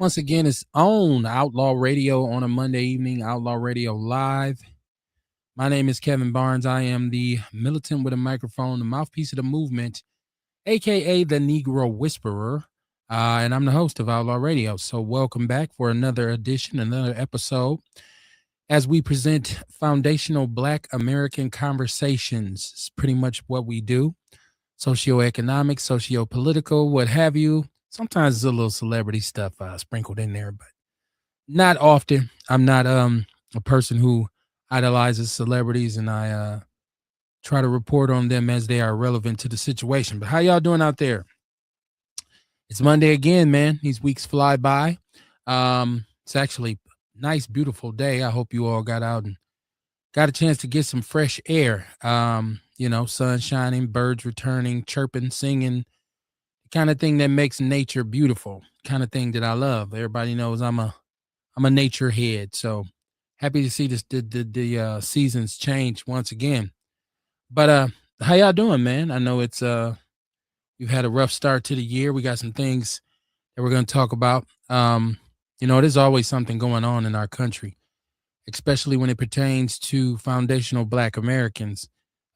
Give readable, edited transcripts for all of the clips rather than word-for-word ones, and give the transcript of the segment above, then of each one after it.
once again, it's on Outlaw Radio on a Monday evening, Outlaw Radio Live. My name is Kevin Barnes. I am the militant with a microphone, the mouthpiece of the movement, aka the Negro Whisperer. And I'm the host of Outlaw Radio. So, welcome back for another edition, another episode, as we present foundational Black American conversations. It's pretty much what we do: socioeconomic, socio-political, what have you. Sometimes there's a little celebrity stuff sprinkled in there, but not often. I'm not a person who idolizes celebrities, and I try to report on them as they are relevant to the situation. But how y'all doing out there? It's Monday again, man. These weeks fly by. It's actually a nice, beautiful day. I hope you all got out and got a chance to get some fresh air. Sun shining, birds returning, chirping, singing, the kind of thing that makes nature beautiful, kind of thing that I love. Everybody knows I'm a nature head, so happy to see the seasons change once again. But how y'all doing, man? I know it's you've had a rough start to the year. We got some things that we're going to talk about. There's always something going on in our country, especially when it pertains to foundational Black Americans.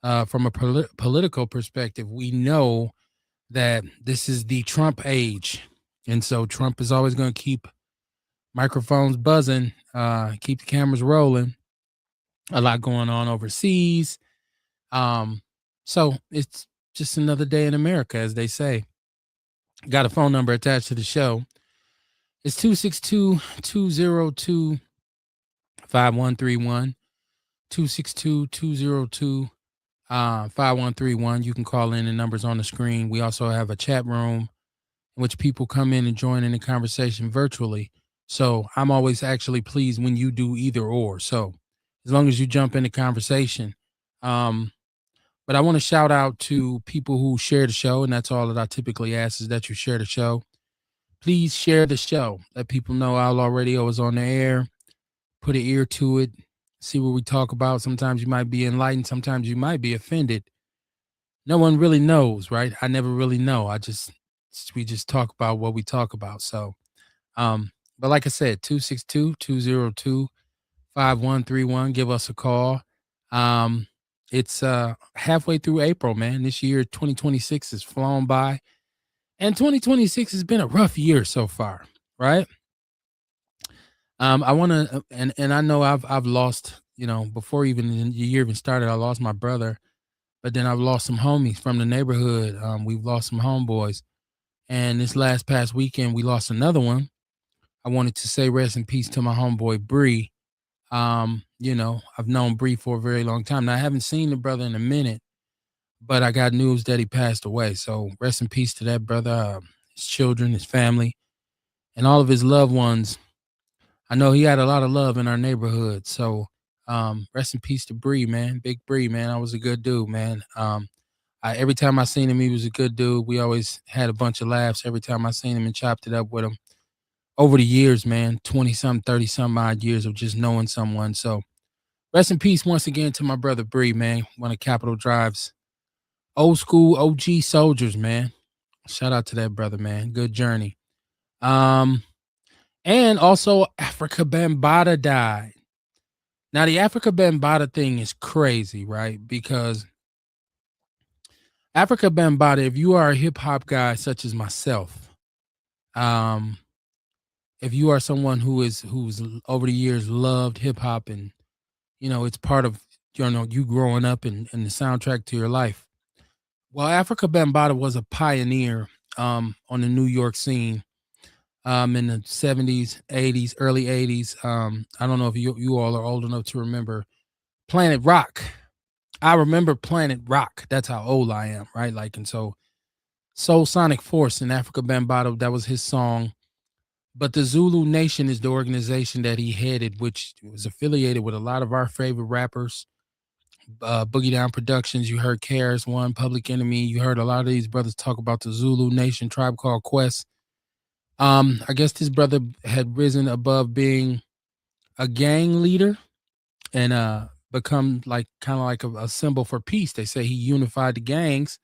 From a political perspective, we know that this is the Trump age, and so Trump is always going to keep microphones buzzing, keep the cameras rolling. A lot going on overseas. So it's just another day in America, as they say. Got a phone number attached to the show. It's 262-202-5131. 262-202-5131. You can call in, the numbers on the screen. We also have a chat room in which people come in and join in the conversation virtually. So I'm always actually pleased when you do either or. So as long as you jump in the conversation. But I want to shout out to people who share the show, and that's all that I typically ask, is that you share the show. Please share the show. Let people know Outlaw Radio is on the air. Put an ear to it. See what we talk about. Sometimes you might be enlightened. Sometimes you might be offended. No one really knows, right? I never really know. We just talk about what we talk about. So, but like I said, 262-202-5131. Give us a call. It's halfway through April, man. This year, 2026, has flown by. And 2026 has been a rough year so far, right? I want to, and I know I've lost, before even the year even started, I lost my brother, but then I've lost some homies from the neighborhood. We've lost some homeboys, and this past weekend we lost another one. I wanted to say rest in peace to my homeboy Bree. I've known Bree for a very long time. Now I haven't seen the brother in a minute, but I got news that he passed away. So rest in peace to that brother, his children, his family, and all of his loved ones. I know he had a lot of love in our neighborhood. So rest in peace to Bree, man. Big Bree, man. I was a good dude, man. Every time I seen him, he was a good dude. We always had a bunch of laughs every time I seen him and chopped it up with him. Over the years, man, 20-some, 30-some odd years of just knowing someone. So rest in peace once again to my brother Bree, man. One of Capitol Drive's old school OG soldiers, man. Shout out to that brother, man. Good journey. And also, Africa Bambaataa died. Now, the Africa Bambaataa thing is crazy, right? Because Africa Bambaataa, if you are a hip hop guy such as myself, if you are someone who's over the years loved hip hop, and it's part of you growing up and the soundtrack to your life. Well, Africa Bambaataa was a pioneer on the New York scene. In the 70s, 80s, early 80s. I don't know if you all are old enough to remember Planet Rock. I remember Planet Rock. That's how old I am, right? And so Soul Sonic Force and Africa Bambaataa, that was his song. But the Zulu Nation is the organization that he headed, which was affiliated with a lot of our favorite rappers. Boogie Down Productions, you heard KRS-One, Public Enemy. You heard a lot of these brothers talk about the Zulu Nation, Tribe Called Quest. I guess this brother had risen above being a gang leader and become kind of like a symbol for peace. They say he unified the gangs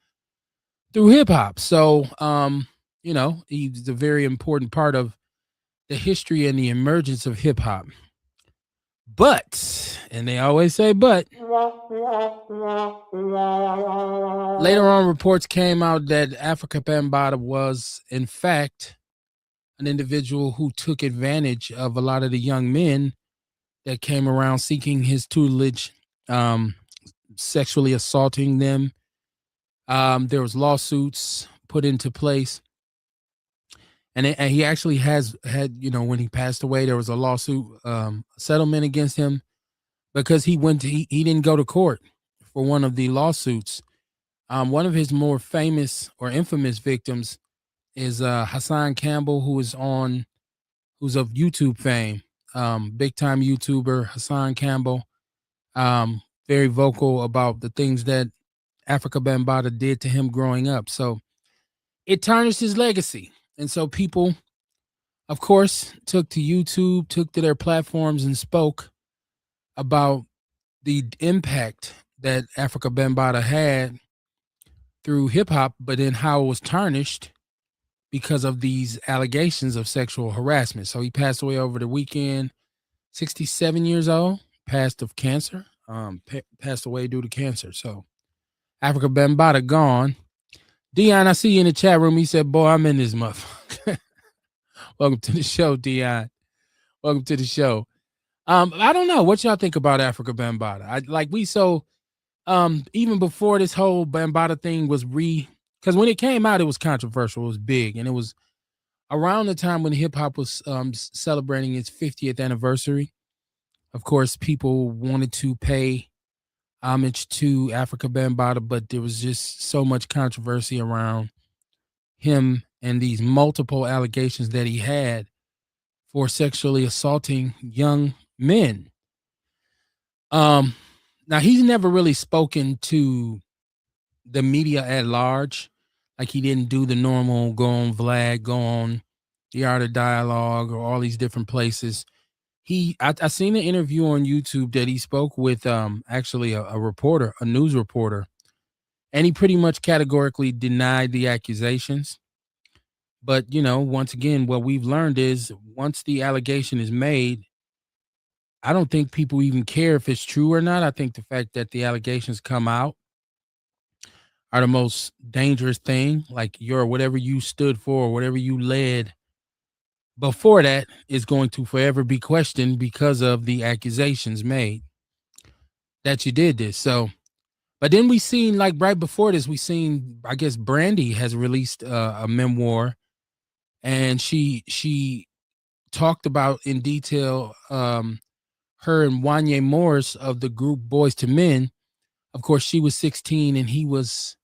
through hip hop. So, he's a very important part of the history and the emergence of hip hop. But, and they always say but, later on reports came out that Africa Bambaataa was, in fact, an individual who took advantage of a lot of the young men that came around seeking his tutelage, um, sexually assaulting them. There was lawsuits put into place. And he actually has had, when he passed away, there was a lawsuit settlement against him because he didn't go to court for one of the lawsuits. One of his more famous or infamous victims is Hassan Campbell, who's of YouTube fame, big time YouTuber Hassan Campbell, very vocal about the things that Africa Bambaataa did to him growing up. So it tarnished his legacy. And so people, of course, took to YouTube, took to their platforms and spoke about the impact that Africa Bambaataa had through hip hop, but then how it was tarnished because of these allegations of sexual harassment. So he passed away over the weekend, 67 years old, passed of cancer, passed away due to cancer. So Africa Bambaataa gone. Dion, I see you in the chat room. He said, boy, I'm in this motherfucker. Welcome to the show, Dion. Welcome to the show. I don't know what y'all think about Africa Bambaataa. Even before this whole Bambaataa thing was because when it came out, it was controversial. It was big. And it was around the time when hip hop was celebrating its 50th anniversary. Of course, people wanted to pay homage to Africa Bambaataa, but there was just so much controversy around him and these multiple allegations that he had for sexually assaulting young men. Now he's never really spoken to the media at large. Like he didn't do the normal go on Vlad, go on the Art of Dialogue or all these different places. I seen an interview on YouTube that he spoke with actually a reporter, a news reporter, and he pretty much categorically denied the accusations. But, once again, what we've learned is once the allegation is made, I don't think people even care if it's true or not. I think the fact that the allegations come out are the most dangerous thing. Like whatever you stood for, whatever you led before that is going to forever be questioned because of the accusations made that you did this. So, but then we seen, like right before this, I guess Brandy has released a memoir, and she talked about in detail her and Wanye Morris of the group Boys to Men. Of course, she was 16 and he was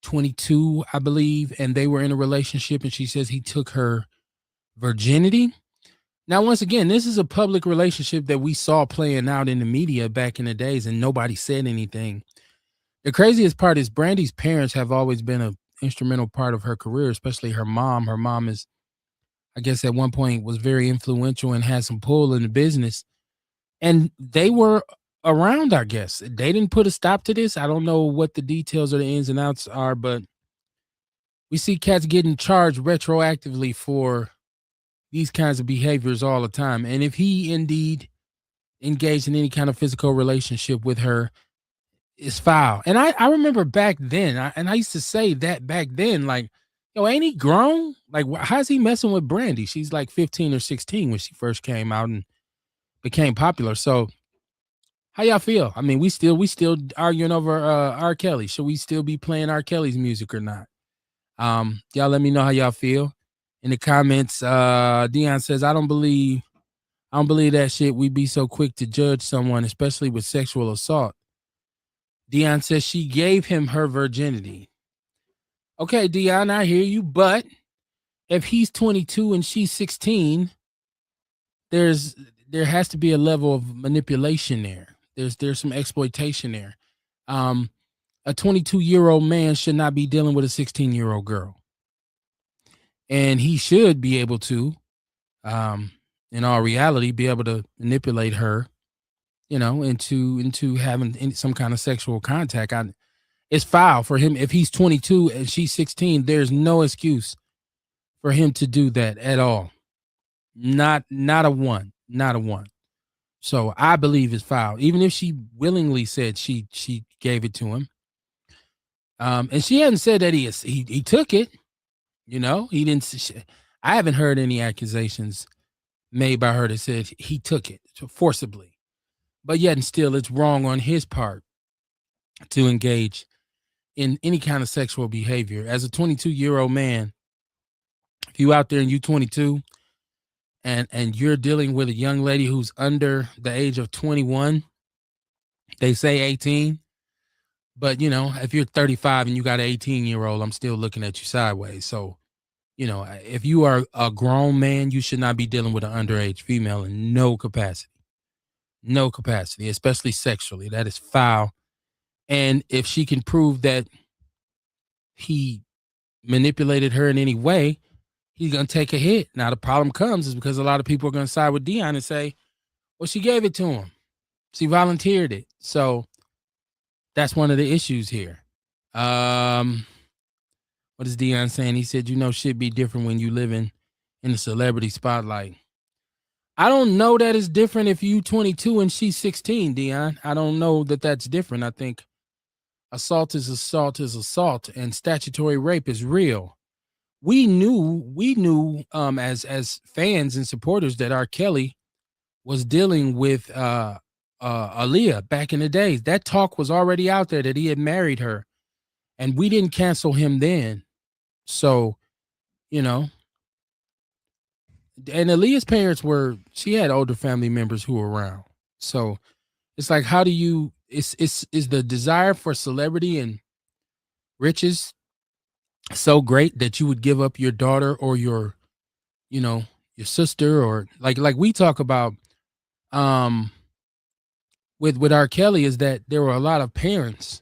22, I believe, and they were in a relationship, and she says he took her virginity. Now, once again, this is a public relationship that we saw playing out in the media back in the days, and nobody said anything. The craziest part is Brandy's parents have always been an instrumental part of her career, especially her mom. Her mom is, I guess at one point, was very influential and had some pull in the business. And they were around, I guess. They didn't put a stop to this. I don't know what the details or the ins and outs are, but we see cats getting charged retroactively for these kinds of behaviors all the time. And if he indeed engaged in any kind of physical relationship with her, it's foul. And I remember back then, I used to say that back then, like, yo, ain't he grown? Like, how's he messing with Brandy? She's like 15 or 16 when she first came out and became popular. So how y'all feel? I mean, we still arguing over R. Kelly. Should we still be playing R. Kelly's music or not? Y'all let me know how y'all feel in the comments. Dion says, I don't believe that shit. We be so quick to judge someone, especially with sexual assault. Dion says she gave him her virginity. Okay, Dion, I hear you, but if he's 22 and she's 16, there has to be a level of manipulation there. There's some exploitation there. A 22-year-old man should not be dealing with a 16-year-old girl. And he should be able to, in all reality, be able to manipulate her, into having some kind of sexual contact. It's foul for him. If he's 22 and she's 16, there's no excuse for him to do that at all. Not a one. Not a one. So I believe it's foul. Even if she willingly said she gave it to him. And she hadn't said that he took it. You know, he didn't. I haven't heard any accusations made by her that said he took it forcibly. But yet and still, it's wrong on his part to engage in any kind of sexual behavior. As a 22-year-old man, if you out there and you 22 and you're dealing with a young lady who's under the age of 21, they say 18, but you know, if you're 35 and you got an 18-year-old, I'm still looking at you sideways. So, you know, if you are a grown man, you should not be dealing with an underage female in no capacity. No capacity, especially sexually. That is foul. And if she can prove that he manipulated her in any way, he's going to take a hit. Now, the problem comes is because a lot of people are going to side with Dion and say, well, she gave it to him. She volunteered it. So that's one of the issues here. What is Dion saying? He said, you know, shit be different when you live in the celebrity spotlight. I don't know that it's different if you 22 and she's 16, Dion. I don't know that that's different. I think assault is assault, and statutory rape is real. We knew as fans and supporters that R. Kelly was dealing with Aaliyah back in the days. That talk was already out there that he had married her, and we didn't cancel him then. So, you know, and Aaliyah's parents she had older family members who were around. So it's like, how do you, is the desire for celebrity and riches so great that you would give up your daughter or your, you know, your sister, or like we talk about um with R. Kelly, is that there were a lot of parents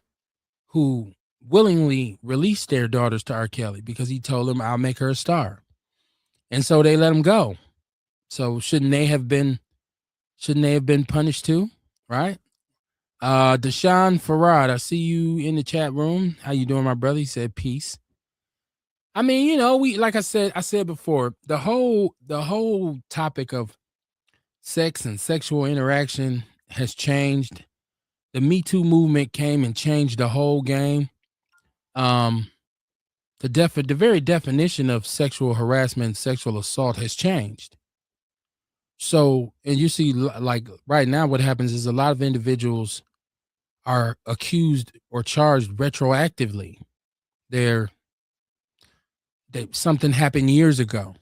who willingly released their daughters to R. Kelly because he told them, I'll make her a star. And so they let him go. So shouldn't they have been punished too? Right? Deshaun Farad, I see you in the chat room. How you doing, my brother? He said peace. I mean, you know, we, like I said before, the whole topic of sex and sexual interaction has changed. The Me Too movement came and changed the whole game. The very definition of sexual harassment, sexual assault has changed. So, and you see, like right now, what happens is a lot of individuals are accused or charged retroactively. Something happened years ago.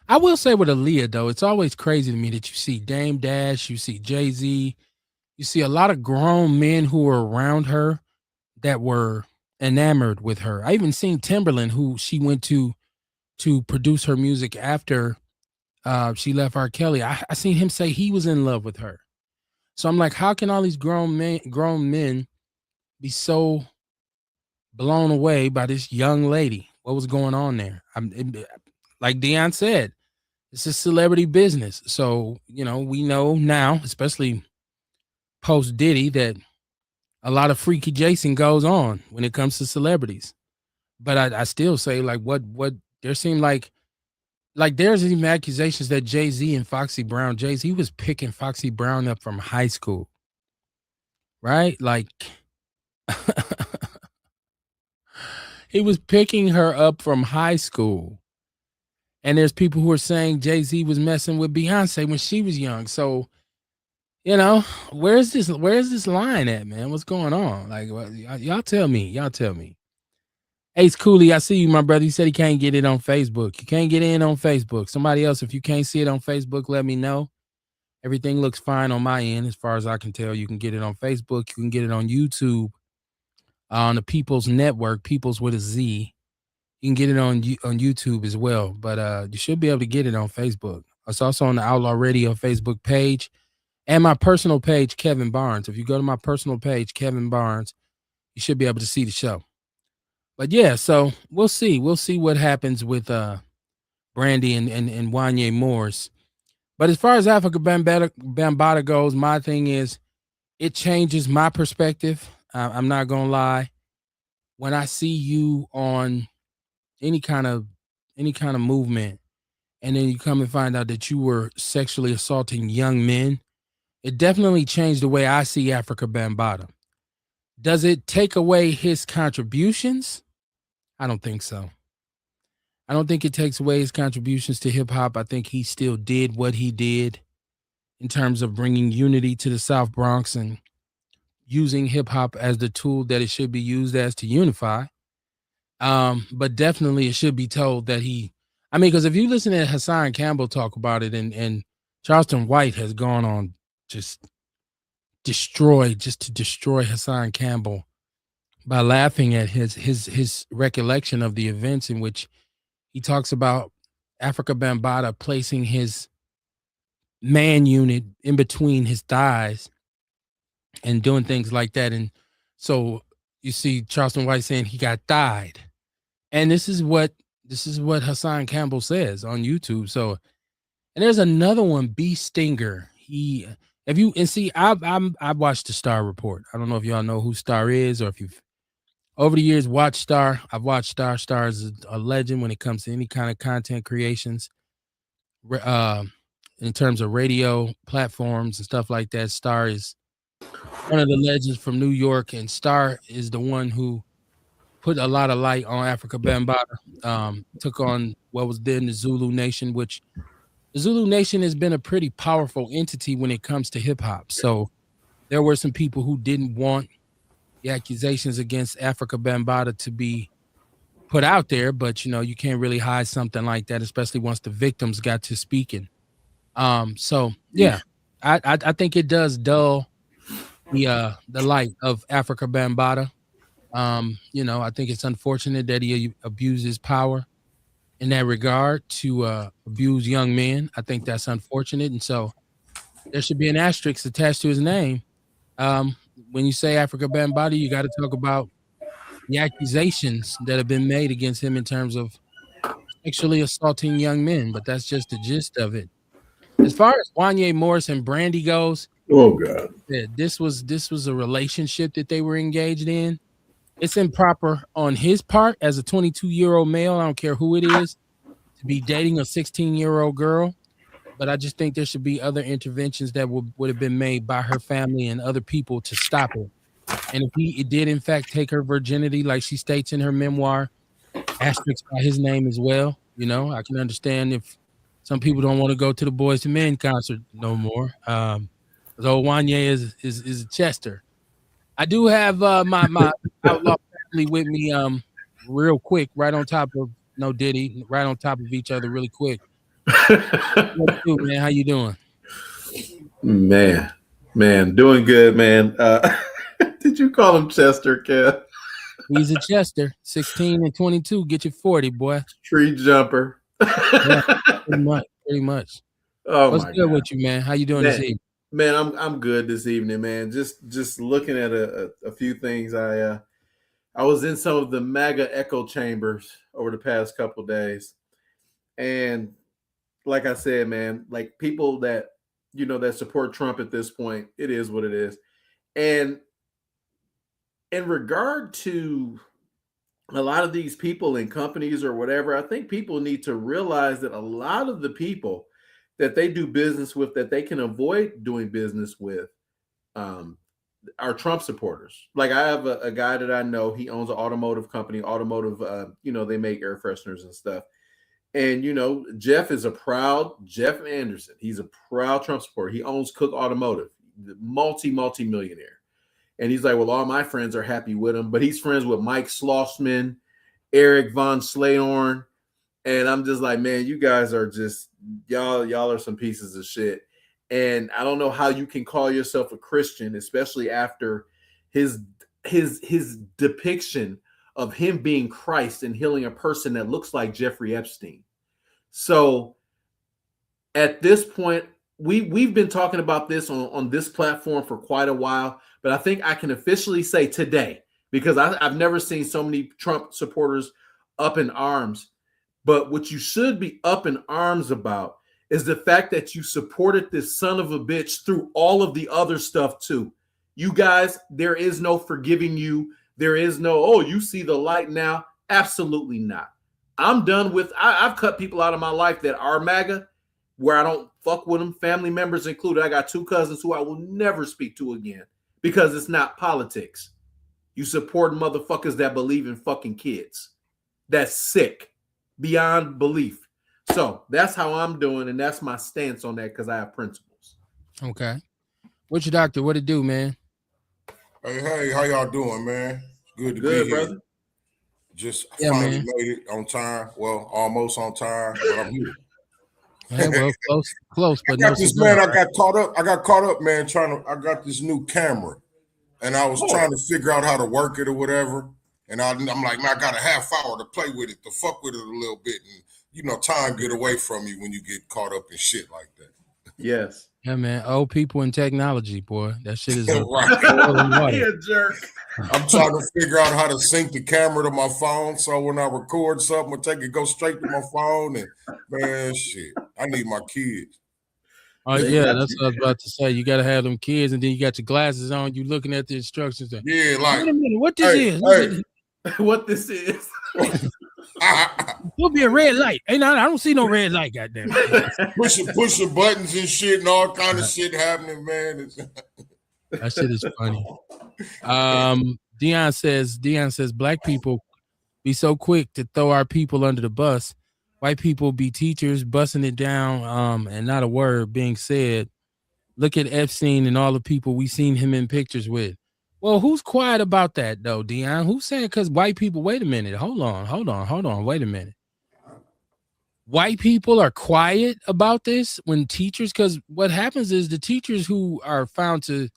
I will say with Aaliyah, though, it's always crazy to me that you see Dame Dash, you see Jay-Z, you see a lot of grown men who were around her that were enamored with her. I even seen Timberland, who she went to produce her music after she left R. Kelly. I seen him say he was in love with her. So I'm like, how can all these grown men be so blown away by this young lady? What was going on there? Like Dion said, it's a celebrity business. So, you know, we know now, especially post Diddy, that a lot of freaky Jason goes on when it comes to celebrities. But I still say, like, what there seemed like there's even accusations that Jay-Z and Foxy Brown, Jay-Z was picking Foxy Brown up from high school. Right? Like he was picking her up from high school. And there's people who are saying Jay-Z was messing with Beyonce when she was young. So, you know, where's this line at, man? What's going on? Like, y'all tell me. Y'all tell me. Ace Cooley, I see you, my brother. He said he can't get it on Facebook. You can't get in on Facebook. Somebody else, if you can't see it on Facebook, let me know. Everything looks fine on my end, as far as I can tell. You can get it on Facebook. You can get it on YouTube, on the People's Network, People's with a Z. You can get it on YouTube as well, but you should be able to get it on Facebook. It's also on the Outlaw Radio Facebook page and my personal page, Kevin Barnes. If you go to my personal page, Kevin Barnes, you should be able to see the show. But yeah, so we'll see. We'll see what happens with Brandy and Wanye Morris. But as far as Africa Bambaataa goes, my thing is it changes my perspective. I'm not gonna lie. When I see you on any kind of movement and then you come and find out that you were sexually assaulting young men, it definitely changed the way I see Africa Bambaataa. Does it take away his contributions? I don't think so. I don't think it takes away his contributions to hip hop. I think he still did what he did in terms of bringing unity to the South Bronx and using hip hop as the tool that it should be used as to unify. But definitely it should be told that I mean, because if you listen to Hassan Campbell talk about it, and Charleston White has gone on just just to destroy Hassan Campbell by laughing at his recollection of the events in which he talks about Africa Bambaataa placing his man unit in between his thighs and doing things like that. And so you see Charleston White saying he got thied. And this is what Hassan Campbell says on YouTube. So, and there's another one, B Stinger. He Have you and see I've watched the Star Report. I don't know if y'all know who Star is, or if you've over the years watched Star. I've watched Star. Star is a legend when it comes to any kind of content creations. Uh, in terms of radio platforms and stuff like that, Star is one of the legends from New York, and Star is the one who put a lot of light on Africa Bambaataa. Took on what was then the Zulu Nation, which the Zulu Nation has been a pretty powerful entity when it comes to hip hop. So there were some people who didn't want the accusations against Africa Bambaataa to be put out there, but you can't really hide something like that, especially once the victims got to speaking. So yeah, I think it does dull the light of Africa Bambaataa. I think it's unfortunate that he abuses power in that regard to abuse young men. I think that's unfortunate, and so there should be an asterisk attached to his name. When you say Africa Bambaataa, you got to talk about the accusations that have been made against him in terms of sexually assaulting young men. But that's just the gist of it. As far as Wanye Morris and Brandy goes, Oh God. this was a relationship that they were engaged in. It's improper on his part as a 22-year-old male. I don't care who it is to be dating a 16-year-old girl. But I just think there should be other interventions that would have been made by her family and other people to stop it. And if he it did in fact take her virginity, like she states in her memoir, asterisk by his name as well. I can understand if some people don't want to go to the Boys to Men concert no more. Because old Wanye is a Chester. I do have my outlaw family with me real quick, right on top of no Diddy, right on top of each other really quick. What you do, man? How you doing? Man, doing good, man. Did you call him Chester, Kev? He's a Chester, 16 and 22. Get you 40, boy. Tree jumper. Yeah, pretty much. Oh What's my good God, with you, man? How you doing this evening? man, I'm good this evening, man. Just looking at a few things. I was in some of the MAGA echo chambers over the past couple of days, and like I said, man, like people that that support Trump at this point, it is what it is. And in regard to a lot of these people in companies or whatever, I think people need to realize that a lot of the people that they do business with, that they can avoid doing business with, um, are Trump supporters. Like I have a guy that I know, he owns an automotive company, they make air fresheners and stuff. And Jeff is Jeff Anderson. He's a proud Trump supporter. He owns Cook Automotive, multi millionaire. And he's like, well, all my friends are happy with him, but he's friends with Mike Schlossman, Eric von Slayhorn. And I'm just like, man, you guys are just y'all are some pieces of shit. And I don't know how you can call yourself a Christian, especially after his depiction of him being Christ and healing a person that looks like Jeffrey Epstein. So at this point, we've been talking about this on this platform for quite a while, but I think I can officially say today, because I've never seen so many Trump supporters up in arms. But what you should be up in arms about is the fact that you supported this son of a bitch through all of the other stuff too. You guys, there is no forgiving you. There is no, oh, you see the light now. Absolutely not. I'm done with. I've cut people out of my life that are MAGA, where I don't fuck with them, family members included. I got 2 cousins who I will never speak to again because it's not politics. You support motherfuckers that believe in fucking kids. That's sick beyond belief. So that's how I'm doing, and that's my stance on that because I have principles. Okay. What's your doctor? What it do, man? Hey, how y'all doing, man? Good to Good, be here. brother. Just Yeah, finally man. made it on time. Well, almost on time, but I'm here. Yeah, well, close, but I no got this cigar, man. right? I got caught up, man. I got this new camera, and I was trying to figure out how to work it or whatever. And I'm like, man, I got a half hour to play with it, to fuck with it a little bit, and time get away from you when you get caught up in shit like that. Yes. Yeah, man. Old people and technology, boy. That shit is a Right. He a jerk. I'm trying to figure out how to sync the camera to my phone, so when I record something, go straight to my phone. And man, shit, I need my kids. Oh They yeah, got that's you. what I was about to say. You got to have them kids, and then you got your glasses on. You looking at the instructions. And, Yeah, like, wait a minute, what this is? What this is? Will be a red light. Hey, no, I don't see no red light. Goddamn. pushing buttons and shit and all kind of shit happening, man. That shit is funny. Dion says black people be so quick to throw our people under the bus. White people be teachers busting it down, and not a word being said. Look at Epstein and all the people we seen him in pictures with. Well, who's quiet about that though, Dion? Who's saying because white people? Wait a minute. Hold on. Wait a minute. White people are quiet about this when teachers, because what happens is the teachers who are found to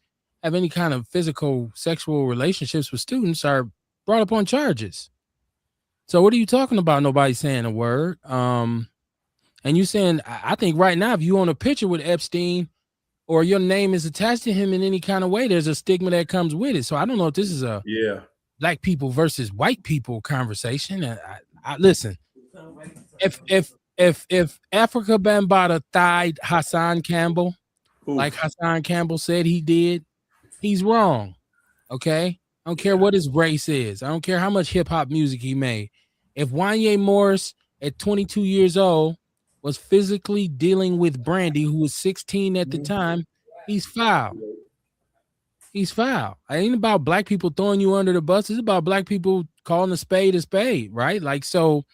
have any kind of physical sexual relationships with students are brought up on charges. So what are you talking about? Nobody saying a word. And you saying, I think right now, if you own a picture with Epstein or your name is attached to him in any kind of way, there's a stigma that comes with it. So I don't know if this is a black people versus white people conversation. I listen. If Africa Bambaataa thied Hassan Campbell, like Hassan Campbell said he did, he's wrong. Okay? I don't care what his race is. I don't care how much hip hop music he made. If Wanye Morris at 22 years old was physically dealing with Brandy, who was 16 at the time, he's foul. He's foul. It ain't about black people throwing you under the bus. It's about black people calling a spade, right? Like, so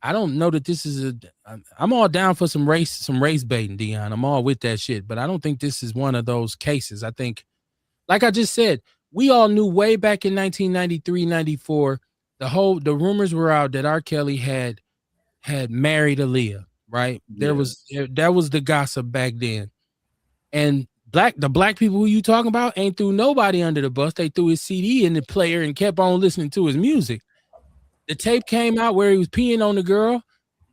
I don't know that this is I'm all down for some race baiting, Dion. I'm all with that shit, but I don't think this is one of those cases. I think, like I just said, we all knew way back in 1993, 94, the rumors were out that R. Kelly had married Aaliyah, right? That was the gossip back then. And the black people who you talking about ain't threw nobody under the bus. They threw his CD in the player and kept on listening to his music. The tape came out where he was peeing on the girl.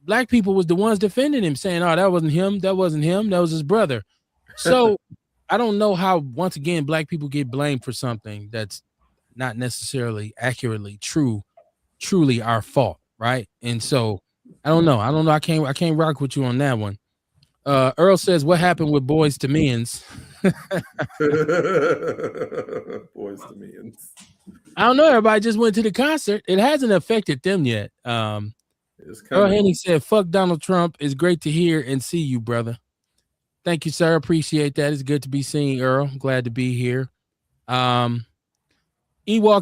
Black people was the ones defending him, saying, oh, that wasn't him. That wasn't him. That was his brother. So I don't know how, once again, black people get blamed for something that's not necessarily accurately truly our fault, right? And so I don't know. I can't rock with you on that one. Earl says, what happened with Boys to Men? Boys to Men. I don't know. Everybody just went to the concert. It hasn't affected them yet. Earl Hennig said, fuck Donald Trump. It's great to hear and see you, brother. Thank you, sir. Appreciate that. It's good to be seen, Earl. Glad to be here. Ewok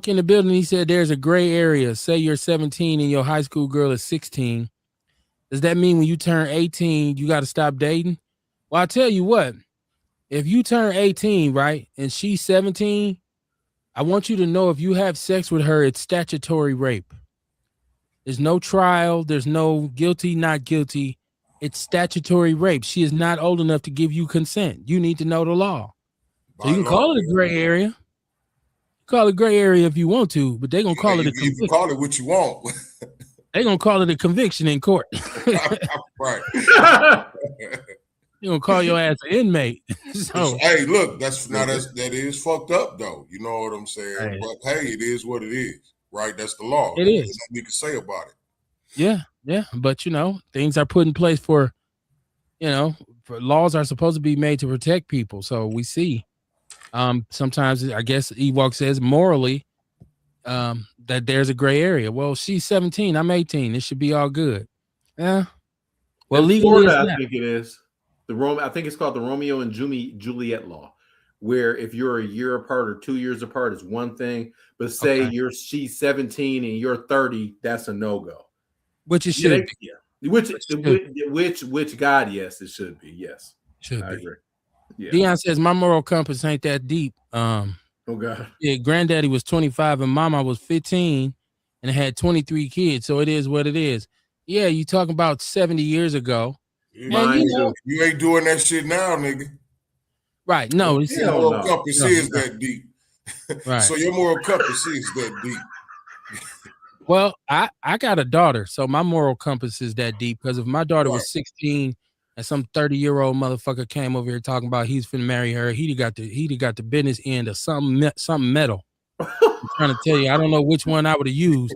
in the building, he said there's a gray area. Say you're 17 and your high school girl is 16. Does that mean when you turn 18, you got to stop dating? Well, I'll tell you what. If you turn 18, right, and she's 17, I want you to know if you have sex with her, it's statutory rape. There's no trial. There's no guilty, not guilty. It's statutory rape. She is not old enough to give you consent. You need to know the law. So you can call it a gray area. Call it gray area if you want to, but they're going to call it a conviction. You call it what you want. They're going to call it a conviction in court. Right. You're going to call your ass an inmate. So, hey, look, that is fucked up, though. You know what I'm saying? Right. But, hey, it is what it is, right? That's the law. It is. There's nothing you can say about it. Yeah. But, things are put in place for laws are supposed to be made to protect people. So we see sometimes, I guess Ewok says morally, that there's a gray area. Well, she's 17, I'm 18. It should be all good. Yeah. Well, In legally it's Florida, I not. think it is I think it's called the Romeo and Juliet law, where if you're a year apart or 2 years apart, it's one thing. But say Okay. she's 17 and you're 30, that's a no go. Which it should be. Yeah. Which God, yes, it should be. Yes. Should I be. agree. Yeah. Dion says my moral compass ain't that deep. Oh God. Yeah, granddaddy was 25 and mama was 15 and had 23 kids. So it is what it is. Yeah, you talking about 70 years ago. Man, you ain't doing that shit now, nigga. Right. No, it's your moral compass is that deep. Right. So your moral compass is that deep. Well, I got a daughter, so my moral compass is that deep. Because if my daughter was 16 and some 30-year-old motherfucker came over here talking about he's finna marry her, he'd got the business end of something metal. I'm trying to tell you, I don't know which one I would have used,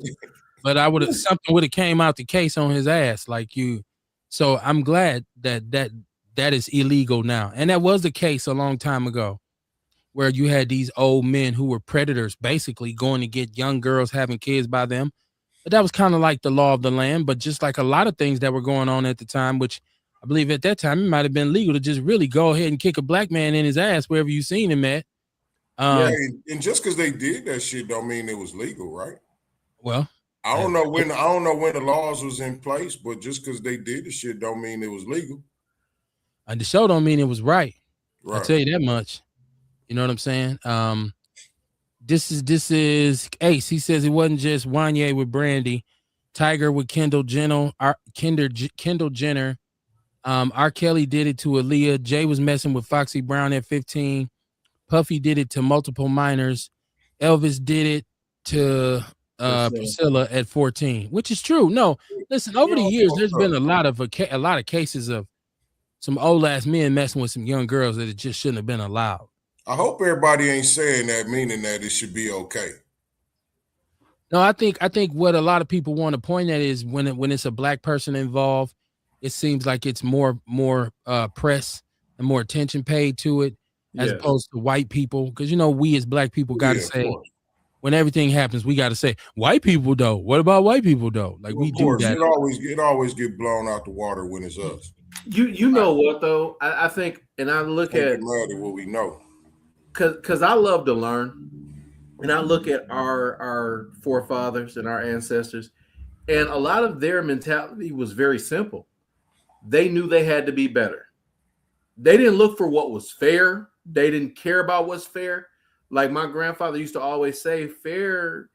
but something would have came out the case on his ass like you. So I'm glad that is illegal now, and that was the case a long time ago, where you had these old men who were predators, basically going to get young girls, having kids by them. But that was kind of like the law of the land. But just like a lot of things that were going on at the time, which I believe at that time it might have been legal to just really go ahead and kick a black man in his ass wherever you seen him at. And just because they did that shit don't mean it was legal, right? Well, I don't know when the laws was in place, but just because they did the shit don't mean it was legal. And the show don't mean it was right. I'll tell you that much. You know what I'm saying? This is Ace. He says it wasn't just Wanye with Brandy, Tiger with Kendall Jenner, Kendall Jenner. R. Kelly did it to Aaliyah. Jay was messing with Foxy Brown at 15. Puffy did it to multiple minors. Elvis did it to Priscilla at 14, which is true. No, listen, over the years, there's been a lot of cases of some old ass men messing with some young girls that it just shouldn't have been allowed. I hope everybody ain't saying that, meaning that it should be okay. No, I think what a lot of people want to point at is when it's a black person involved, it seems like it's more press and more attention paid to it as opposed to white people. Because we as black people got to say, when everything happens, we got to say, white people though. What about white people though? Like we do that. It always get blown out the water when it's us. You know what though? I think, and I look at what we know. Because I love to learn, and I look at our forefathers and our ancestors, and a lot of their mentality was very simple. They knew they had to be better. They didn't look for what was fair. They didn't care about what's fair. Like my grandfather used to always say, fair,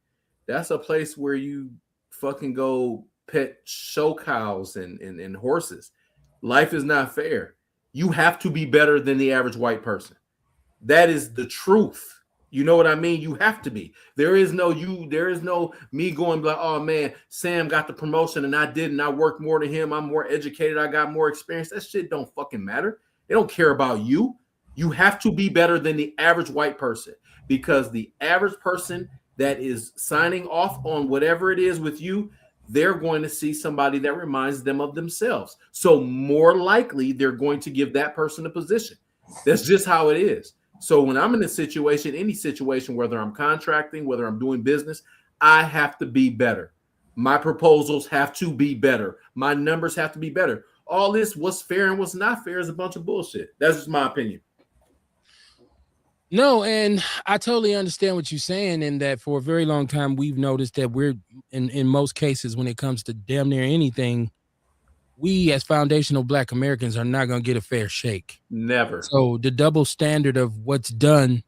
that's a place where you fucking go pet show cows and horses. Life is not fair. You have to be better than the average white person. That is the truth. You know what I mean? You have to be. There is no me going like, oh man, Sam got the promotion and I didn't. I worked more than him. I'm more educated. I got more experience. That shit don't fucking matter. They don't care about you. You have to be better than the average white person, because the average person that is signing off on whatever it is with you, they're going to see somebody that reminds them of themselves. So more likely they're going to give that person a position. That's just how it is. So when I'm in a situation, any situation, whether I'm contracting, whether I'm doing business, I have to be better. My proposals have to be better. My numbers have to be better. All this, what's fair and what's not fair, is a bunch of bullshit. That's just my opinion. No, and I totally understand what you're saying, in that for a very long time, we've noticed that we're, in most cases, when it comes to damn near anything, we as foundational black Americans are not going to get a fair shake. Never. So the double standard of what's done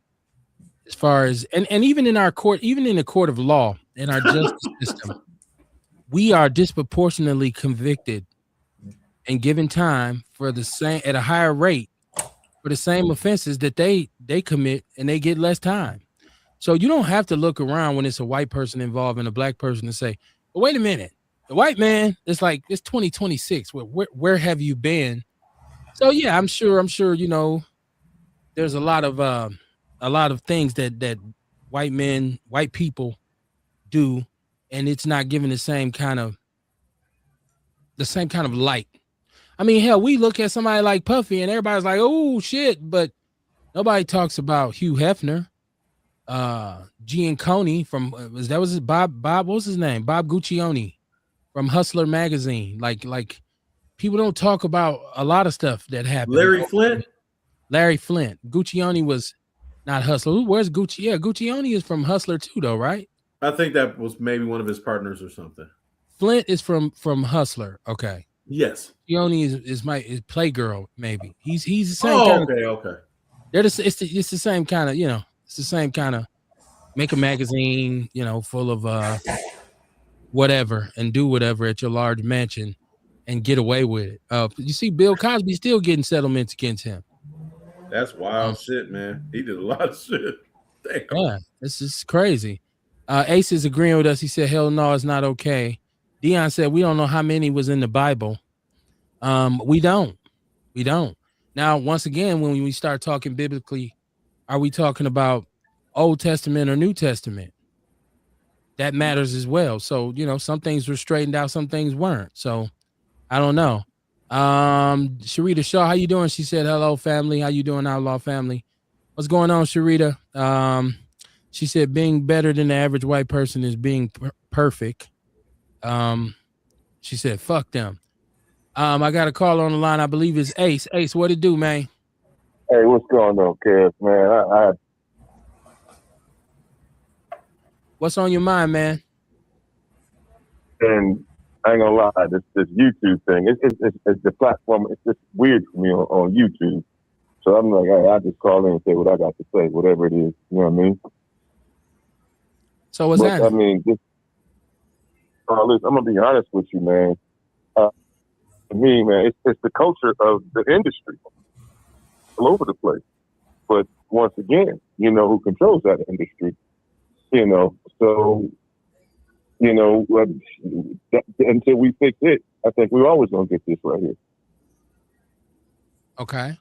as far as, and even in our court, even in the court of law, in our justice system, we are disproportionately convicted and given time for the same, at a higher rate, for the same offenses that they commit, and they get less time. So you don't have to look around when it's a white person involved and a black person and say, well, wait a minute. The white man, it's like, it's 2026. Where have you been? So yeah, I'm sure, there's a lot of things that white people do, and it's not given the same kind of light. I mean, hell, we look at somebody like Puffy and everybody's like, oh shit, but nobody talks about Hugh Hefner. Gianconi from that was his Bob what was his name? Bob Guccione from Hustler magazine. Like people don't talk about a lot of stuff that happened. Larry Flint. Larry Flint. Guccione was not Hustler. Where's Gucci? Yeah, Guccione is from Hustler too, though, right? I think that was maybe one of his partners or something. Flint is from Hustler. Okay. Yes. Guccione is Playgirl, maybe. He's the same Oh, kind of. okay. It's the same kind of, it's the same kind of make a magazine, full of whatever and do whatever at your large mansion and get away with it. You see Bill Cosby still getting settlements against him. That's wild shit, man. He did a lot of shit. Damn. Yeah, this is crazy. Ace is agreeing with us. He said, hell no, it's not okay. Dion said, we don't know how many was in the Bible. We don't. Now, once again, when we start talking biblically, are we talking about Old Testament or New Testament? That matters as well. So, some things were straightened out, some things weren't. So, I don't know. Sharita Shaw, how you doing? She said, hello, family. How you doing, Outlaw family? What's going on, Sharita? She said, being better than the average white person is being perfect. She said, fuck them. I got a call on the line. I believe it's Ace. Ace, what it do, man? Hey, what's going on, Kev, man? What's on your mind, man? And I ain't gonna lie, this YouTube thing, it's the platform. It's just weird for me on YouTube. So I'm like, hey, I just call in and say what I got to say, whatever it is. You know what I mean? So what's that? I mean, listen, I'm gonna be honest with you, man. To me, man, it's the culture of the industry all over the place. But once again, who controls that industry? So, until we fix it, I think we're always going to get this right here. Okay.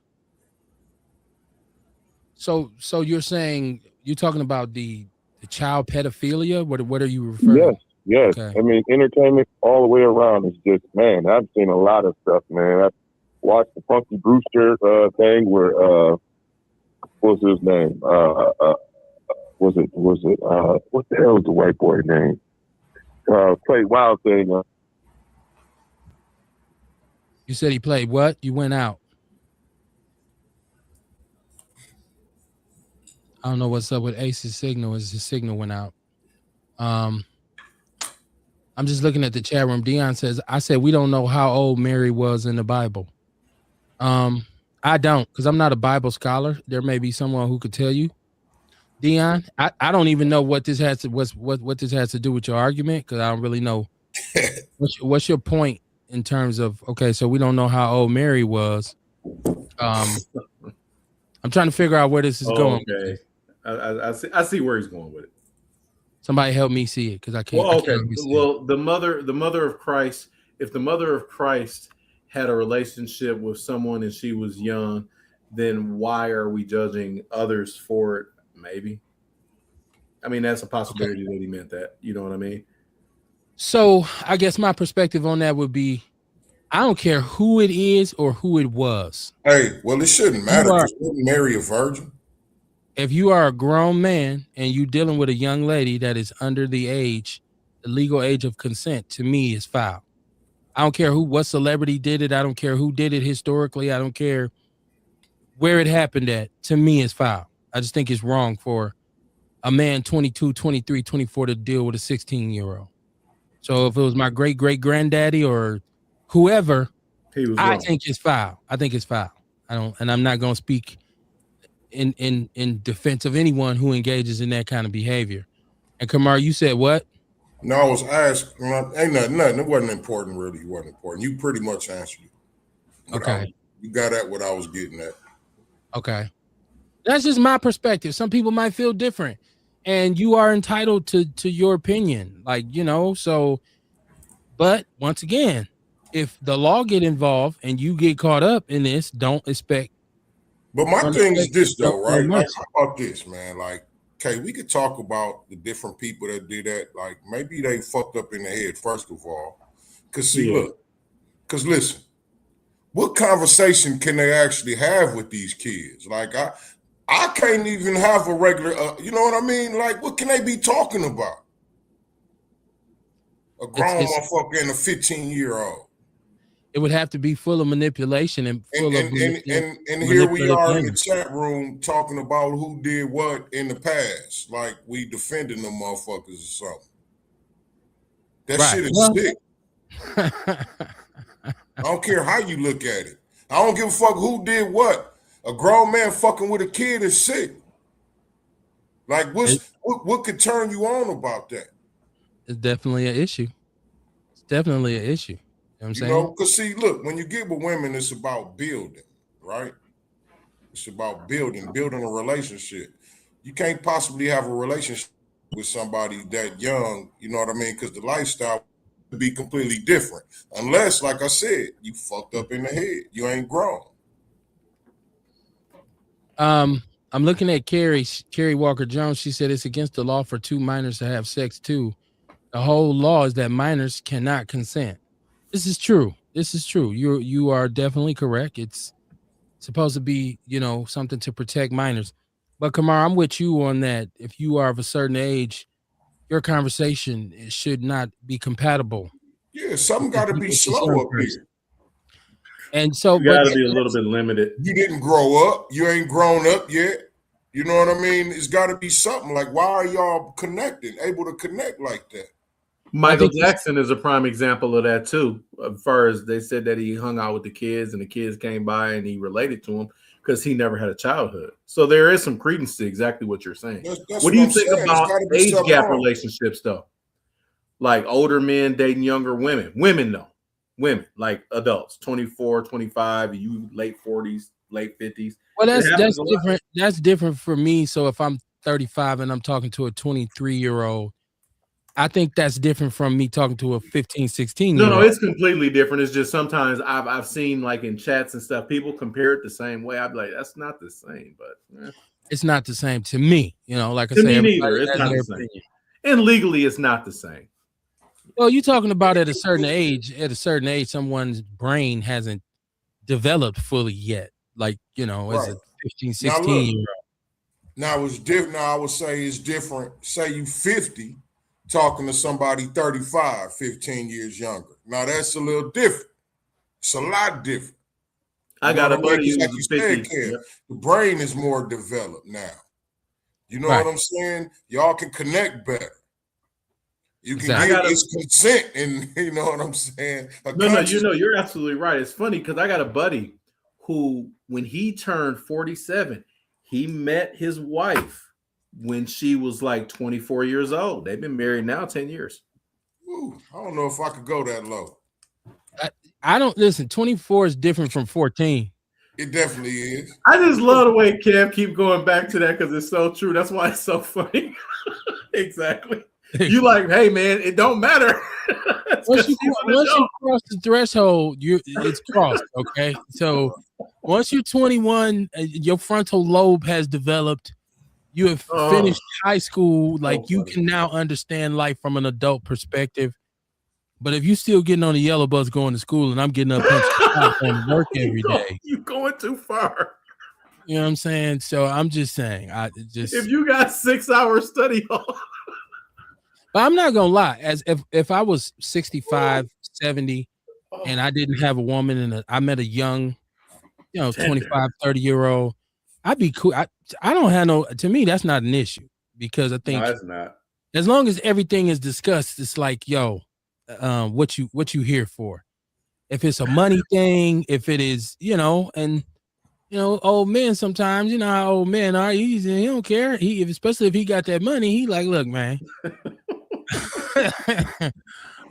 So you're saying, you're talking about the child pedophilia? What are you referring to? Yes. Okay. I mean, entertainment all the way around is just, man, I've seen a lot of stuff, man. I've watched the Funky Brewster thing where, what's his name? Was it what the hell is the white boy name? Played Wild Thing. You said he played what? You went out. I don't know what's up with Ace's signal. His signal went out. I'm just looking at the chat room. Dion says, I said we don't know how old Mary was in the Bible. I don't, because I'm not a Bible scholar. There may be someone who could tell you. Dion, I don't even know what this has to what this has to do with your argument, because I don't really know. What's your point in terms of, okay, so we don't know how old Mary was. I'm trying to figure out where this is going. Okay. I see where he's going with it. Somebody help me see it, because I can't. Well, okay. I can't Well, the mother of Christ, if the mother of Christ had a relationship with someone and she was young, then why are we judging others for it? Maybe. I mean, that's a possibility that he meant that. You know what I mean? So I guess my perspective on that would be, I don't care who it is or who it was. Hey, well, it shouldn't matter. Wasn't Mary a virgin? If you are a grown man and you dealing with a young lady that is under the legal age of consent, to me is foul. I don't care what celebrity did it. I don't care who did it historically. I don't care where it happened at. To me, it's foul. I just think it's wrong for a man 22, 23, 24 to deal with a 16-year-old. So if it was my great-great-granddaddy or whoever, I think it's foul. I think it's foul. And I'm not going to speak in defense of anyone who engages in that kind of behavior. And Kamar, you said what? No, I was asked. Ain't nothing. It wasn't important, really. It wasn't important. You pretty much answered it. Okay. You got at what I was getting at. Okay. That's just my perspective. Some people might feel different, and you are entitled to your opinion. So, but once again, if the law get involved and you get caught up in this, don't expect. But my thing is this, though, right? Like, how about this, man? Like, okay, we could talk about the different people that did that. Like, maybe they fucked up in the head, first of all. Because, listen, what conversation can they actually have with these kids? Like, I can't even have a regular, you know what I mean? Like, what can they be talking about? A grown It's motherfucker and a 15-year-old. it would have to be full of manipulation and And full of and here we manipulative are in the language. chat room talking about who did what in the past, like we defending them motherfuckers or something. That Right. shit is Well, sick. I don't care how you look at it. I don't give a fuck who did what. A grown man fucking with a kid is sick. Like, what could turn you on about that? it's definitely an issue. It's definitely an issue. You know what I'm You saying? know, because see, look, when you get with women, it's about building, right? It's about building a relationship. You can't possibly have a relationship with somebody that young, you know what I mean? Because the lifestyle would be completely different. Unless, like I said, you fucked up in the head. You ain't grown. I'm looking at Carrie Walker Jones. She said it's against the law for two minors to have sex too. The whole law is that minors cannot consent. This is true. This is true. You are definitely correct. It's supposed to be, something to protect minors. But Kamar, I'm with you on that. If you are of a certain age, your conversation should not be compatible Yeah, something got to be with a slow certain up person. here. And so, You but got to be a little bit limited. You didn't grow up. You ain't grown up yet. You know what I mean? It's got to be something. Like, why are y'all connecting, able to connect like that? Michael Jackson is a prime example of that too. As far as they said that he hung out with the kids and the kids came by and he related to them because he never had a childhood. So there is some credence to exactly what you're saying. That's what do you I'm think saying. about age gap wrong. relationships though? Like older men dating younger women. Women, like adults, 24, 25, you late 40s, late 50s. Well, that's different. That's different for me. So if I'm 35 and I'm talking to a 23-year-old, I think that's different from me talking to a 15, 16-year-old. No, it's completely different. It's just sometimes I've seen like in chats and stuff, people compare it the same way. I'd be like, that's not the same, but it's not the same to me. Like I to say, me everybody neither. It's has not their the same. opinion. And legally, it's not the same. Well, you're talking about at a certain age. At a certain age, someone's brain hasn't developed fully yet. Like, as a 15, 16-year-old. Now it's different. Now I would say it's different. Say you 50, talking to somebody 35, 15 years younger. Now that's a little different. It's a lot different. I got a buddy who's like you 50. said, Ken, the brain is more developed now. You know what I'm saying? Y'all can connect better. You can get this consent, and you know what I'm saying? No, you're absolutely right. It's funny because I got a buddy who, when he turned 47, he met his wife when she was like 24 years old. They've been married now 10 years. Ooh, I don't know if I could go that low. I don't listen. 24 is different from 14. It definitely is. I just love the way Kev keep going back to that because it's so true. That's why it's so funny. Exactly. You like, hey man, it don't matter. once you cross the threshold, it's crossed. Okay, so once you're 21, your frontal lobe has developed. You have finished high school. Like you can now understand life from an adult perspective. But if you still getting on the yellow bus going to school, and I'm getting up and work every day, you're going too far. You know what I'm saying? So I'm just saying, if you got 6 hours study hall. But I'm not gonna lie, as if I was 65, 70, and I didn't have a woman and I met a young, 25, 30-year-old, I'd be cool. I don't have no. To me, that's not an issue because I think it's not. As long as everything is discussed, it's like, what you here for? If it's a money thing, if it is, old men sometimes, how old men are. He don't care. Especially if he got that money, he like, look, man.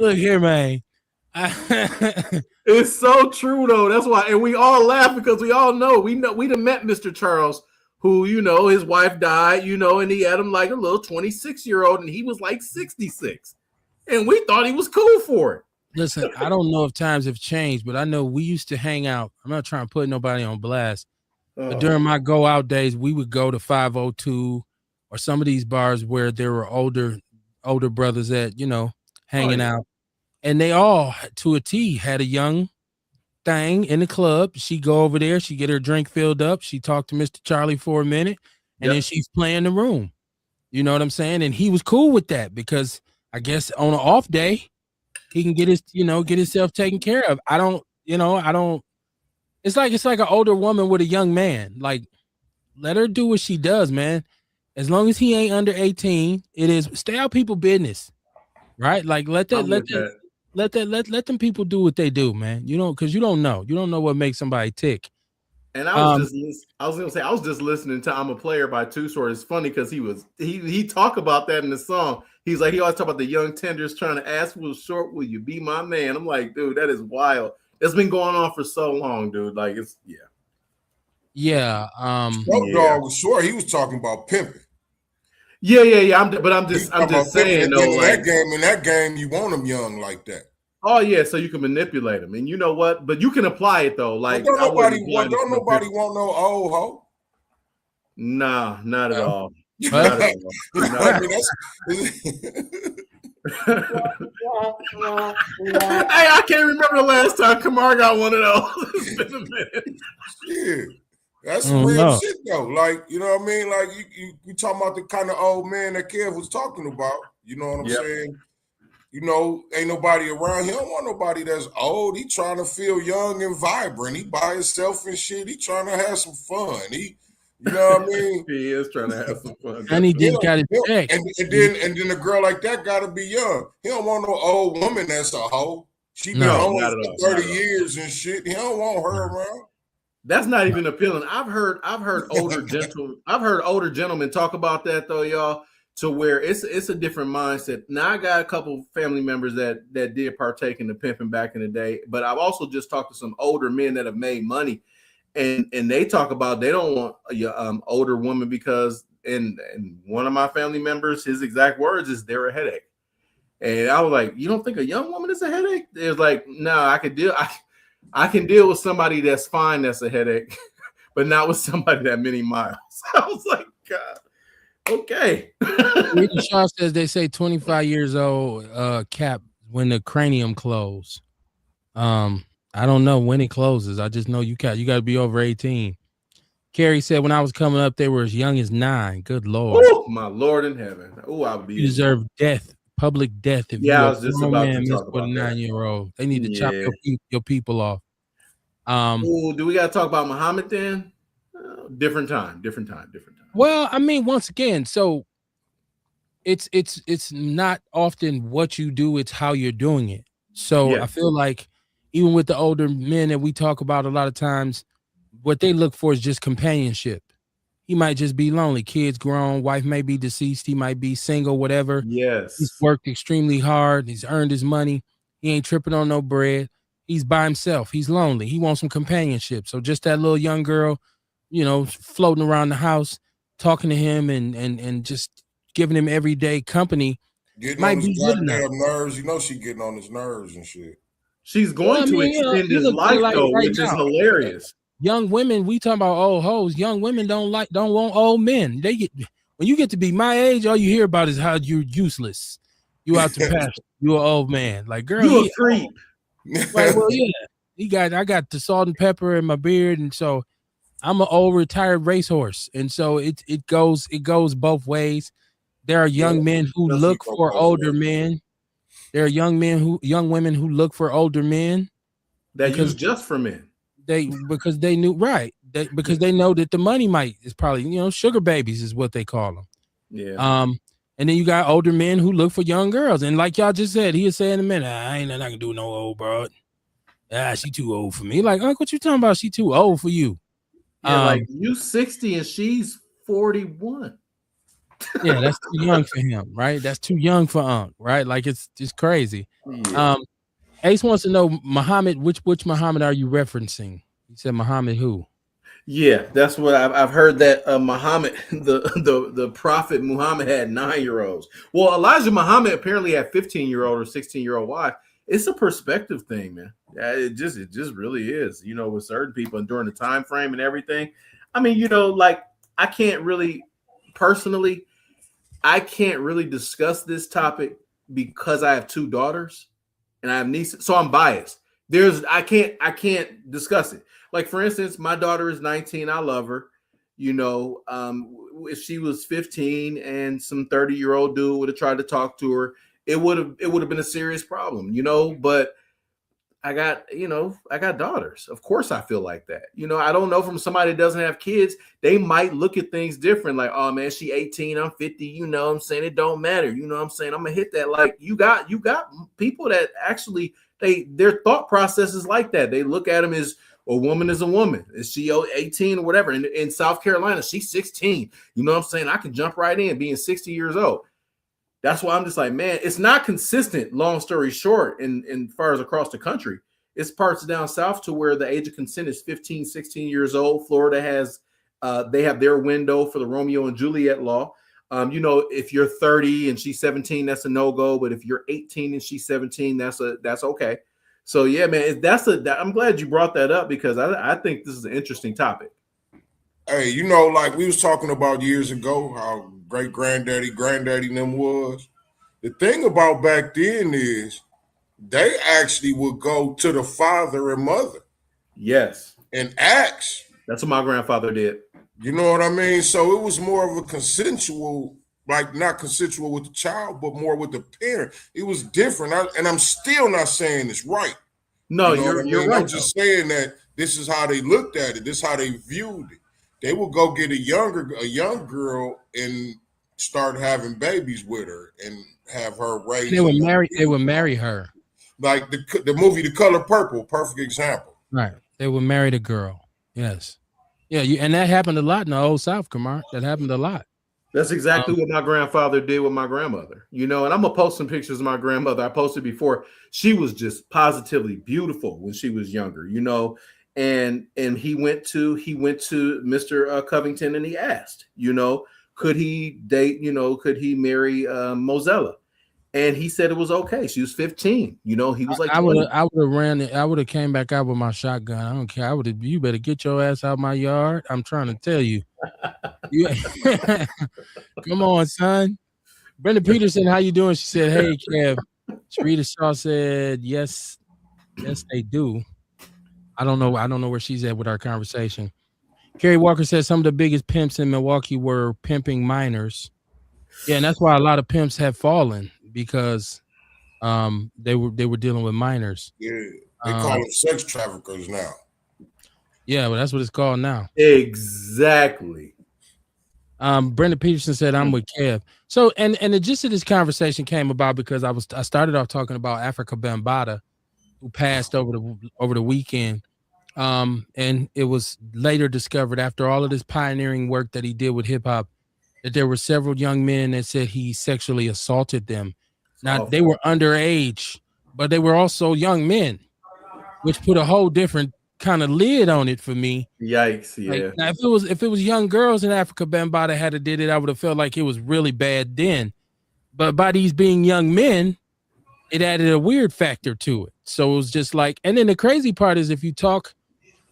Look here, man. It's so true though. That's why, and we all laugh because we all know we done met Mr. Charles, who his wife died, and he had him like a little 26-year-old, and he was like 66, and we thought he was cool for it. Listen, I don't know if times have changed, but I know we used to hang out. I'm not trying to put nobody on blast, but during my go out days, we would go to 502 or some of these bars where there were older brothers that hanging out, and they all to a T had a young thing in the club. She go over there, she get her drink filled up, she talked to Mr. Charlie for a minute, and then she's playing the room. You know what I'm saying? And he was cool with that because I guess on an off day, he can get himself taken care of. I don't. It's like an older woman with a young man. Like, let her do what she does, man. As long as he ain't under 18, it is stay out people business, right? Like let them people do what they do, man. Because you don't know what makes somebody tick. And I was just listening to "I'm a Player" by Two Short. It's funny because he talk about that in the song. He's like, he always talk about the young tenders trying to ask Will Short, will you be my man? I'm like, dude, that is wild. It's been going on for so long, dude. Like, it's yeah. Snoop Dogg was short. He was talking about pimping. Yeah. I'm just saying though, like in that game, you want them young like that. Oh yeah, so you can manipulate them, and you know what? But you can apply it though. Like, don't nobody want no old hoe. Nah, not at all. Not at all. Hey, I can't remember the last time Kamar got one of those. It's been a minute. Shit. That's real shit though. Like, you know what I mean? Like you talking about the kind of old man that Kev was talking about. You know what I'm saying? You know, ain't nobody around. He don't want nobody that's old. He trying to feel young and vibrant. He by himself and shit. He trying to have some fun. You know what I mean? He is trying to have some fun. And he just got his check. And then a girl like that got to be young. He don't want no old woman that's a hoe. She been home for 30 years and shit. He don't want her around. That's not even appealing. I've heard older gentlemen talk about that though, y'all, to where it's a different mindset. Now I got a couple family members that did partake in the pimping back in the day, but I've also just talked to some older men that have made money, and they talk about they don't want a older woman because and one of my family members, his exact words is they're a headache. And I was like, you don't think a young woman is a headache? It was like, no, I can deal with somebody that's fine, that's a headache, but not with somebody that many miles. I was like, God, okay. Shaw says they say 25 years old cap when the cranium close. I don't know when it closes. I just know you got to be over 18. Carrie said when I was coming up, they were as young as 9. Good Lord. Oh, my Lord in heaven. Oh, I would be. You deserve death. Public death. If I was just about to talk about a 9-year-old. They need to chop your people off. Do we got to talk about Muhammad then? Different time. Well, I mean, once again, so it's not often what you do, it's how you're doing it. So I feel like even with the older men that we talk about a lot of times, what they look for is just companionship. He might just be lonely. Kids grown, wife may be deceased, he might be single, whatever. Yes. He's worked extremely hard. He's earned his money. He ain't tripping on no bread. He's by himself. He's lonely. He wants some companionship. So just that little young girl, floating around the house, talking to him and just giving him everyday company. Getting on his goddamn nerves. You know she getting on his nerves and shit. She's going to extend his life though, which is hilarious. Young women, we talking about old hoes. Young women don't want old men. When you get to be my age, all you hear about is how you're useless. You out to pasture. You an old man. Like, girl, you a creep. Right, well, yeah. I got the salt and pepper in my beard, and so I'm an old retired racehorse. And so it goes both ways. There are young men who look for older men. There are young women who look for older men. That use just for men. Because they know that the money is probably, sugar babies is what they call them. Yeah. And then you got older men who look for young girls. And like y'all just said, he'll say in a minute, I ain't nothing I can do no old broad. She too old for me. Like, what you talking about? She too old for you. Yeah, like you 60 and she's 41. Yeah, that's too young for him, right? That's too young for Unc, right? Like it's just crazy. Yeah. Ace wants to know Muhammad, which Muhammad are you referencing? He said Muhammad who? Yeah, that's what I've heard that Muhammad, the prophet Muhammad had 9-year-olds. Well, Elijah Muhammad apparently had 15-year-old or 16-year-old wife. It's a perspective thing, man. It just really is, with certain people and during the time frame and everything. I mean, like I can't really discuss this topic because I have 2 daughters and I have nieces. So I'm biased I can't discuss it. Like, for instance, my daughter is 19. I love her. If she was 15 and some 30-year-old dude would have tried to talk to her, it would have been a serious problem, but I got daughters. Of course I feel like that. I don't know, from somebody that doesn't have kids, they might look at things different. Like, oh man, she 18, I'm 50, I'm saying, it don't matter. I'm saying, I'm gonna hit that. Like, you got people that actually their thought process is like that. They look at them as a woman is a woman. Is she 18 or whatever? In South Carolina, she's 16. You know what I'm saying? I can jump right in being 60 years old. That's why I'm just like, man, it's not consistent, long story short, in far as across the country. It's parts down south to where the age of consent is 15, 16 years old. Florida has, they have their window for the Romeo and Juliet law. If you're 30 and she's 17, that's a no-go. But if you're 18 and she's 17, that's okay. So yeah, man, I'm glad you brought that up, because I think this is an interesting topic. Hey, like we was talking about years ago, how great granddaddy and them was. The thing about back then is they actually would go to the father and mother. Yes. And ask. That's what my grandfather did. You know what I mean? So it was more of a consensual, like not consensual with the child, but more with the parent. It was different. And I'm still not saying it's right. No, you're right. I'm just saying that this is how they looked at it. This is how they viewed it. They would go get a young girl and start having babies with her and have her raised. They would marry her. Like the movie The Color Purple, perfect example. Right. They would marry the girl. Yes. Yeah, and that happened a lot in the old South, Kamar. That happened a lot. That's exactly what my grandfather did with my grandmother. And I'm gonna post some pictures of my grandmother. I posted before. She was just positively beautiful when she was younger, And he went to Mr. Covington and he asked, could he date, could he marry Mozella? And he said it was okay. She was 15. He was like, I would have ran it. I would have came back out with my shotgun. I don't care. You better get your ass out my yard. I'm trying to tell you. Come on, son. Brenda Peterson, how you doing? She said, hey, Kev. Sharita Shaw said, yes, they do. I don't know where she's at with our conversation. Kerry Walker said some of the biggest pimps in Milwaukee were pimping minors. Yeah, and that's why a lot of pimps have fallen, because they were dealing with minors. Yeah, they call them sex traffickers now. Yeah, well, that's what it's called now. Exactly. Brenda Peterson said, I'm with Kev. So, and the gist of this conversation came about because I started off talking about Africa Bambaataa, who passed over the weekend. And it was later discovered, after all of this pioneering work that he did with hip hop, that there were several young men that said he sexually assaulted them. Now, they were underage, but they were also young men, which put a whole different kind of lid on it for me. Yikes! Yeah. Now, if it was young girls in Africa Bambaataa had did it, I would have felt like it was really bad then. But by these being young men, it added a weird factor to it. So it was just like, and then the crazy part is, if you talk,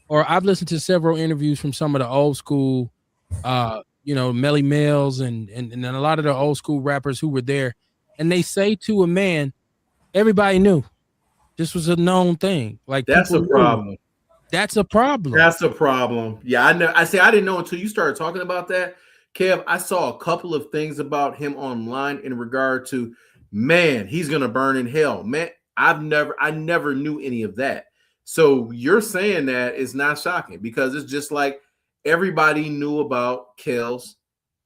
or I've listened to several interviews from some of the old school, Melly Mels and a lot of the old school rappers who were there, and they say to a man, everybody knew this was a known thing. Like, that's a problem. That's a problem. That's a problem. Yeah, I know. I didn't know until you started talking about that, Kev. I saw a couple of things about him online in regard to, man, he's gonna burn in hell. Man, I never knew any of that. So you're saying that is not shocking, because it's just like everybody knew about Kels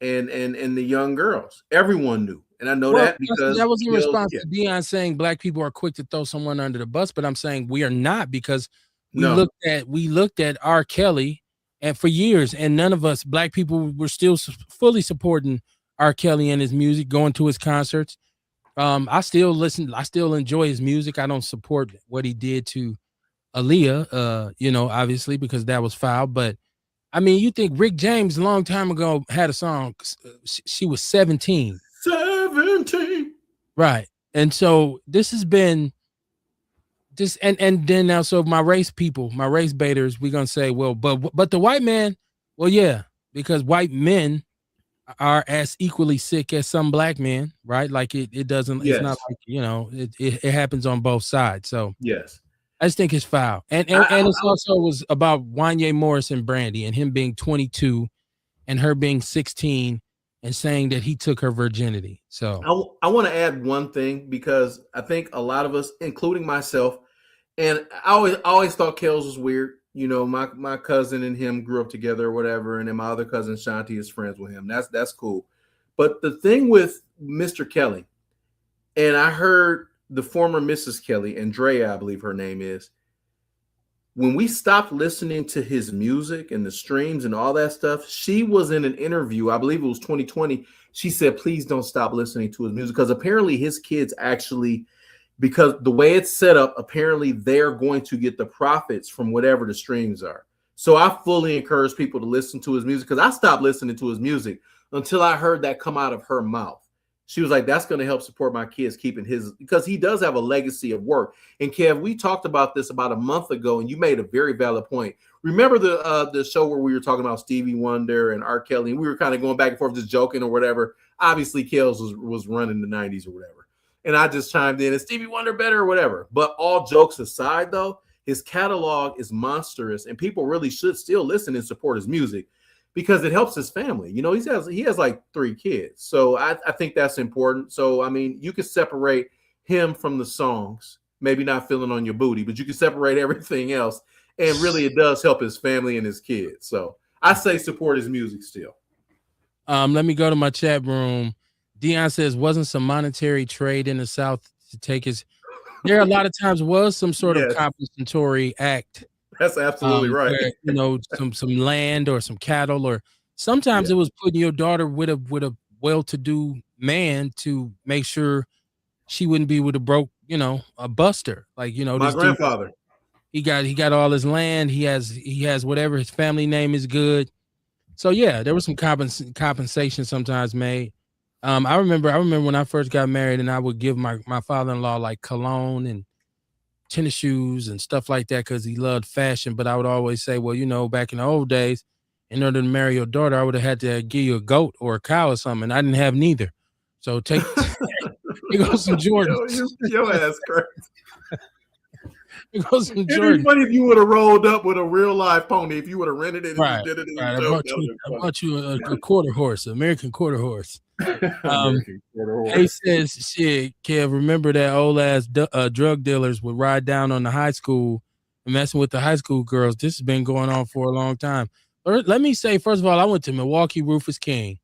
and the young girls. Everyone knew. And I know that because that was in response to Dion saying black people are quick to throw someone under the bus, but I'm saying we are not, because we looked at R. Kelly, and for years, and none of us black people were still fully supporting R. Kelly and his music, going to his concerts. I still listen. I still enjoy his music. I don't support what he did to Aaliyah, obviously, because that was foul. But I mean, you think Rick James a long time ago had a song. She was 17. 17. Right. And so this has been this, and then now, so my race baiters, we're gonna say, well, but the white man, well, yeah, because white men are as equally sick as some black men, right? Like it doesn't, it's not like, it happens on both sides. So yes. I just think it's foul. And it's also was about Wanye Morris and Brandy and him being 22 and her being 16 and saying that he took her virginity. So I want to add one thing because I think a lot of us, including myself, and I always thought Kels was weird. You know, my cousin and him grew up together or whatever, and then my other cousin Shanti is friends with him. That's cool. But the thing with Mr. Kelly, and I heard the former Mrs. Kelly, Andrea, I believe her name is, when we stopped listening to his music and the streams and all that stuff, she was in an interview, I believe it was 2020. She said, please don't stop listening to his music because apparently his kids actually, because the way it's set up, apparently they're going to get the profits from whatever the streams are. So I fully encourage people to listen to his music because I stopped listening to his music until I heard that come out of her mouth. She was like, that's going to help support my kids keeping his, because he does have a legacy of work. And Kev, we talked about this about a month ago, and you made a very valid point. Remember the show where we were talking about Stevie Wonder and R. Kelly, and we were kind of going back and forth, just joking or whatever. Obviously, Kels was running the 90s or whatever. And I just chimed in, is Stevie Wonder better or whatever? But all jokes aside, though, his catalog is monstrous, and people really should still listen and support his music, because it helps his family. You know, he has like 3 kids. So I think that's important. So, I mean, you can separate him from the songs, maybe not feeling on your booty, but you can separate everything else. And really, it does help his family and his kids. So I say support his music still. Let me go to my chat room. Dion says, wasn't some monetary trade in the South to take his, there a lot of times was some sort of compensatory act. That's absolutely right. Where, you know, some land or some cattle, or sometimes it was putting your daughter with a well-to-do man to make sure she wouldn't be with a broke, you know, a buster. Like, you know, my grandfather. He got all his land. He has whatever, his family name is good. So yeah, there was some compensation sometimes made. I remember when I first got married, and I would give my father-in-law like cologne and tennis shoes and stuff like that because he loved fashion. But I would always say, well, you know, back in the old days, in order to marry your daughter, I would have had to give you a goat or a cow or something. And I didn't have neither. So take here goes some Jordans. Your ass crazy. Here goes some Jordans. It'd be funny if you would have rolled up with a real live pony. If you would have rented it and right, did it. Right. I bought you a quarter horse, American quarter horse. He says, shit, Kev, remember that old ass drug dealers would ride down on the high school and messing with the high school girls. This has been going on for a long time. Let me say, first of all, I went to Milwaukee Rufus King.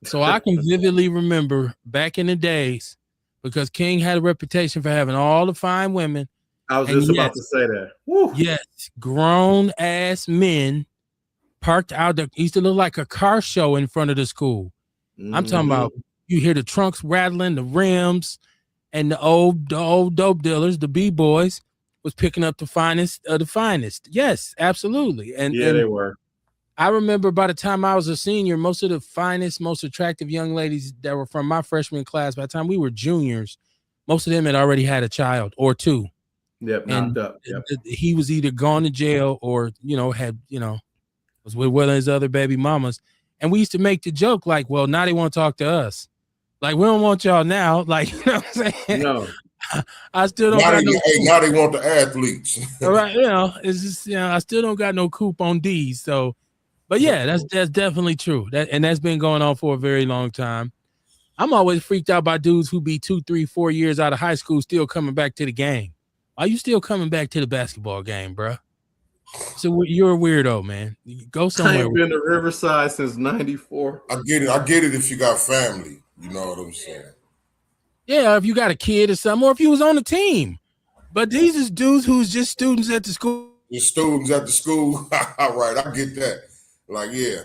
So I can vividly remember back in the days, because King had a reputation for having all the fine women. I was just about to say that. Woo. Yes, grown ass men parked out there. Used to look like a car show in front of the school. I'm talking about, you hear the trunks rattling, the rims, and the old dope dealers, the B-boys, was picking up the finest of the finest. Yes, absolutely. And they were. I remember by the time I was a senior, most of the finest, most attractive young ladies that were from my freshman class, by the time we were juniors, most of them had already had a child or 2. Yep, knocked up. Yep. He was either gone to jail or, you know, was with one of his other baby mamas. And we used to make the joke like, well, now they want to talk to us. Like, we don't want y'all now. Like, you know what I'm saying? No. I still don't now they want the athletes. All right, you know, it's just, you know, I still don't got no coop on D's. So, but yeah, that's definitely true. That's been going on for a very long time. I'm always freaked out by dudes who be 2, 3, 4 years out of high school still coming back to the game. Why you still coming back to the basketball game, bro? So you're a weirdo, man. You go somewhere. I ain't been to Riverside since '94. I get it if you got family. You know what I'm saying? Yeah, if you got a kid or something, or if you was on the team. But these is dudes who's just students at the school. Just students at the school. All right, I get that. Like, yeah.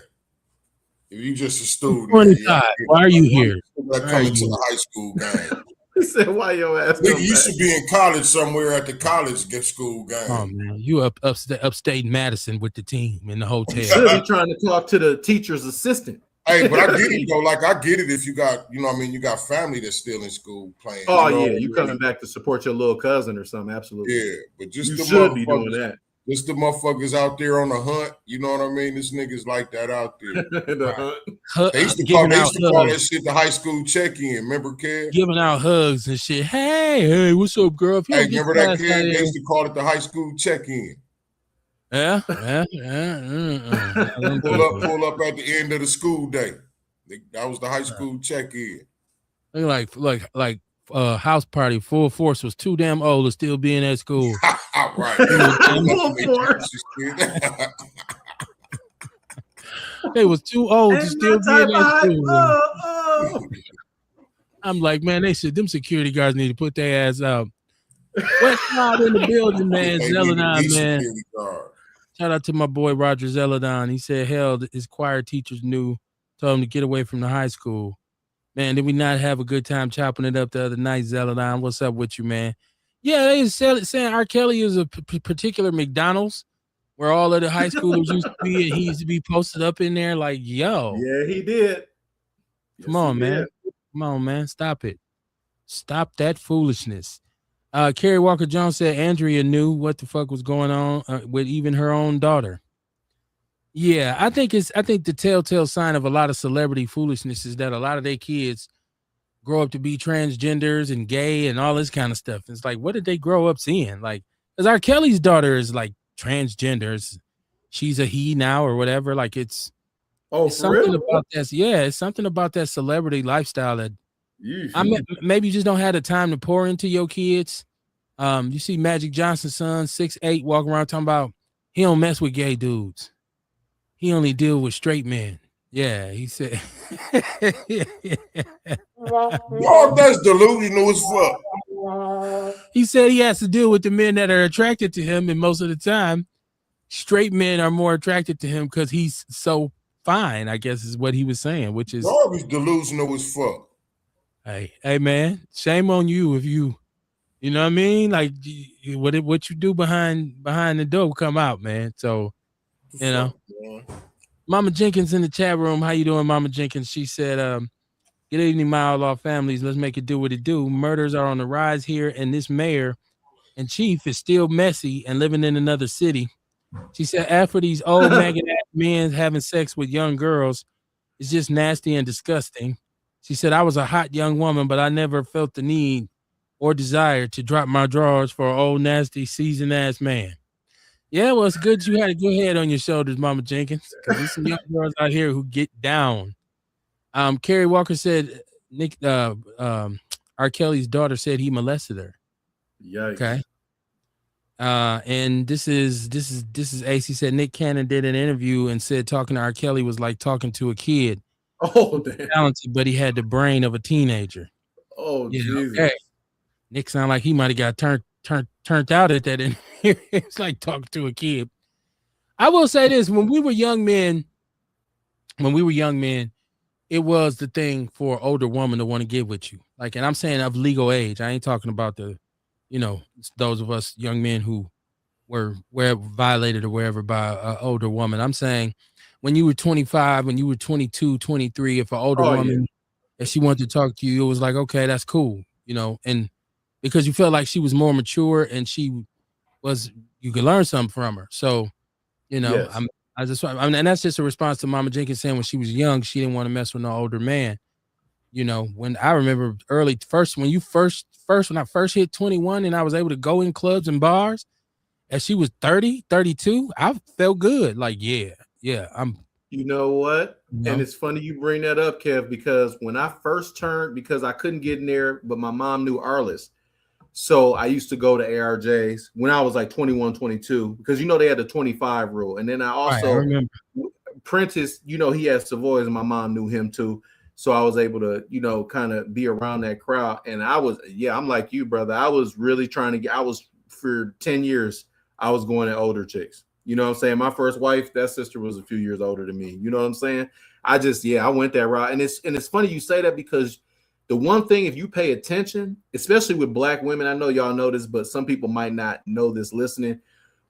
If you just a student, why are you here? Coming to the high school game. He said, "Why your ass?" Nigga, you should be in college somewhere at the college school game. Oh man, you upstate Madison with the team in the hotel. You should be trying to talk to the teacher's assistant. Hey, but I get it though. Like, I get it if you got, you know what I mean, you got family that's still in school playing. Oh, you know, you coming back to support your little cousin or something. Absolutely. Yeah, but just you should be doing that. Just the motherfuckers out there on the hunt. You know what I mean? This niggas like that out there. They used to call that shit the high school check-in. Remember, kid? Giving out hugs and shit. Hey, what's up, girl? If you hey, remember that kid? They used to call it the high school check-in. Yeah. Pull up at the end of the school day. That was the high school check-in. Like house party, full force was too damn old to still be in that school. Right. They was too old to still be in that school. I'm like, man, they said them security guards need to put their ass out. West Side in the building, man. Zeladon, man. Shout out to my boy Roger Zeladon. He said, hell, his choir teachers told him to get away from the high school. Man, did we not have a good time chopping it up the other night, Zeladon? What's up with you, man? Yeah, they saying R. Kelly is a particular McDonald's where all of the high schoolers used to be, and he used to be posted up in there like, yo. Yeah, he did. Come on, man. Come on, man. Stop it. Stop that foolishness. Kerry Walker Jones said Andrea knew what the fuck was going on with even her own daughter. Yeah, I think the telltale sign of a lot of celebrity foolishness is that a lot of their kids grow up to be transgenders and gay and all this kind of stuff. It's like, what did they grow up seeing? Like, because R. Kelly's daughter is like transgenders. She's a he now or whatever. Like it's something real? about that. Yeah, it's something about that celebrity lifestyle that maybe you just don't have the time to pour into your kids. You see Magic Johnson's son, 6'8", walking around talking about he don't mess with gay dudes. He only deal with straight men. Yeah, he said. Oh, that's delusional as fuck. He said he has to deal with the men that are attracted to him, and most of the time, straight men are more attracted to him because he's so fine, I guess is what he was saying, which is delusional as fuck. Hey, man, shame on you if you know what I mean? Like what you do behind the door will come out, man. So, you know. Mama Jenkins in the chat room. How you doing, Mama Jenkins? She said, good evening, my outlaw families. Let's make it do what it do. Murders are on the rise here, and this mayor and chief is still messy and living in another city. She said, after these old maggot men having sex with young girls, it's just nasty and disgusting. She said, I was a hot young woman, but I never felt the need or desire to drop my drawers for an old, nasty, seasoned ass man. Yeah, well, it's good you had a good head on your shoulders, Mama Jenkins, because there's some young girls out here who get down. Kerry Walker said R. Kelly's daughter said he molested her. Yikes. Okay. And this is Ace. He said Nick Cannon did an interview and said talking to R. Kelly was like talking to a kid. Oh, damn. Talented, but he had the brain of a teenager. Oh, yeah, Jesus. Okay. Nick sounded like he might have got turned out at that interview. It's like talking to a kid. I will say this: when we were young men, it was the thing for an older woman to want to get with you. Like, and I'm saying of legal age. I ain't talking about those of us young men who were violated or wherever by an older woman. I'm saying when you were 25, when you were 22, 23, if an older woman, if she wanted to talk to you, it was like, okay, that's cool, and because you felt like she was more mature and you could learn something from her. So, yes. And that's just a response to Mama Jenkins saying when she was young, she didn't want to mess with no older man. When I remember when I first hit 21 and I was able to go in clubs and bars, as she was 30, 32, I felt good. Like, yeah, I'm. You know what? And it's funny you bring that up, Kev, because when I first turned, because I couldn't get in there, but my mom knew Arliss. So I used to go to ARJs when I was like 21, 22, because they had the 25 rule. And then I also Prentice, he had Savoy's and my mom knew him too. So I was able to, kind of be around that crowd. And I'm like you, brother. I was really trying to for 10 years, I was going at older chicks. You know what I'm saying? My first wife, that sister was a few years older than me. You know what I'm saying? I went that route. And it's funny you say that because the one thing, if you pay attention, especially with Black women, I know y'all know this, but some people might not know this listening.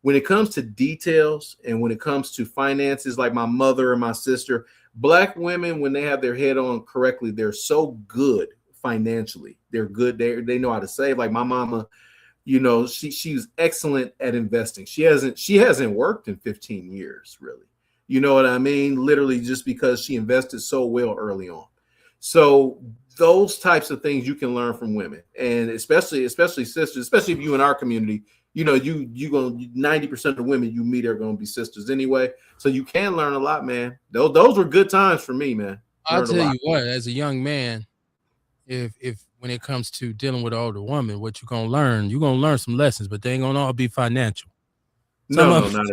When it comes to details and when it comes to finances, like my mother and my sister, Black women, when they have their head on correctly, they're so good financially. They're good. They know how to save. Like my mama, You know, she's excellent at investing. She hasn't worked in 15 years, really. You know what I mean? Literally just because she invested so well early on. So those types of things you can learn from women, and especially sisters, especially if you in our community, you know, you going 90% of women you meet are going to be sisters anyway. So you can learn a lot, man. Those were good times for me, man. I'll tell you what, as a young man, if when it comes to dealing with an older woman, what you're gonna learn some lessons, but they ain't gonna all be financial. Not at all.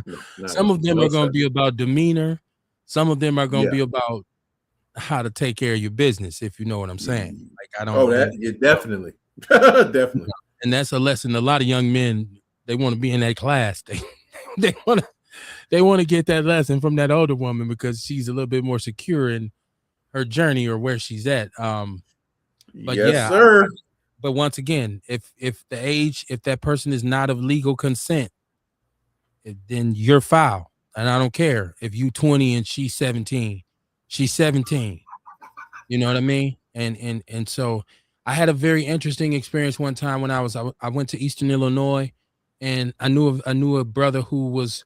No, some of them are gonna be about demeanor. Some of them are gonna be about how to take care of your business, if you know what I'm saying. Like I don't. Definitely, definitely. And that's a lesson. A lot of young men, they want to be in that class. They want to get that lesson from that older woman because she's a little bit more secure in her journey or where she's at. But yes, sir. But once again, if that person is not of legal consent, then you're foul. And I don't care if you 20 and she's 17. She's 17. You know what I mean? And so I had a very interesting experience one time when I went to Eastern Illinois, and I knew a brother who was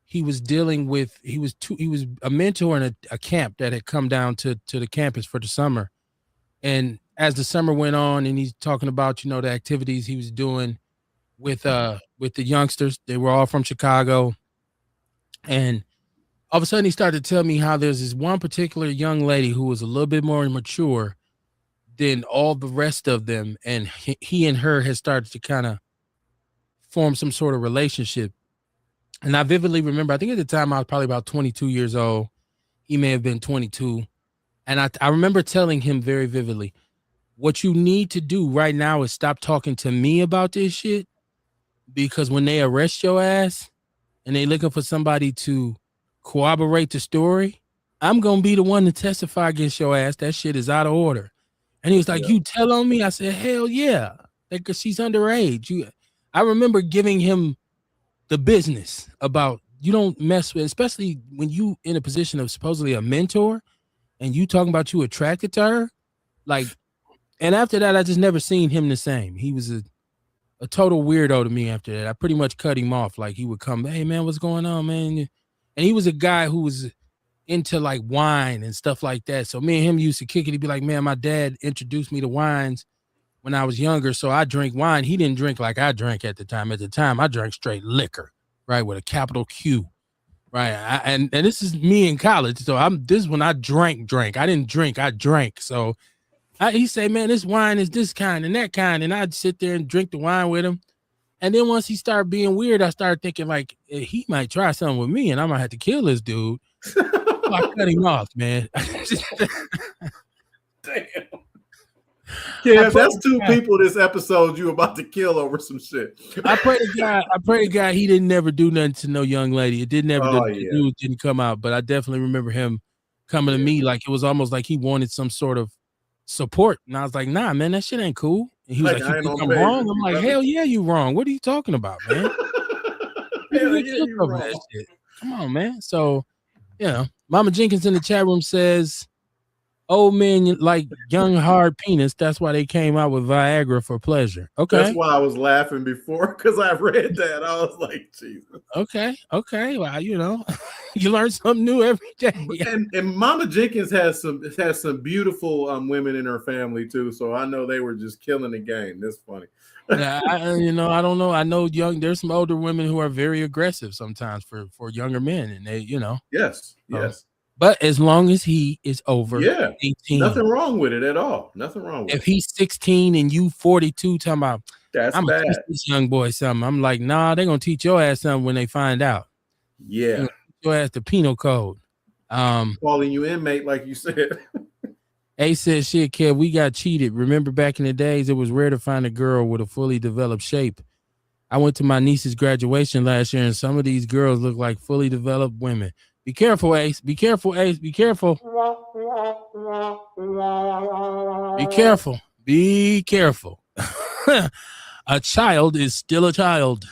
he was a mentor in a camp that had come down to the campus for the summer. And as the summer went on, and he's talking about, you know, the activities he was doing with the youngsters. They were all from Chicago. And all of a sudden he started to tell me how there's this one particular young lady who was a little bit more mature than all the rest of them. And he and her had started to kind of form some sort of relationship. And I vividly remember, I think at the time I was probably about 22 years old. He may have been 22. And I remember telling him very vividly, what you need to do right now is stop talking to me about this shit, because when they arrest your ass and they looking for somebody to corroborate the story, I'm going to be the one to testify against your ass. That shit is out of order. And he was like, you tell on me? I said, hell yeah. Because she's underage. I remember giving him the business about, you don't mess with, especially when you in a position of supposedly a mentor and you talking about you attracted to her. Like, and after that, I just never seen him the same. He was a total weirdo to me after that. I pretty much cut him off. Like, he would come, hey man, what's going on, man? And he was a guy who was into like wine and stuff like that. So me and him used to kick it. He'd be like, man, my dad introduced me to wines when I was younger, so I drink wine. He didn't drink like I drank at the time. At the time, I drank straight liquor, right, with a capital Q, right? And this is me in college, so this is when I drank. I didn't drink, I drank. So he say, man, this wine is this kind and that kind, and I'd sit there and drink the wine with him. And then once he started being weird, I started thinking like he might try something with me, and I might have to kill this dude. So I cut him off, man. Damn. Yeah, that's two people this episode you about to kill over some shit. I pray to God he didn't never do nothing to no young lady. It didn't ever. The news didn't come out, but I definitely remember him coming to me like it was almost like he wanted some sort of support, and I was like, nah, man, that shit ain't cool. And he was like, you think I'm wrong? I'm like, hell yeah, you wrong. What are you talking about, man? Hell yeah, you wrong. That shit. Come on, man. So, Mama Jenkins in the chat room says, old men like young hard penis. That's why they came out with Viagra for pleasure. Okay. That's why I was laughing before, because I read that. I was like, Jesus. Okay. Well, you learn something new every day. And Mama Jenkins has some beautiful women in her family too. So I know they were just killing the game. That's funny. I don't know. I know there's some older women who are very aggressive sometimes for younger men, and they, Yes. But as long as he is over 18. Nothing wrong with it at all. Nothing wrong with it. If he's 16 and you 42, talking about, I'm bad. Gonna teach this young boy something. I'm like, nah, they're going to teach your ass something when they find out. Yeah. Your ass the penal code. Calling you inmate, like you said. A said, shit, Kev, we got cheated. Remember back in the days, it was rare to find a girl with a fully developed shape. I went to my niece's graduation last year, and some of these girls look like fully developed women. Be careful, Ace. Be careful, Ace. Be careful. Be careful. Be careful. A child is still a child.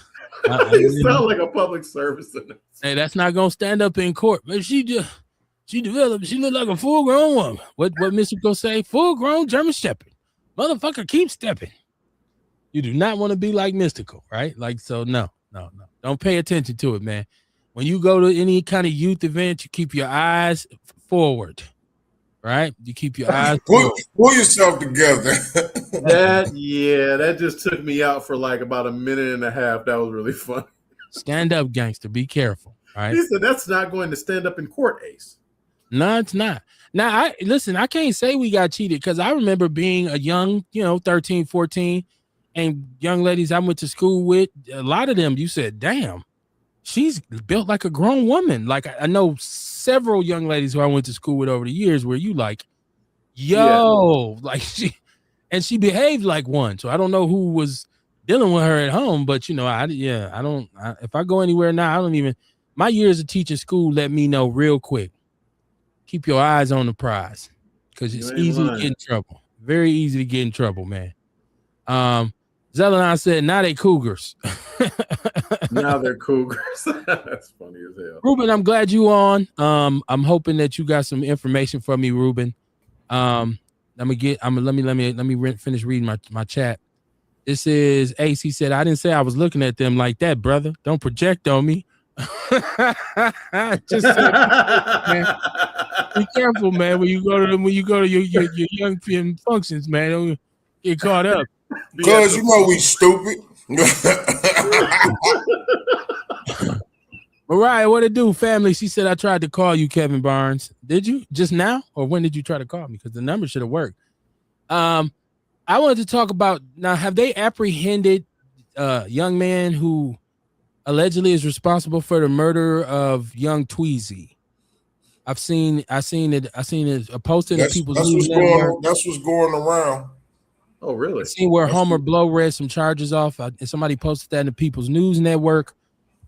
You sound like a public service. Hey, that's not gonna stand up in court. But she developed. She looked like a full-grown woman. What Mr. gonna say? Full-grown German Shepherd. Motherfucker, keep stepping. You do not want to be like Mystical, right? Like, so no. Don't pay attention to it, man. When you go to any kind of youth event, you keep your eyes forward, right? You keep your eyes forward. Pull yourself together. That just took me out for like about a minute and a half. That was really funny. Stand up, gangster. Be careful, right? He said that's not going to stand up in court, Ace. No, it's not. Now, I can't say we got cheated because I remember being a young, 13, 14, and young ladies I went to school with, a lot of them, you said, damn, she's built like a grown woman. Like, I know several young ladies who I went to school with over the years where you like, yo, like she behaved like one. So I don't know who was dealing with her at home, but if I go anywhere now, I don't even, my years of teaching school let me know real quick. Keep your eyes on the prize because it's easy to get in trouble. Very easy to get in trouble, man. Zelenon said, now they cougars. Now they're cougars. That's funny as hell. Ruben, I'm glad you on. I'm hoping that you got some information for me, Ruben. Let me finish reading my chat. This is Ace. He said, I didn't say I was looking at them like that, brother. Don't project on me. Just man. Be careful, man. When you go to your young PM functions, man, don't get caught up. Because we stupid. Mariah, what it do, family? She said I tried to call you, Kevin Barnes. Did you just now, or when did you try to call me? Because the number should have worked. I wanted to talk about now. Have they apprehended a young man who allegedly is responsible for the murder of young Tweezy? I seen it posted in people's news network. That's what's going around. Oh, really? I seen where Homer Blow read some charges off, and somebody posted that in the People's News Network,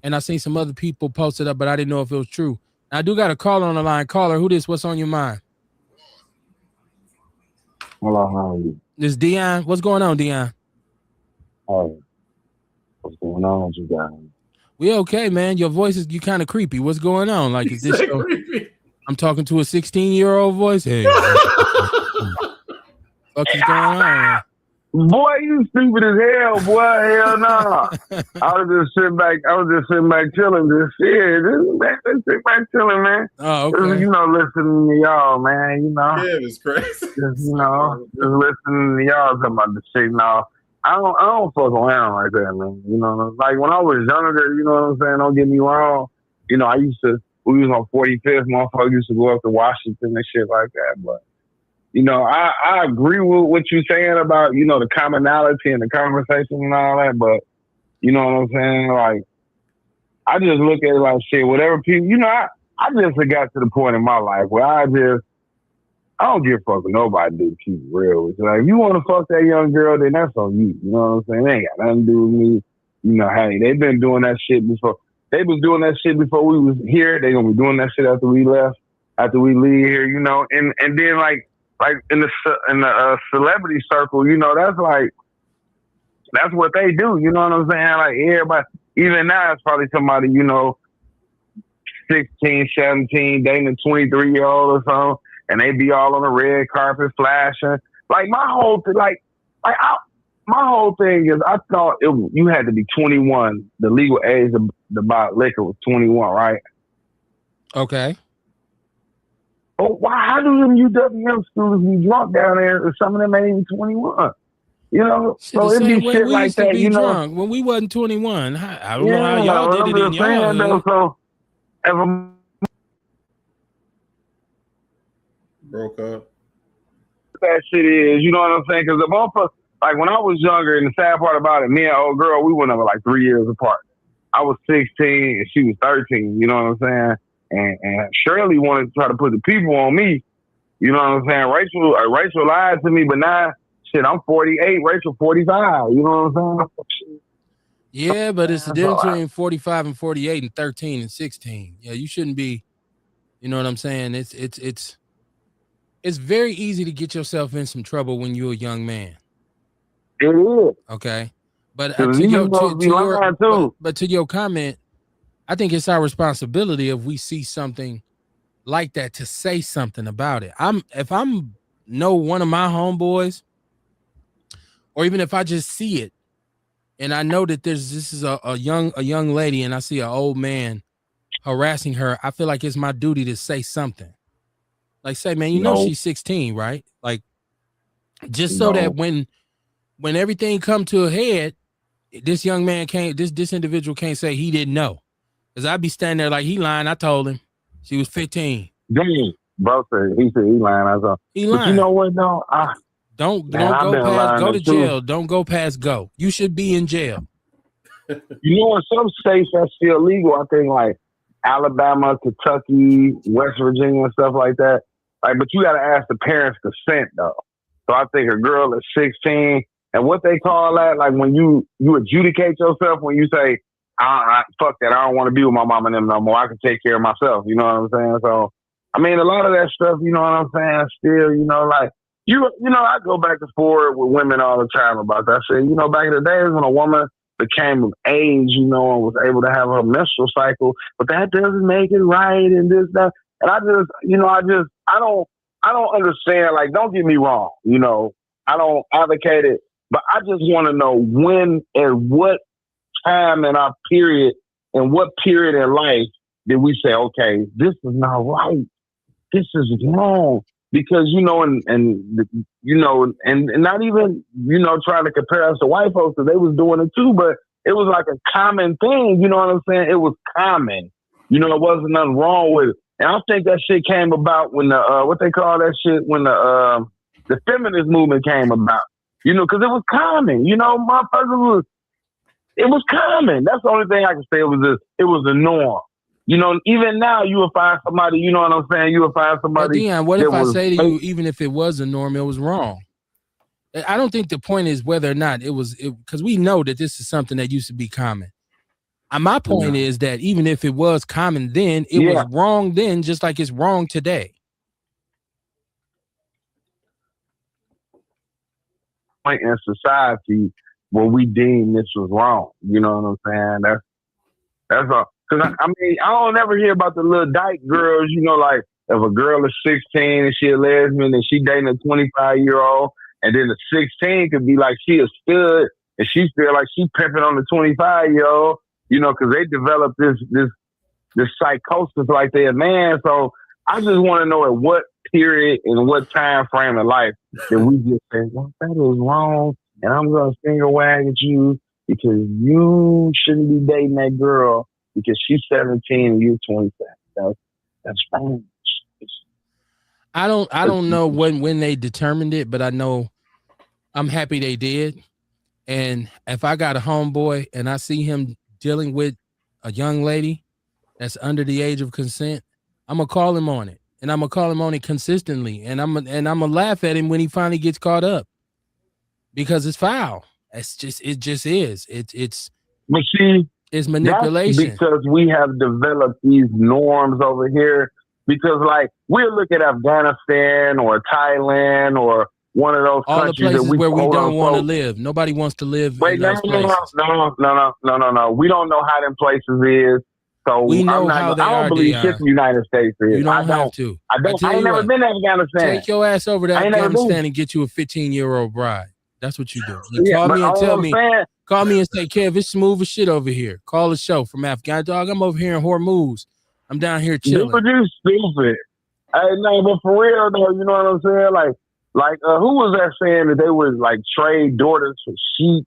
and I seen some other people post it up, but I didn't know if it was true. Now, I do got a caller on the line. Caller, who this? What's on your mind? Hello, how are you? This Dion. What's going on, Dion? Hey, what's going on with you guys? We okay, man. Your voice is kind of creepy. What's going on? Like, is this show? Creepy? I'm talking to a 16-year-old voice. Hey, what is going on? Boy, you stupid as hell, boy. Hell no. I was just sitting back chilling. Just sit back chilling, man. Oh, okay. Just, listening to y'all, man. Yeah, it was crazy. Just listening to y'all talking about the shit. No, I don't fuck around like that, man. Like when I was younger, you know what I'm saying? Don't get me wrong. We was on 45th, motherfucker used to go up to Washington and shit like that, but I agree with what you're saying about, the commonality and the conversation and all that, but you know what I'm saying? Like, I just look at it like shit, whatever people, I just got to the point in my life where I don't give a fuck with nobody, to keep it real. It's like, if you want to fuck that young girl, then that's on you. You know what I'm saying? They ain't got nothing to do with me. Hey, they've been doing that shit before. They was doing that shit before we was here. They gonna be doing that shit after we left, after we leave here, and then like in the celebrity circle, that's what they do. You know what I'm saying? Like everybody, even now, it's probably somebody 16, 17, dating a 23-year-old or something, and they be all on the red carpet flashing. Like my whole thing is, I thought you had to be 21. The legal age to buy liquor was 21, right? Okay. Oh, how do them UWM students be drunk down there? Some of them ain't even 21. So it'd be shit like that. Drunk when we wasn't 21. I don't know how y'all did it in y'all. So if I'm broke up, that shit is, you know what I'm saying? Because the motherfucker, like when I was younger, and the sad part about it, me and old girl, we went over like 3 years apart. I was 16 and she was 13. You know what I'm saying? And Shirley wanted to try to put the people on me. You know what I'm saying? Rachel lied to me, but now, shit, I'm 48, Rachel 45. You know what I'm saying? Yeah, but it's the difference between 45 and 48 and 13 and 16. Yeah, you shouldn't be, you know what I'm saying? It's very easy to get yourself in some trouble when you're a young man. It is. Okay. But to your comment, I think it's our responsibility if we see something like that to say something about it. If I'm one of my homeboys, or even if I just see it, and I know that this is a young lady, and I see an old man harassing her, I feel like it's my duty to say something. Like, say, man, you know No, she's 16, right? Like, just so that no. when everything come to a head, this young man can't, this individual can't say he didn't know. Because I'd be standing there like, he lying. I told him she was 15. Dang, bro said he lying. I saw. He But you lying. know what though? Don't I've go been past, go learning to too. jail. Don't go past go. You should be in jail. You know, in some states that's still legal. I think like Alabama, Kentucky, West Virginia, and stuff like that. Like, but you got to ask the parents' consent though. So I think a girl is 16, and what they call that, like when you adjudicate yourself when you say, fuck that, I don't want to be with my mom and them no more. I can take care of myself. You know what I'm saying? So, I mean, a lot of that stuff, you know what I'm saying? Still, you know, like you know, I go back and forth with women all the time about that. I say, you know, back in the days when a woman became of age, you know, and was able to have her menstrual cycle, but that doesn't make it right and this, that. And I just, you know, I don't understand. Like, don't get me wrong, you know, I don't advocate it, but I just want to know when and what time in our period and what period in life did we say, okay, this is not right, this is wrong. Because, you know, and you know, and not even, you know, trying to compare us to white folks, because they was doing it too, but it was like a common thing, you know what I'm saying? It was common. You know, there wasn't nothing wrong with it. And I think that shit came about when the, what they call that shit, when the feminist movement came about. You know, because it was common. You know, it was common. That's the only thing I can say. It was the norm. You know, even now you will find somebody, you know what I'm saying? You will find somebody. But Dion, what if I say to you, even if it was a norm, it was wrong? I don't think the point is whether or not it was, because we know that this is something that used to be common. My point is that even if it was common then, it was wrong then, just like it's wrong today. Point in society where we deem this was wrong. You know what I'm saying? That's all. Because I mean, I don't ever hear about the little dyke girls, you know, like if a girl is 16 and she a lesbian and she dating a 25-year-old, and then the 16 could be like she a stud and she feel like she pimping on the 25-year-old, you know, because they develop this psychosis like they're a man. So I just want to know at what period and what time frame in life that we just say, well, that is wrong, and I'm going to finger wag at you because you shouldn't be dating that girl because she's 17 and you're 27. That's fine. I don't know when they determined it, but I know I'm happy they did. And if I got a homeboy and I see him dealing with a young lady that's under the age of consent, I'm gonna call him on it, and I'm gonna call him on it consistently, and I'm gonna laugh at him when he finally gets caught up, because it's foul. It just is. It's. But see, it's manipulation. That's because we have developed these norms over here. Because like we'll look at Afghanistan or Thailand or one of those all countries the places that where we don't want to live. Nobody wants to live in those places. No. We don't know how them places is. So we know how they are. I don't believe shit the United States is. You don't have to. I ain't never been to Afghanistan. Take your ass over to Afghanistan and get you a 15-year-old bride. That's what you do. You call me and tell me. Call me and say, Kev, it's smooth as shit over here. Call the show from Afghanistan. Dog, I'm over here in Hormuz. I'm down here chilling. You stupid. Hey, no, but for real though, you know what I'm saying? Like who was that saying that they would like trade daughters for sheep?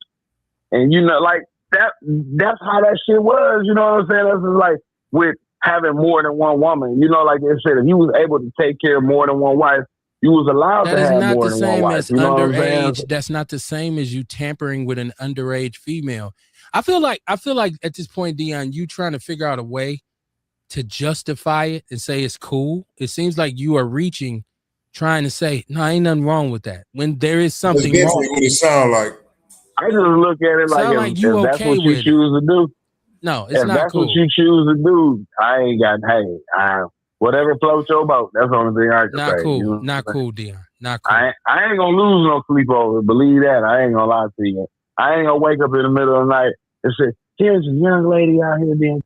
And you know, like that's how that shit was, you know what I'm saying? That's just like with having more than one woman. You know, like they said, if you was able to take care of more than one wife, you was allowed to have more than one wife. You know what I'm saying? That's not the same as you tampering with an underage female. I feel like at this point, Dion, you trying to figure out a way to justify it and say it's cool. It seems like you are reaching, trying to say, no, ain't nothing wrong with that. When there is something that's wrong. What it sound like. I just look at it like if that's what you choose to do. No, it's not cool. If that's what you choose to do, I ain't got, whatever floats your boat. That's the only thing I can say. Cool. You know not cool, Dion. Not cool. I ain't gonna lose no sleep over. Believe that. I ain't gonna lie to you. I ain't gonna wake up in the middle of the night and say, here's a young lady out here being.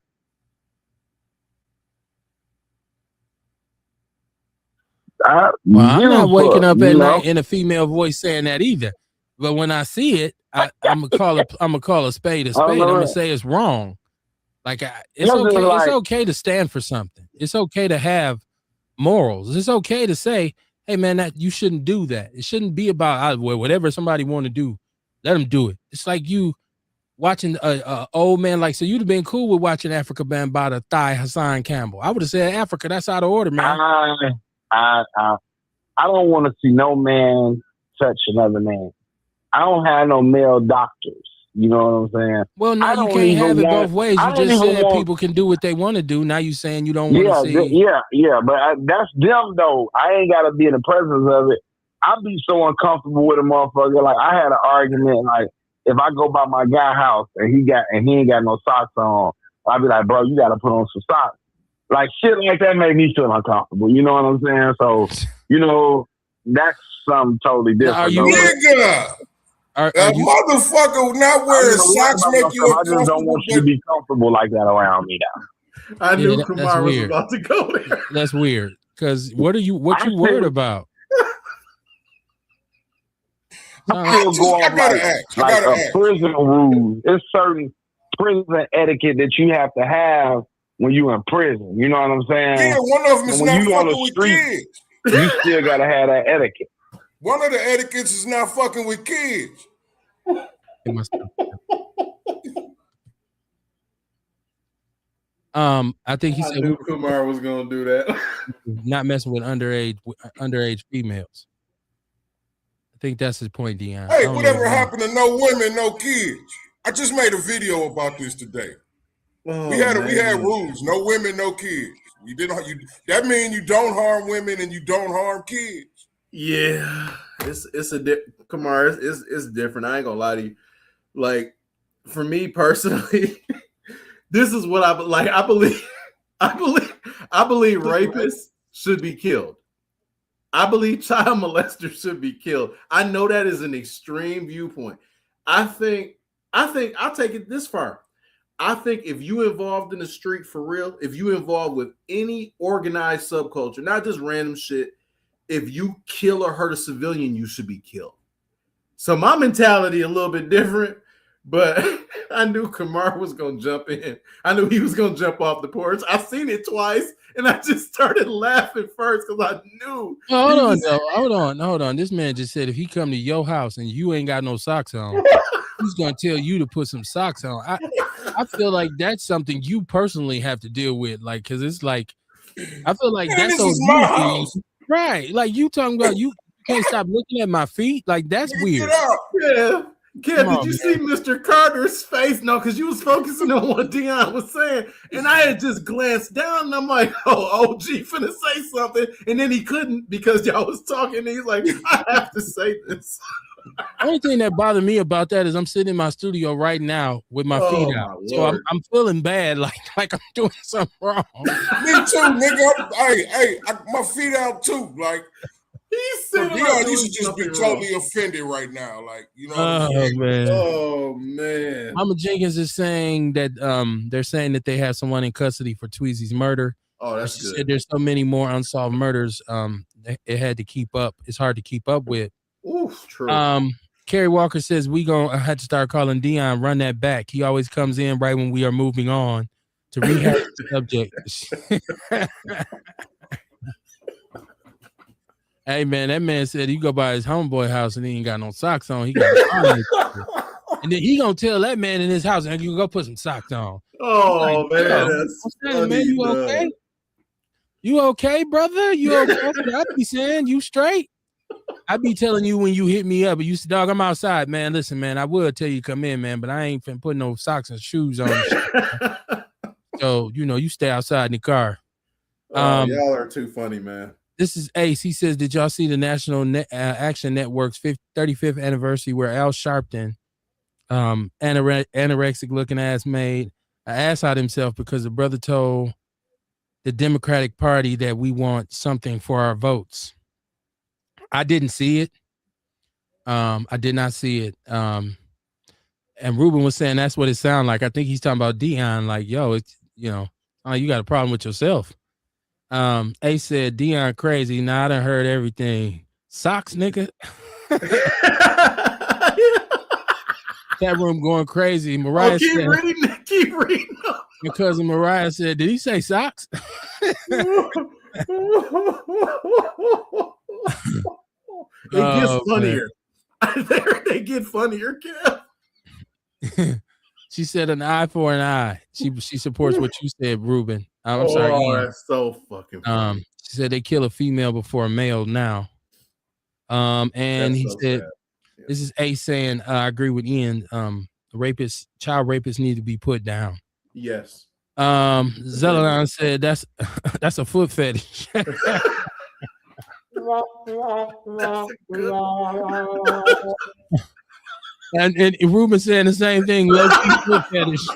I'm not waking up at night in a female voice saying that either. But when I see it, I'm gonna call a spade a spade. I'm gonna say it's wrong. Like it's okay. It's okay to stand for something. It's okay to have morals. It's okay to say, "Hey, man, that you shouldn't do that." It shouldn't be about whatever somebody want to do. Let them do it. It's like you watching a old man. Like, so you'd have been cool with watching Africa Bambaataa thigh Hassan Campbell. I would have said, Africa, that's out of order, man. I don't want to see no man touch another man. I don't have no male doctors. You know what I'm saying? Well, now you can't have it both ways. You just said people can do what they want to do. Now you saying you don't want to see. Yeah, but that's them though. I ain't got to be in the presence of it. I'd be so uncomfortable with a motherfucker. Like I had an argument. Like if I go by my guy house and he ain't got no socks on, I'd be like, bro, you got to put on some socks. Like shit like that made me feel uncomfortable. You know what I'm saying? So that's something totally different. Are you nigga? A motherfucker not wearing socks make you uncomfortable. I just don't want you to be comfortable like that around me now. I knew Kumar was about to go there. That's weird. Because what you worried about? I gotta ask. Prison rules. It's certain prison etiquette that you have to have when you're in prison. You know what I'm saying? Yeah, one of them is not fucking with kids. You still gotta have that etiquette. One of the etiquettes is not fucking with kids. I think he said Kumar was gonna do that. Not messing with underage females. I think that's his point, Dion. Hey, whatever happened to no women, no kids? I just made a video about this today. We had rules: no women, no kids. That means you don't harm women and you don't harm kids. Yeah, Kumar. It's different. I ain't gonna lie to you. Like for me personally, this is what I like. I believe rapists should be killed. I believe child molesters should be killed. I know that is an extreme viewpoint. I think I'll take it this far. I think if you involved in the street for real, if you involved with any organized subculture, not just random shit, if you kill or hurt a civilian, you should be killed. So my mentality a little bit different, but I knew Kumar was going to jump in. I knew he was going to jump off the porch. I've seen it twice, and I just started laughing first because I knew. Hold on. This man just said if he come to your house and you ain't got no socks on, he's going to tell you to put some socks on. I feel like that's something you personally have to deal with, like, because it's like, I feel like that's so you. Right, like you talking about you can't stop looking at my feet. Like that's weird. Yeah, Kev, did you see Mr. Carter's face? No, because you was focusing on what Dion was saying, and I had just glanced down, and I'm like, "Oh, OG finna say something," and then he couldn't because y'all was talking. And he's like, "I have to say this." Only thing that bothered me about that is I'm sitting in my studio right now with my feet out, so I'm feeling bad, like I'm doing something wrong. Me too, nigga. Hey, my feet out too. Like you should just be totally offended right now. Like you know. Oh man. Mama Jenkins is saying that they're saying that they have someone in custody for Tweezy's murder. Oh, that's good. Said there's so many more unsolved murders. It had to keep up. It's hard to keep up with. Oof, true. Kerry Walker says we gonna have to start calling Dion, run that back. He always comes in right when we are moving on to rehab the subject. Hey man, that man said you go by his homeboy house and he ain't got no socks on. He got and then he gonna tell that man in his house and you go put some socks on. Oh like, man, that's funny, man, you okay? You okay, brother? You okay? I be saying you straight. I be telling you when you hit me up, but you said, dog, I'm outside, man. Listen, man, I will tell you come in, man, but I ain't finna put no socks and shoes on. So, you stay outside in the car. Y'all are too funny, man. This is Ace. He says, did y'all see the National Action Network's 35th anniversary where Al Sharpton, anorexic looking ass, made an ass out himself because the brother told the Democratic Party that we want something for our votes? I didn't see it. I did not see it. And Ruben was saying that's what it sounded like. I think he's talking about Dion, like, yo, it's, you got a problem with yourself. Ace said, Dion crazy. Nah, I done heard everything. Socks, nigga. Chat room going crazy. Mariah keep said, reading. Keep reading. my cousin Mariah said, did he say socks? They get Oh, funnier. They get funnier, Kev. She said an eye for an eye. She supports what you said, Ruben. I'm sorry. Ian. That's so fucking funny. She said they kill a female before a male now. And That's he so said, sad. Yeah. this is A saying, I agree with Ian. Child rapists need to be put down. Yes. Zelalon said that's a foot fetish. That's a good one. and Ruben saying the same thing. Low key foot fetish.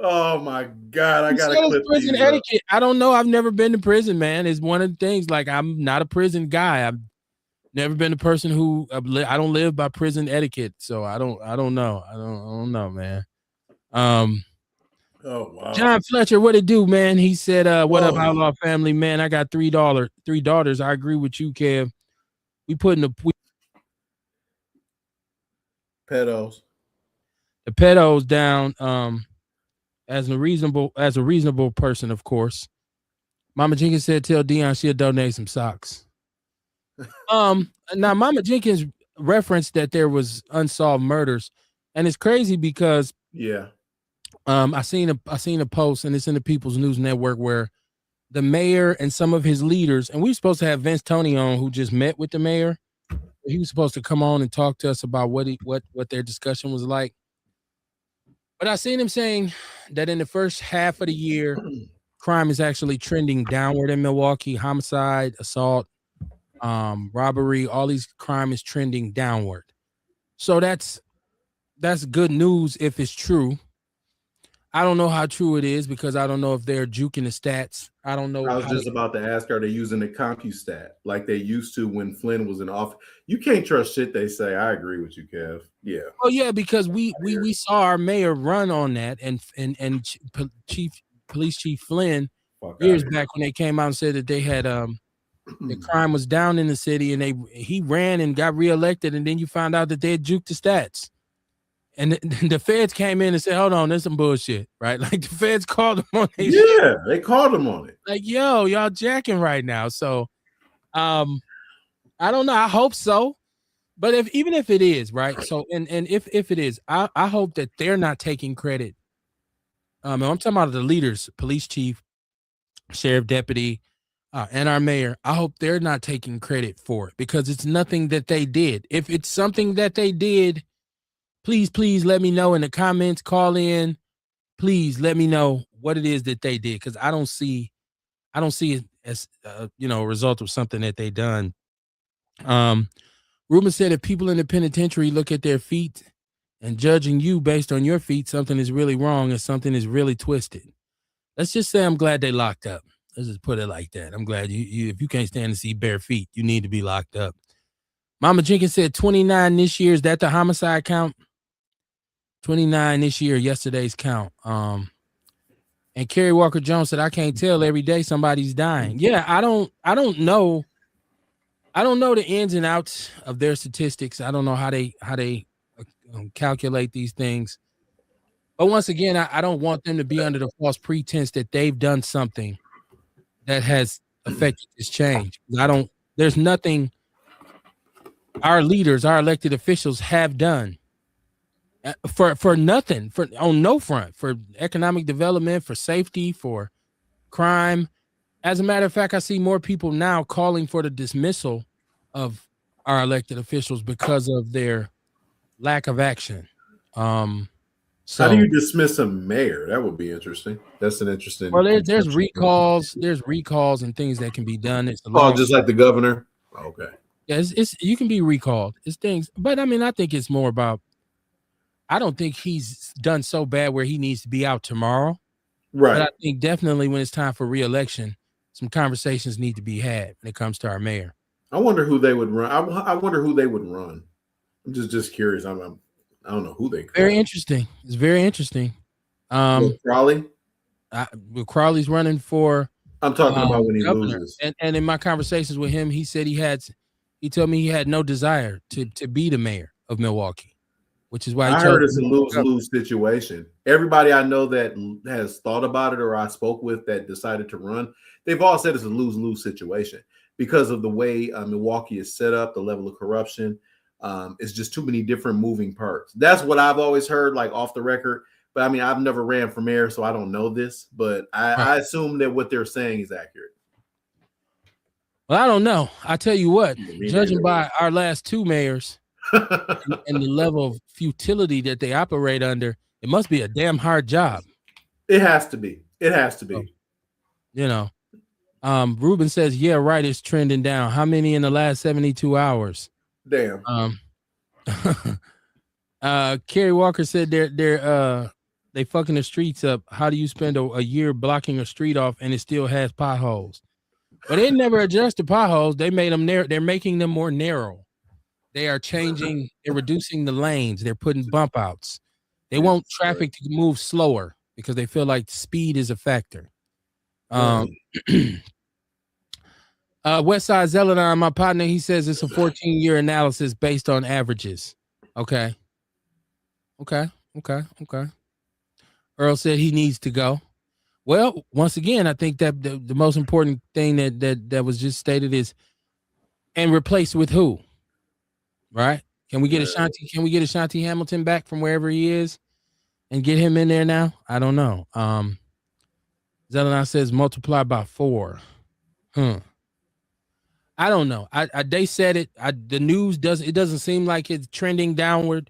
Oh my God, I gotta clip prison these etiquette. I don't know. I've never been to prison, man. It's one of the things. Like, I'm not a prison guy. I've never been a person who I don't live by prison etiquette. So I don't know. I don't know, man. Oh wow. John Fletcher, what it do, man? He said, what up, Outlaw family, man? I got three daughters. I agree with you, Kev. We putting the pedos down as a reasonable person, of course. Mama Jenkins said, tell Dion she'll donate some socks. Now Mama Jenkins referenced that there was unsolved murders, and it's crazy because I seen a post, and it's in the People's News Network, where the mayor and some of his leaders, and we were supposed to have Vince Tony on, who just met with the mayor. He was supposed to come on and talk to us about what their discussion was like. But I seen him saying that in the first half of the year, crime is actually trending downward in Milwaukee. Homicide, assault, robbery, all these crime is trending downward. So that's good news if it's true. I don't know how true it is because I don't know if they're juking the stats. I don't know. I was just about to ask, are they using the CompuStat like they used to when Flynn was in office? You can't trust shit they say. I agree with you, Kev. Yeah. Oh yeah, because we saw our mayor run on that, and Police Chief Flynn years back when they came out and said that they had the crime was down in the city, and he ran and got reelected, and then you found out that they had juked the stats. And the feds came in and said, hold on, there's some bullshit, right? Like the feds called them on it. Yeah, they called them on it. Like, yo, y'all jacking right now. So I don't know. I hope so. But even if it is, right? So and if it is, I hope that they're not taking credit. And I'm talking about the leaders, police chief, sheriff deputy, and our mayor. I hope they're not taking credit for it because it's nothing that they did. If it's something that they did, please let me know in the comments. Call in. Please let me know what it is that they did, because I don't see it as a result of something that they done. Ruben said if people in the penitentiary look at their feet and judging you based on your feet, something is really wrong and something is really twisted. Let's just say I'm glad they locked up. Let's just put it like that. I'm glad you if you can't stand to see bare feet, you need to be locked up. Mama Jenkins said 29 this year. Is that the homicide count? 29 this year, yesterday's count. And Kerry Walker Jones said, I can't tell, every day somebody's dying. Yeah, I don't know. I don't know the ins and outs of their statistics. I don't know how they calculate these things. But once again, I don't want them to be under the false pretense that they've done something that has affected this change. There's nothing our leaders, our elected officials have done for nothing, on no front, for economic development, for safety, for crime. As a matter of fact, I see more people now calling for the dismissal of our elected officials because of their lack of action. So how do you dismiss a mayor? That would be interesting. That's an interesting. Well, there's recalls. There's recalls and things that can be done. It's just like the governor. Okay. Yeah, it's you can be recalled. It's things, but I mean, I think it's more about. I don't think he's done so bad where he needs to be out tomorrow. Right. But I think definitely when it's time for re-election, some conversations need to be had when it comes to our mayor. I wonder who they would run. I wonder who they would run. I'm just curious. I don't know who they could. Very interesting. It's very interesting. Crowley? Crowley's running for. I'm talking about when he governor. loses. And in my conversations with him, he said he had He told me he had no desire to be the mayor of Milwaukee, which is why he I chose. heard it's a lose-lose situation. Everybody I know that has thought about it or I spoke with that decided to run, they've all said it's a lose-lose situation because of the way Milwaukee is set up, the level of corruption. It's just too many different moving parts. That's what I've always heard, like off the record. But I mean, I've never ran for mayor, so I don't know this. But I assume that what they're saying is accurate. Well, I don't know. I tell you what, Me judging neither. by our last two mayors and the level of futility that they operate under, it must be a damn hard job. It has to be. It has to be. So, you know, Ruben says, yeah, right, it's trending down. How many in the last 72 hours? Damn. Kerry Walker said they fucking the streets up. How do you spend a year blocking a street off and it still has potholes? But they never addressed the potholes. They made them narrow. They're making them more narrow. They are changing. They're reducing the lanes. They're putting bump outs. They want traffic to move slower because they feel like speed is a factor. Westside Zeladon, my partner, he says it's a 14-year analysis based on averages. Okay. Earl said he needs to go. Well, once again, I think that the most important thing that was just stated is, and replaced with who? Right? Can we get Ashanti? Can we get Ashanti Hamilton back from wherever he is, and get him in there now? I don't know. Zeladon says multiply by 4. I don't know. They said it. The news doesn't seem like it's trending downward.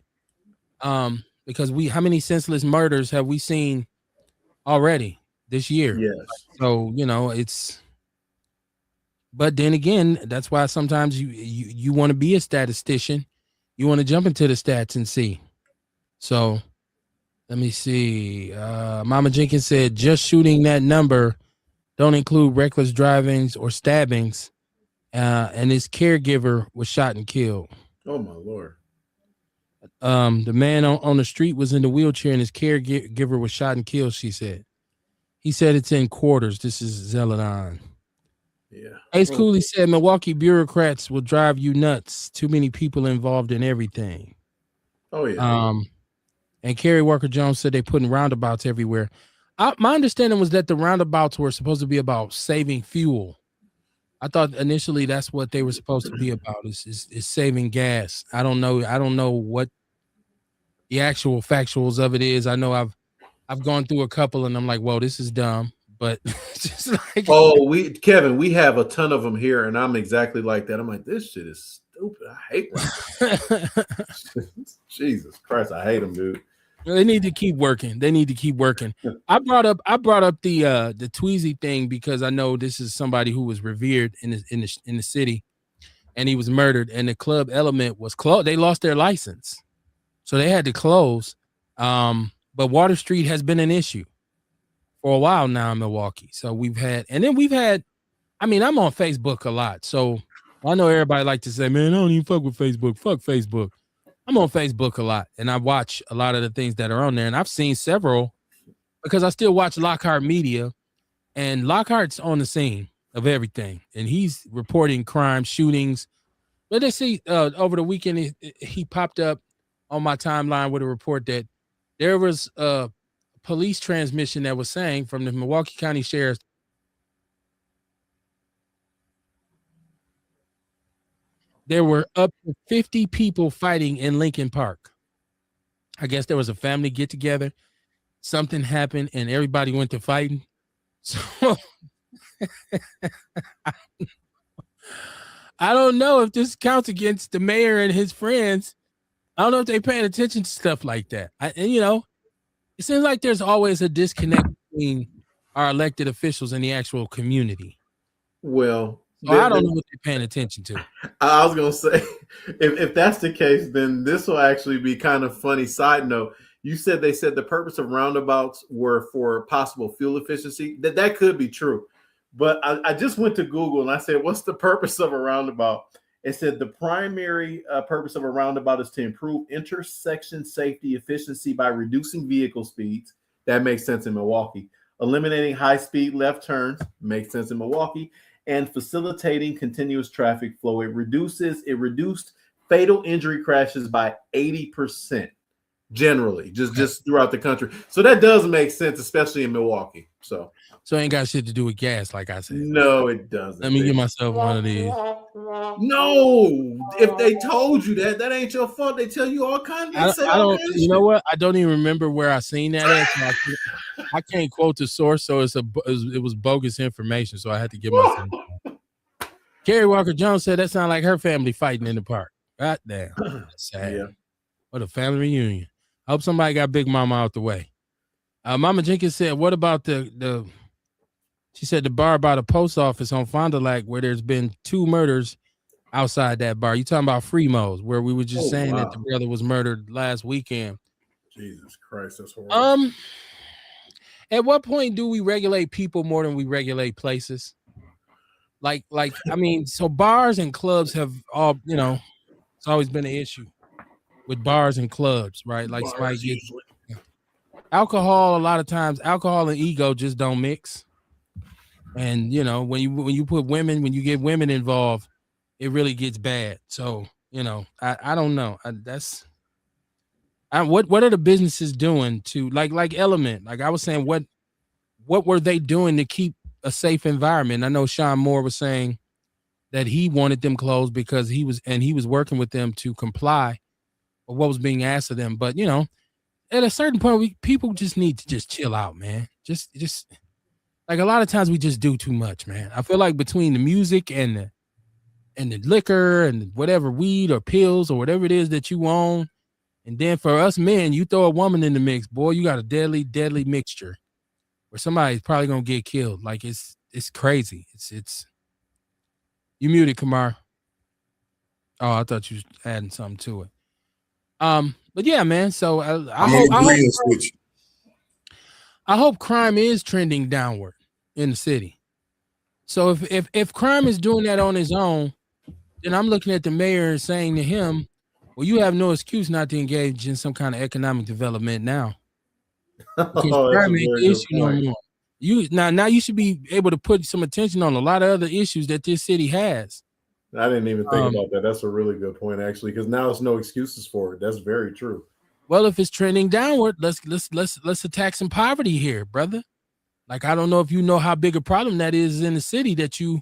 Because how many senseless murders have we seen already this year? Yes. So, but then again, that's why sometimes you want to be a statistician. You want to jump into the stats and see. So let me see. Mama Jenkins said just shooting that number don't include reckless drivings or stabbings. And his caregiver was shot and killed. Oh my Lord. The man on the street was in the wheelchair and his caregiver was shot and killed, she said. He said it's in quarters. This is Zeladon. Yeah. Ace Cooley said Milwaukee bureaucrats will drive you nuts. Too many people involved in everything. Oh, yeah. And Kerry Walker Jones said they're putting roundabouts everywhere. My understanding was that the roundabouts were supposed to be about saving fuel. I thought initially that's what they were supposed to be about is saving gas. I don't know what the actual factuals of it is. I know I've gone through a couple and I'm like, whoa, this is dumb. But just like, Kevin, we have a ton of them here, and I'm exactly like that. I'm like, this shit is stupid. I hate roundabouts. Jesus Christ, I hate them, dude. They need to keep working. I brought up the Tweezy thing because I know this is somebody who was revered in the city, and he was murdered. And the club Element was closed. They lost their license, so they had to close. But Water Street has been an issue for a while now in Milwaukee. So we've had. I mean, I'm on Facebook a lot, so I know everybody like to say, "Man, I don't even fuck with Facebook." Fuck Facebook. I'm on Facebook a lot, and I watch a lot of the things that are on there, and I've seen several because I still watch Lockhart Media, and Lockhart's on the scene of everything, and he's reporting crime, shootings. But they see over the weekend, he popped up on my timeline with a report that there was a police transmission that was saying from the Milwaukee County Sheriff's there were up to 50 people fighting in Lincoln Park. I guess there was a family get together. Something happened and everybody went to fighting. So I don't know if this counts against the mayor and his friends. I don't know if they're paying attention to stuff like that. It seems like there's always a disconnect between our elected officials and the actual community. Well, so I don't know what they're paying attention to. I was going to say, if that's the case, then this will actually be kind of funny. Side note, you said they said the purpose of roundabouts were for possible fuel efficiency. That could be true. But I just went to Google and I said, what's the purpose of a roundabout? It said the primary purpose of a roundabout is to improve intersection safety efficiency by reducing vehicle speeds. That makes sense in Milwaukee. Eliminating high-speed left turns makes sense in Milwaukee. and facilitating continuous traffic flow. It reduced fatal injury crashes by 80%. Generally, just throughout the country. So that does make sense, especially in Milwaukee. So it ain't got shit to do with gas, like I said. No, it doesn't. Let me give myself one of these. No, if they told you that ain't your fault. They tell you all kinds. I don't. You know what? I don't even remember where I seen that at. So I can't quote the source, so it was bogus information. So I had to give myself. Kerry Walker Jones said that sounded like her family fighting in the park. God damn, that's sad. Yeah. What a family reunion. I hope somebody got Big Mama out the way. Mama Jenkins said, "What about the?" She said the bar by the post office on Fond du Lac where there's been 2 murders outside that bar. You talking about Fremo's, where we were just saying that the brother was murdered last weekend. Jesus Christ, that's horrible. At what point do we regulate people more than we regulate places? Like I mean, so bars and clubs have all, it's always been an issue with bars and clubs, right? Like somebody gets alcohol. A lot of times, alcohol and ego just don't mix. And when you get women involved, it really gets bad. So I don't know. What are the businesses doing to like Element? Like I was saying, what were they doing to keep a safe environment? I know Sean Moore was saying that he wanted them closed because he was working with them to comply with what was being asked of them. But at a certain point, people just need to just chill out, man. Just like a lot of times we just do too much, man. I feel like between the music and the liquor and whatever weed or pills or whatever it is that you own, and then for us men, you throw a woman in the mix, boy, you got a deadly, deadly mixture where somebody's probably gonna get killed. Like it's crazy. It's you muted, Kamar. Oh, I thought you was adding something to it. But yeah, man. So I hope crime is trending downward in the city. So if crime is doing that on his own, then I'm looking at the mayor and saying to him, well, you have no excuse not to engage in some kind of economic development now. Because crime ain't the issue no more. Now you should be able to put some attention on a lot of other issues that this city has. I didn't even think about that. That's a really good point, actually, because now there's no excuses for it. That's very true. Well, if it's trending downward, let's attack some poverty here, brother. Like I don't know if you know how big a problem that is in the city that you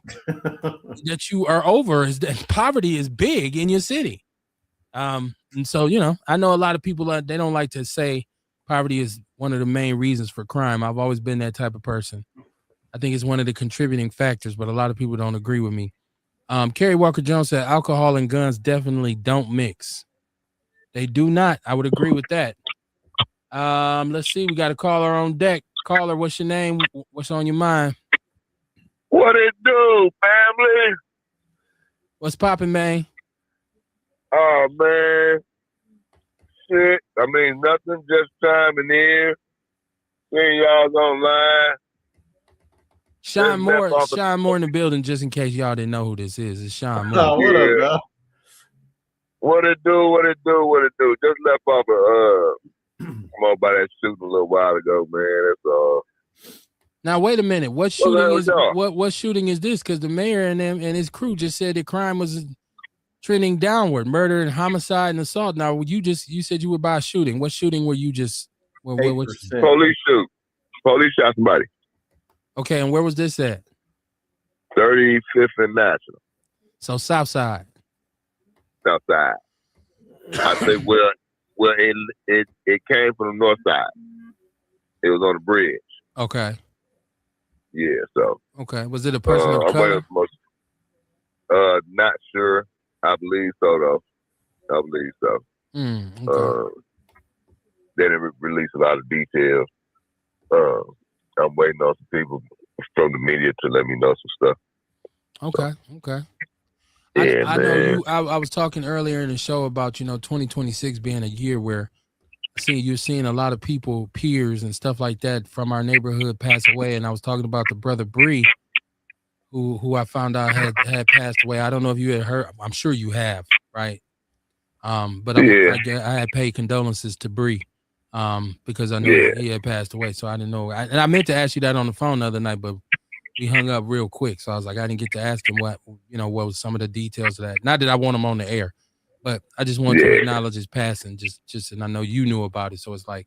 are over. Is that poverty is big in your city, and so I know a lot of people they don't like to say poverty is one of the main reasons for crime. I've always been that type of person. I think it's one of the contributing factors, but a lot of people don't agree with me. Kerry Walker Jones said alcohol and guns definitely don't mix. They do not. I would agree with that. Let's see. We got a caller on deck. Caller, what's your name? What's on your mind? What it do, family? What's popping, man? Oh, man. Shit. I mean, nothing. Just chiming in. Seeing y'all's online. Sean Moore in the building, just in case y'all didn't know who this is. It's Sean Moore. Oh, what up, bro? What it do? Just left off I'm on by that shooting a little while ago, man. That's all. Now wait a minute. What shooting is this? Because the mayor and his crew just said that crime was trending downward, murder and homicide and assault. Now you said you were by a shooting. What shooting were you just? Police shoot. Police shot somebody. Okay, and where was this at? 35th and National. So South Side. South Side. I say it came from the north side. It was on the bridge. Okay. Yeah, so. Okay. Was it a person of color? Not sure. I believe so, though. I believe so. Okay. They didn't release a lot of details. I'm waiting on some people from the media to let me know some stuff. Okay. Yeah, I know I was talking earlier in the show about 2026 being a year where you're seeing a lot of people, peers and stuff like that from our neighborhood pass away. And I was talking about the brother Bree, who I found out had passed away. I don't know if you had heard. I'm sure you have, right? But I had paid condolences to Bree because I knew he had passed away. So I didn't know. And I meant to ask you that on the phone the other night, but we hung up real quick. So I was like, I didn't get to ask him what was some of the details of that. Not that I want him on the air, but I just want to acknowledge his passing. And I know you knew about it. So it's like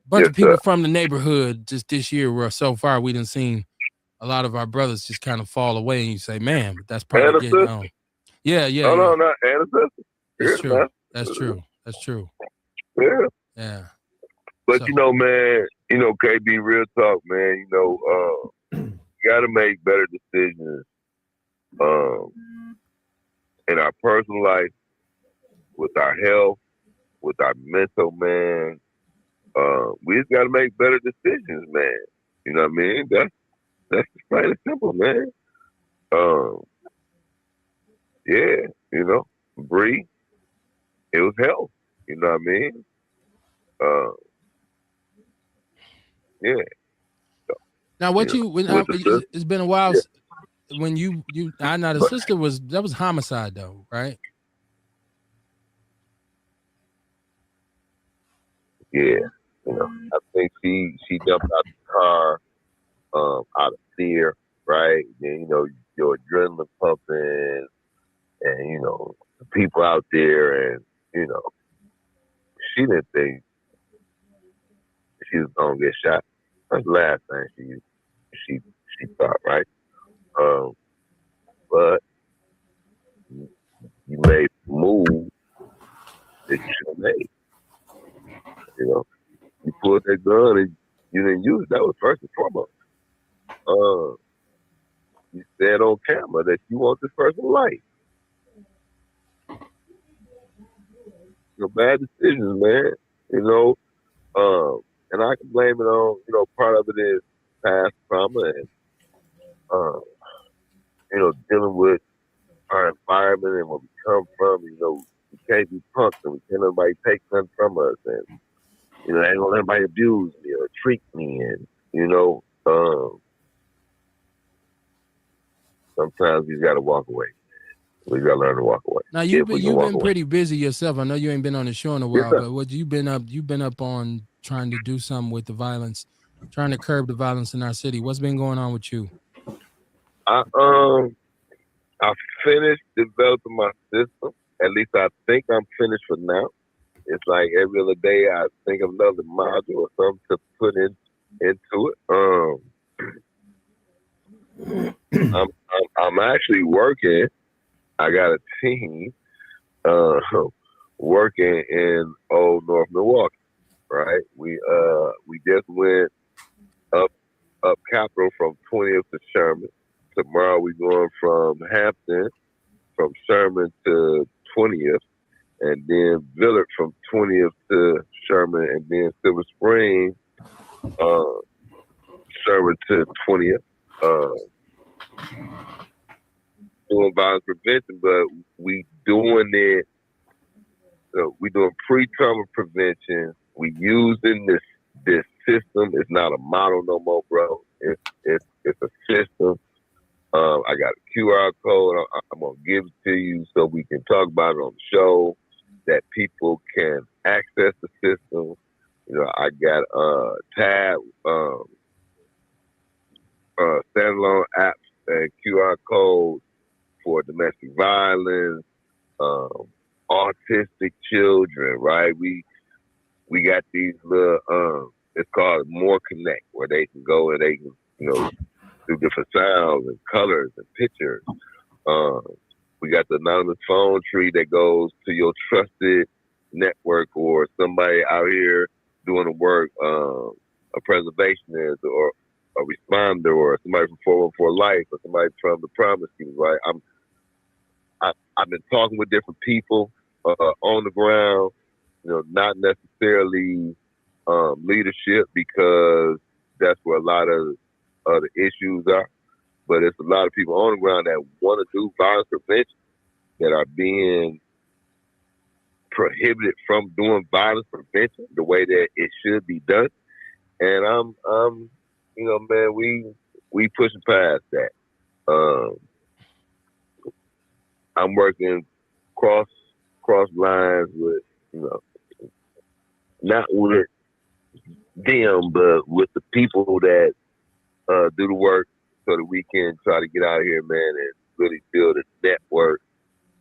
a bunch of people from the neighborhood just this year were so far we done seen a lot of our brothers just kind of fall away, and you say, man, but that's part of getting on. Yeah. No, not ancestors. That's true. That's true. That's true. Yeah. Yeah. But man, KB, real talk, man. You got to make better decisions in our personal life, with our health, with our mental, man. We just got to make better decisions, man. You know what I mean? That's just plain and simple, man. Bree, it was health. You know what I mean? Yeah. Now, it's been a while when the sister that was homicide though, right? Yeah. I think she jumped out the car out of fear, right? Then, your adrenaline pumping and, the people out there and, she didn't think she was gonna get shot. That's the last thing she thought, right? But you made the move that you should have made. You pulled that gun and you didn't use it. That was first and foremost. You said on camera that you want this person's life. Bad decisions, man. And I can blame it on, part of it is past trauma and, dealing with our environment and where we come from. We can't be punks and we can't let nobody take nothing from us. And, I ain't gonna let anybody abuse me or treat me. And, sometimes you gotta walk away. We gotta learn to walk away. Now you've been pretty busy yourself. I know you ain't been on the show in a while, but what you've been up on trying to do something with the violence, trying to curb the violence in our city. What's been going on with you? I finished developing my system. At least I think I'm finished for now. It's like every other day I think of another module or something to put into it. I'm actually working. I got a team working in Old North Milwaukee, right? We just went up Capitol from 20th to Sherman. Tomorrow we going from Hampton, from Sherman to 20th, and then Villard from 20th to Sherman, and then Silver Spring, Sherman to 20th. Doing violence prevention, but we doing it. We doing pre-trauma prevention. We using this system. It's not a model no more, bro. It's a system. I got a QR code. I'm gonna give it to you so we can talk about it on the show, that people can access the system. I got tab, standalone apps and QR codes for domestic violence, autistic children, right? We got these little, it's called More Connect, where they can go and they can, do different sounds and colors and pictures. We got the anonymous phone tree that goes to your trusted network or somebody out here doing the work, a preservationist or a responder or somebody from 414 Life or somebody from the Promise Keepers, right? I've been talking with different people on the ground, not necessarily leadership, because that's where a lot of the issues are. But it's a lot of people on the ground that want to do violence prevention that are being prohibited from doing violence prevention the way that it should be done. And I'm man, we pushing past that. I'm working cross lines with, not with them, but with the people that do the work so that we can try to get out here, man, and really build a network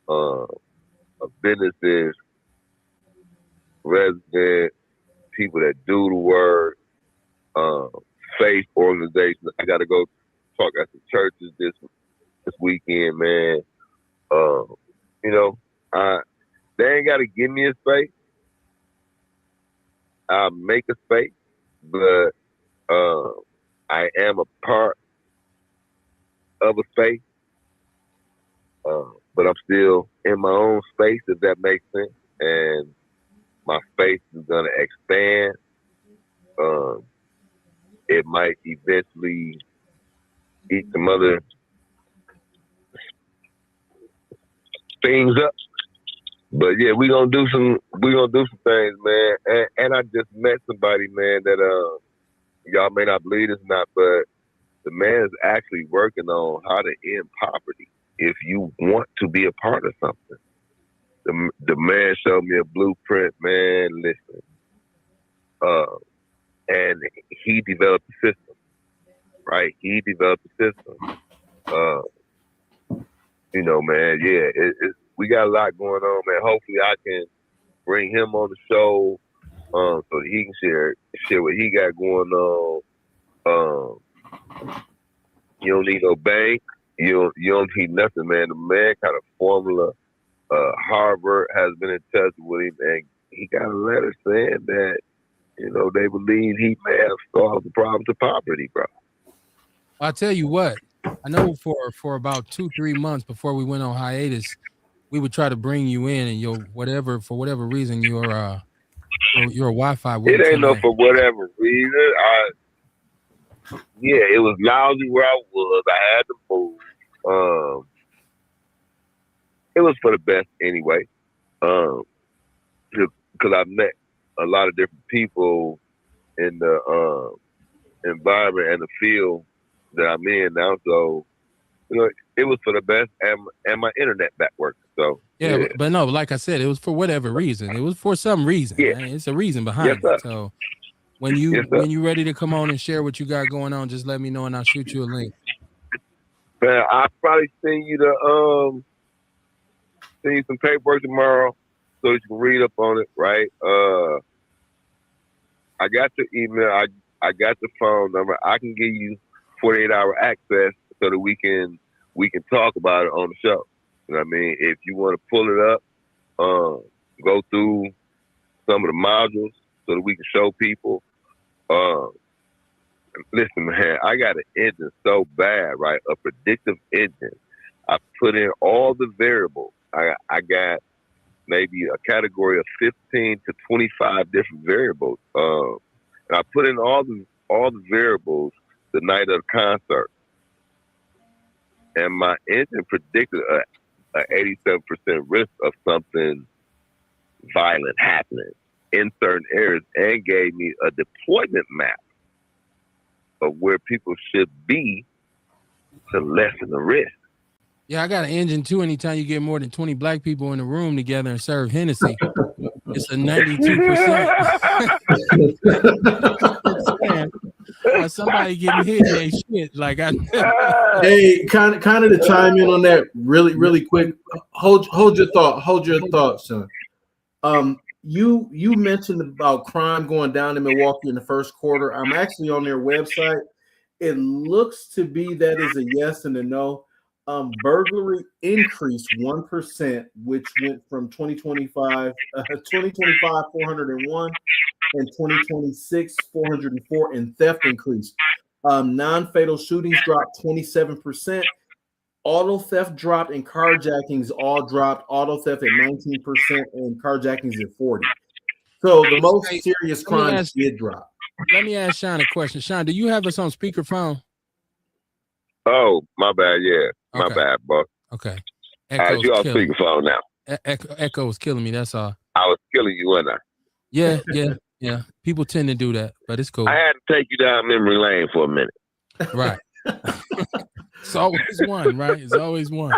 of businesses, residents, people that do the work, faith organizations. I got to go talk at some churches this weekend, man. They ain't got to give me a space. I'll make a space, but I am a part of a space, but I'm still in my own space, if that makes sense. And my space is going to expand. It might eventually eat some other things up. But yeah, we're gonna do some things, man. And I just met somebody, man, that y'all may not believe this or not, but the man is actually working on how to end poverty if you want to be a part of something. The man showed me a blueprint, man. Listen. And he developed a system, right? He developed a system. Man, yeah, we got a lot going on, man. Hopefully I can bring him on the show so that he can share what he got going on. You don't need no bank. You don't need nothing, man. The man got a formula. Harvard has been in touch with him, and he got a letter saying that, they believe he may have solved the problems of poverty, bro. I'll tell you what, I know for about 2-3 months before we went on hiatus, we would try to bring you in, and for whatever reason, your Wi-Fi wouldn't It ain't no connect. for whatever reason. It was lousy where I was. I had to move. It was for the best anyway. Because I've met a lot of different people in the environment and the field that I'm in now. So, it was for the best, and my internet back working. So Yeah. But no, like I said, it was for whatever reason. It was for some reason. Yeah. Man. It's a reason behind it. So when you ready to come on and share what you got going on, just let me know and I'll shoot you a link. Man, I'll probably send you some paperwork tomorrow so you can read up on it, right? I got your email. I got the phone number. I can give you 48-hour access so that we can talk about it on the show. You know what I mean? If you want to pull it up, go through some of the modules so that we can show people. Listen, man, I got an engine so bad, right? A predictive engine. I put in all the variables. I got maybe a category of 15 to 25 different variables. And I put in all the variables the night of the concert. And my engine predicted a 87% risk of something violent happening in certain areas and gave me a deployment map of where people should be to lessen the risk. Yeah, I got an engine too. Anytime you get more than 20 black people in the room together and serve Hennessy, it's a 92%. Somebody getting hit in their shit. Like Hey, kind of to chime in on that really, really quick. Hold your thought, son. You mentioned about crime going down in Milwaukee in the first quarter. I'm actually on their website. It looks to be that is a yes and a no. Burglary increased 1%, which went from 2025 401 and 2026 404, and theft increased. Non-fatal shootings dropped 27%. Auto theft dropped and carjackings all dropped. Auto theft at 19% and carjackings at 40%. So the most serious crimes did drop. Let me ask Sean a question. Sean, do you have us on speakerphone? Oh, my bad. Yeah, my bad, boss. Okay. You on speakerphone now. Echo was killing me. That's all. I was killing you, wasn't I? Yeah. People tend to do that, but it's cool. I had to take you down memory lane for a minute. Right. It's always one, right? It's always one.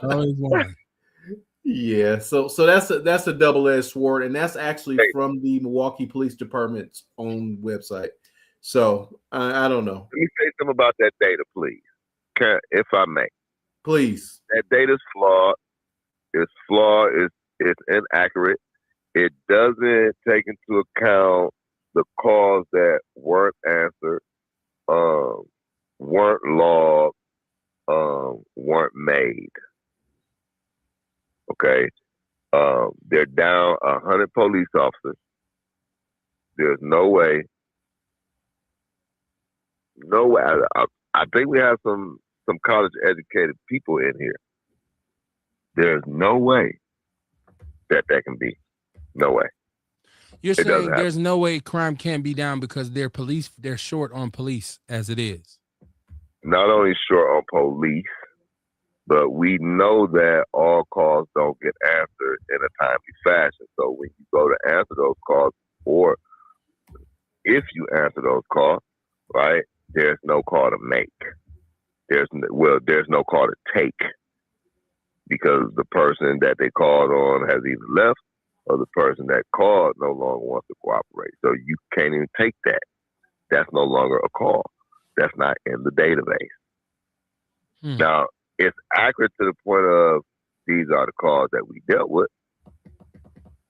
Always one. Yeah. So that's a double-edged sword, and that's actually from the Milwaukee Police Department's own website. So I don't know. Let me say something about that data, please, if I may. Please. That data's flawed. It's flawed. It's inaccurate. It doesn't take into account the calls that weren't answered, weren't logged, weren't made. Okay, they're down 100 police officers. There's no way. No way. I think we have some college educated people in here. There's no way that can be. No way. You're It doesn't saying happen. there's no way crime can be down because they're short on police as it is. Not only short on police, but we know that all calls don't get answered in a timely fashion. So when you go to answer those calls, or if you answer those calls, right, there's no call to make. There's no call to take, because the person that they called on has either left or the person that called no longer wants to cooperate. So you can't even take that. That's no longer a call. That's not in the database. Now, it's accurate to the point of these are the calls that we dealt with.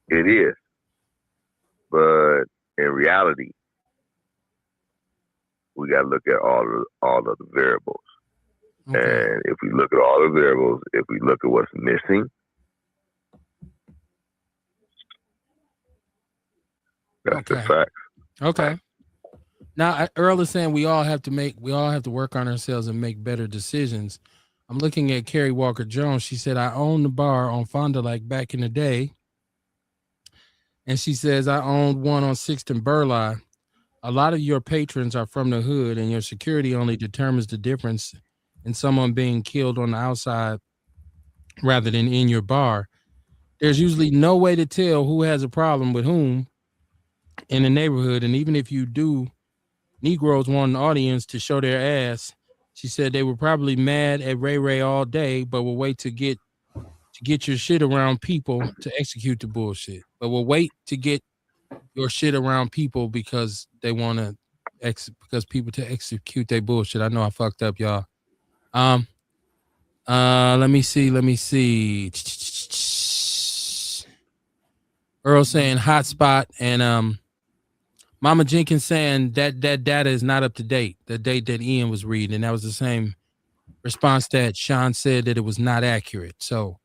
It is. But in reality, we got to look at all of the variables. Okay. And if we look at all the variables, if we look at what's missing, that's the fact. Okay. Now, Earl is saying we all have to work on ourselves and make better decisions. I'm looking at Carrie Walker Jones. She said, I owned the bar on Fond du Lac back in the day. And she says, I owned one on 6th and Burleigh. A lot of your patrons are from the hood, and your security only determines the difference in someone being killed on the outside rather than in your bar. There's usually no way to tell who has a problem with whom in the neighborhood. And even if you do, Negroes want an audience to show their ass. She said they were probably mad at Ray Ray all day, but will wait to get your shit around people to execute the bullshit. But will wait to get your shit around people because they want to because people to execute their bullshit. I know I fucked up, y'all. Let me see. Earl saying hotspot, and Mama Jenkins saying that data is not up to date. The date that Ian was reading, and that was the same response that Sean said that it was not accurate. So,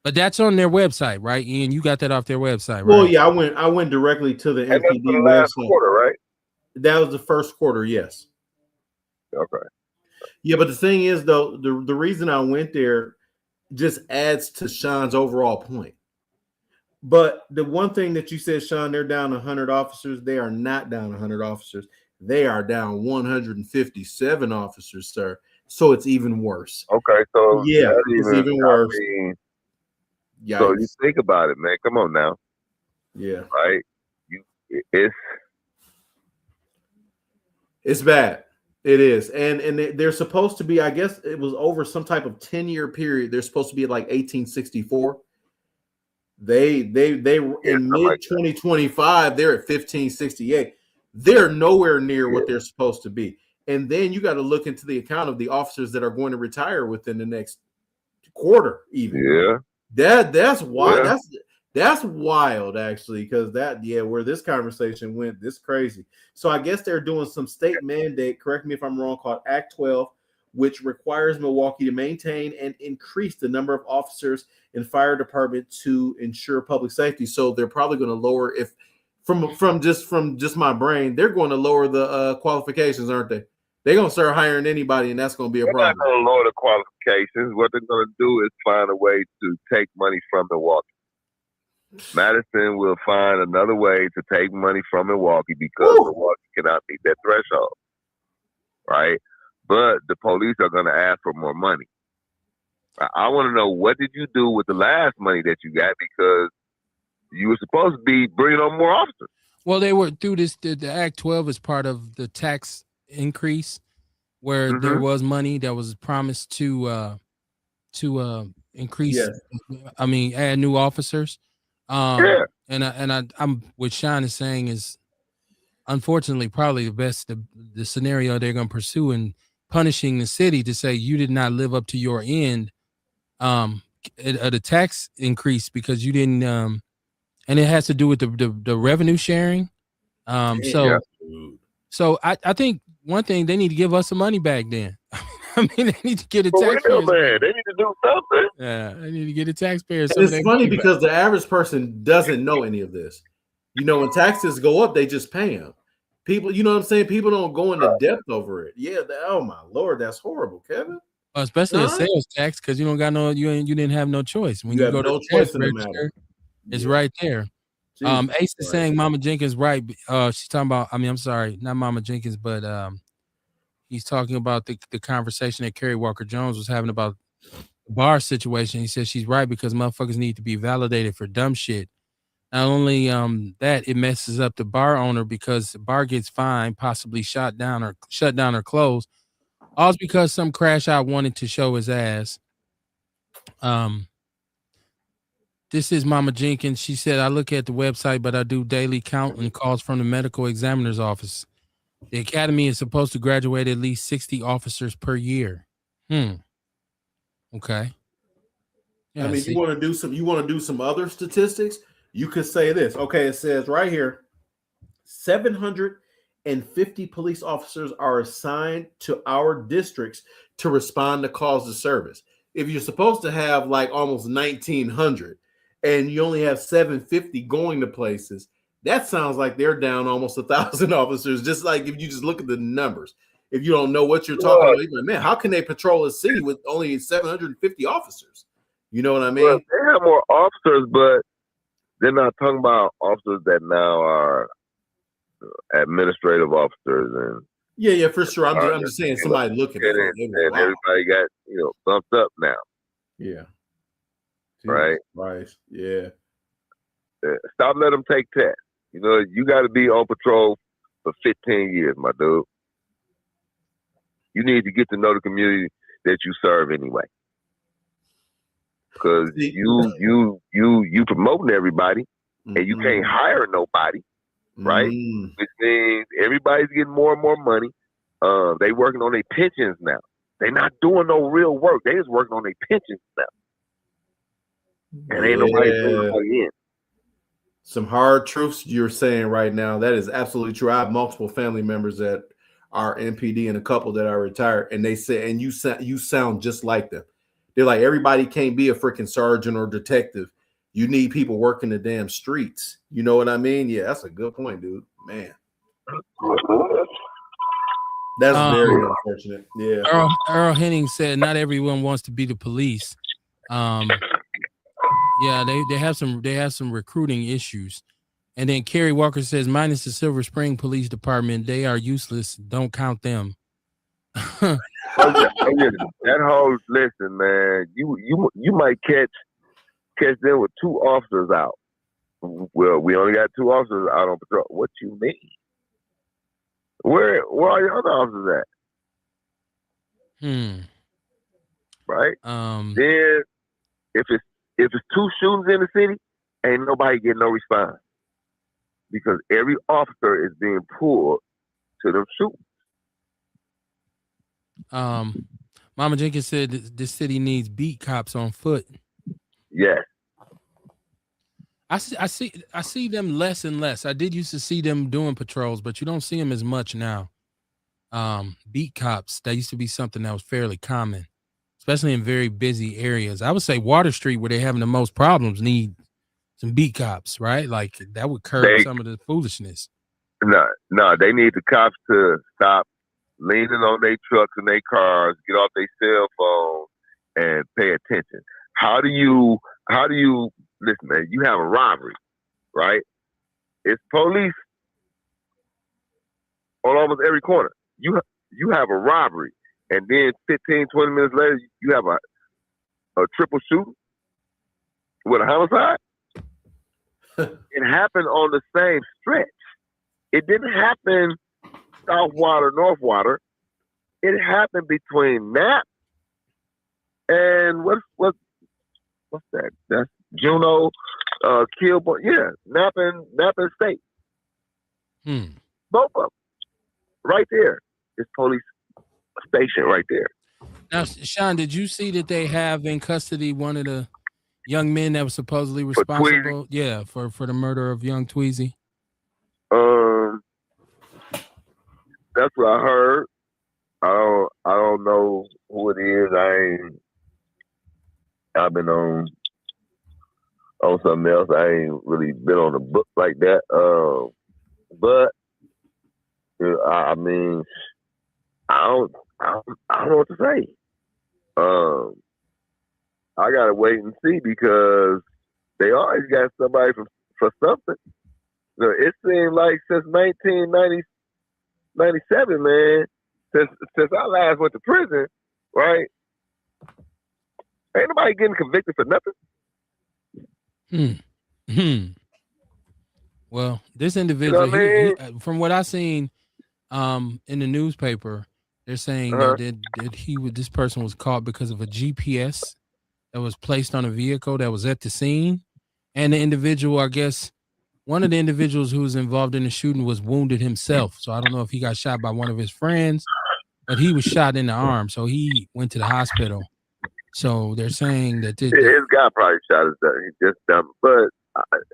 but that's on their website, right? Ian, you got that off their website, right? Well, yeah, I went directly to the And that's MPD for the last website. quarter, right? That was the first quarter, yes. Okay. Yeah, but the thing is, though, the reason I went there just adds to Sean's overall point. But the one thing that you said, Sean, they're down 100 officers. They are not down 100 officers. They are down 157 officers, sir. So it's even worse. Okay, so yeah, it's even worse. Yikes. So you think about it, man. Come on now. Yeah. Right? It's bad. It is. And they're supposed to be, I guess it was over some type of 10-year period. They're supposed to be like 1864. They in mid 2025, they're at 1568. They're nowhere near what they're supposed to be. And then you got to look into the account of the officers that are going to retire within the next quarter, even. Yeah. That's wild. Yeah. That's wild, actually, because where this conversation went, this crazy. So I guess they're doing some state mandate, correct me if I'm wrong, called Act 12, which requires Milwaukee to maintain and increase the number of officers in fire department to ensure public safety. So they're probably going to lower, if from just my brain, they're going to lower the qualifications, aren't they? They're going to start hiring anybody, and that's going to be a problem. They're not going to lower the qualifications. What they're going to do is find a way to take money from Milwaukee. Madison will find another way to take money from Milwaukee because Milwaukee cannot meet that threshold, right? But the police are going to ask for more money. I want to know, what did you do with the last money that you got? Because you were supposed to be bringing on more officers. Well, they were through this. The Act 12 is part of the tax increase, where there was money that was promised to increase. Yes. I mean, add new officers. And I'm what Sean is saying is unfortunately, probably the scenario they're going to pursue in punishing the city to say you did not live up to your end of the tax increase because you didn't and it has to do with the revenue sharing. Damn, So dude. so I think one thing they need to give us some money back then. I mean, they need to get the For real, taxpayers. man. They need to do something. Yeah, they need to get the taxpayers. And Some of it's that funny money back. because the average person doesn't know any of this. You know, when taxes go up, they just pay them. People, you know what I'm saying? People don't go into depth over it. Yeah, oh my Lord, that's horrible, Kevin. Especially a Huh? sales tax because you don't got no you didn't have no choice. When You you have go to no the cash choice in the matter. register, it's Yeah. right there. Jesus Ace is Christ. saying Mama Jenkins right. She's talking about, I mean, I'm sorry, not Mama Jenkins, but he's talking about the conversation that Kerry Walker Jones was having about the bar situation. He says she's right because motherfuckers need to be validated for dumb shit. Not only that, it messes up the bar owner because the bar gets fined, possibly shut down or closed. All because some crash out wanted to show his ass. This is Mama Jenkins. She said, I look at the website, but I do daily count and calls from the medical examiner's office. The academy is supposed to graduate at least 60 officers per year. Okay. Yeah, I mean, see? you want to do some other statistics? You could say this. Okay, it says right here 750 police officers are assigned to our districts to respond to calls of service. If you're supposed to have like almost 1,900 and you only have 750 going to places, that sounds like they're down almost 1,000 officers. Just like if you just look at the numbers, if you don't know what you're talking about, you're like, man, how can they patrol a city with only 750 officers? You know what I mean? Well, they have more officers, but they're not talking about officers that now are administrative officers and Yeah, for sure. I'm just saying somebody looking at it. and everybody got thumped up now. Yeah. Right. Right. Yeah. Stop letting them take tests. You got to be on patrol for 15 years, my dude. You need to get to know the community that you serve anyway. Because you promoting everybody, and you can't hire nobody, right? Which means everybody's getting more and more money. They working on their pensions now. They're not doing no real work. They just working on their pensions now. And ain't nobody bringing money in. Some hard truths you're saying right now. That is absolutely true. I have multiple family members that are MPD and a couple that are retired, and they say, and you sound just like them. They're like, everybody can't be a freaking sergeant or detective. You need people working the damn streets. You know what I mean? Yeah, that's a good point, dude. Man. That's very unfortunate. Yeah. Earl Henning said not everyone wants to be the police. Yeah, they have some recruiting issues. And then Kerry Walker says, minus the Silver Spring Police Department, they are useless. Don't count them. That whole listen, man. You might catch them with 2 officers out. Well, we only got 2 officers out on patrol. What you mean? Where are your other officers at? Right. Then if it's 2 shootings in the city, ain't nobody getting no response because every officer is being pulled to them shootings. Mama Jenkins said this city needs beat cops on foot. Yes. I see them less and less. I did used to see them doing patrols, but you don't see them as much now. Beat cops, that used to be something that was fairly common, especially in very busy areas. I would say Water Street, where they're having the most problems, need some beat cops, right? Like that would curb some of the foolishness. No, they need the cops to stop leaning on their trucks and their cars, get off their cell phone, and pay attention. How do you listen, man? You have a robbery, right? It's police on almost every corner. You have a robbery, and then 15, 20 minutes later, you have a triple shooting with a homicide. It happened on the same stretch. It didn't happen Southwater, Northwater. It happened between Knapp and what's that? That's Juneau, Kilbourne. Yeah, Knapp and State. both of them. Right there. It's police station right there. Now, Sean, did you see that they have in custody one of the young men that was supposedly responsible? Yeah, for the murder of young Tweezy. That's what I heard. I don't know who it is. I've been on something else. I ain't really been on the book like that. But I mean, I don't know what to say. I gotta wait and see because they always got somebody for something. It seemed like since 1997, man, since I last went to prison, right? Ain't nobody getting convicted for nothing. Well, this individual, you know what I mean? he, from what I seen in the newspaper, they're saying that this person was caught because of a GPS that was placed on a vehicle that was at the scene, and the individual, I guess, one of the individuals who was involved in the shooting was wounded himself. So I don't know if he got shot by one of his friends, but he was shot in the arm, so he went to the hospital. So they're saying that his guy probably shot his dad. He just dumb. But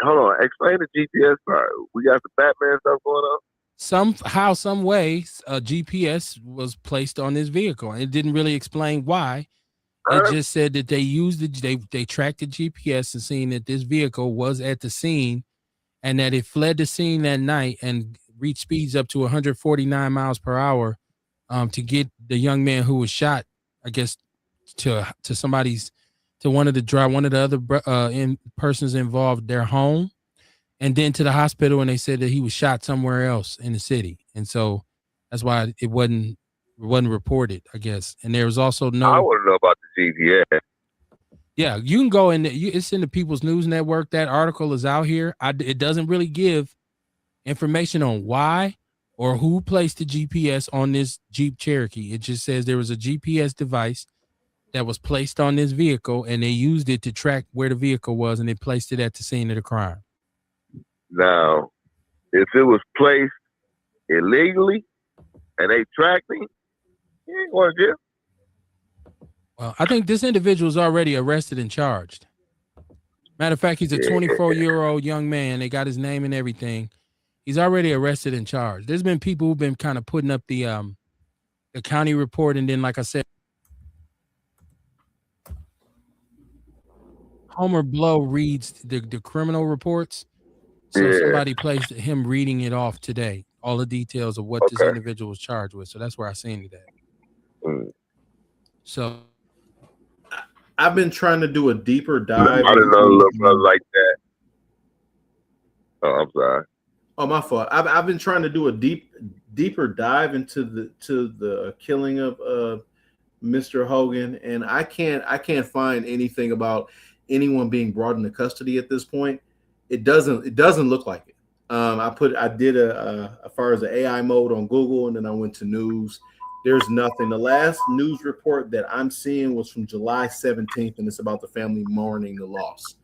hold on, explain the GPS part. We got the Batman stuff going on. Somehow, some way, a GPS was placed on this vehicle. It didn't really explain why. It just said that they used they tracked the GPS and seen that this vehicle was at the scene, and that it fled the scene that night and reached speeds up to 149 miles per hour to get the young man who was shot, I guess, to one of the other persons involved, their home, and then to the hospital. And they said that he was shot somewhere else in the city, and so that's why it wasn't reported, I guess. And there was also no. I want to know about the GPS. Yeah, you can go in. It's in the People's News Network. That article is out here. It doesn't really give information on why or who placed the GPS on this Jeep Cherokee. It just says there was a GPS device that was placed on this vehicle, and they used it to track where the vehicle was, and they placed it at the scene of the crime. Now, if it was placed illegally and they tracked him, he ain't going to jail. Well, I think this individual is already arrested and charged. Matter of fact, he's a 24-year-old young man. They got his name and everything. He's already arrested and charged. There's been people who've been kind of putting up the county report, and then, like I said, Homer Blow reads the criminal reports. So somebody placed him reading it off today, all the details of what this individual was charged with. So that's where I seen it at. So I've been trying to do a deeper dive. I didn't know a little brother like that. Oh, I'm sorry. Oh, my fault. I've been trying to do a deeper dive into the killing of Mr. Hogan, and I can't find anything about anyone being brought into custody at this point. It doesn't look like it. I did as far as the AI mode on Google, and then I went to news. There's nothing. The last news report that I'm seeing was from July 17th, and it's about the family mourning the loss.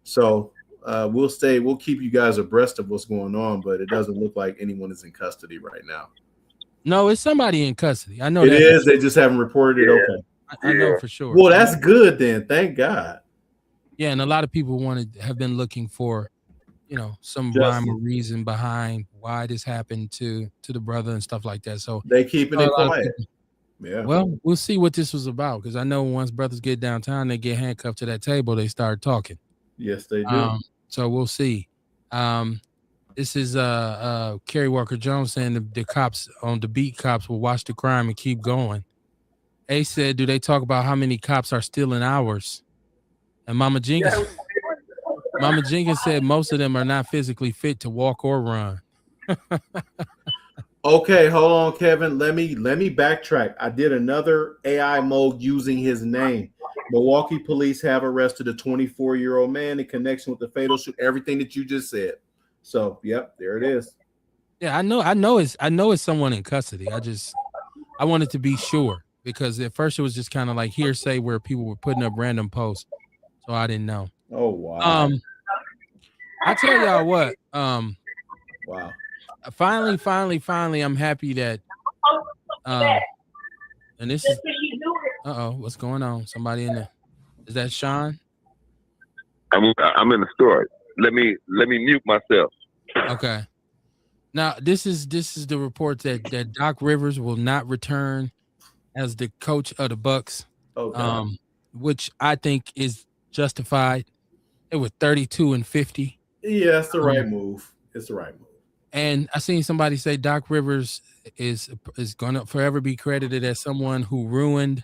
So we'll keep you guys abreast of what's going on, but it doesn't look like anyone is in custody right now. No, it's somebody in custody. I know it is. They just haven't reported it. Okay, I know for sure. Well, that's good then. Thank God. Yeah, and a lot of people have been looking for, some rhyme or reason behind why this happened to the brother and stuff like that. So they keeping it quiet. Yeah. Well, we'll see what this was about, because I know once brothers get downtown, they get handcuffed to that table, they start talking. Yes, they do. So we'll see. This is Kerry Walker Jones saying the cops on the beat cops will watch the crime and keep going. A said, do they talk about how many cops are stealing hours? And Mama Jenkins said most of them are not physically fit to walk or run. Okay, hold on, Kevin. Let me backtrack. I did another AI mode using his name. Milwaukee police have arrested a 24-year-old man in connection with the fatal shoot. Everything that you just said. So, yep, there it is. Yeah, I know it's someone in custody. I wanted to be sure, because at first it was just kind of like hearsay where people were putting up random posts. So I didn't know. Oh wow. I tell y'all what. Wow. finally, I'm happy that and this is what's going on? Somebody in there. Is that Sean? I'm in the store. Let me mute myself. Okay. Now this is the report that Doc Rivers will not return as the coach of the Bucks. Okay. Which I think is justified. It was 32-50. Yeah, it's the right move. It's the right move. And I seen somebody say Doc Rivers is going to forever be credited as someone who ruined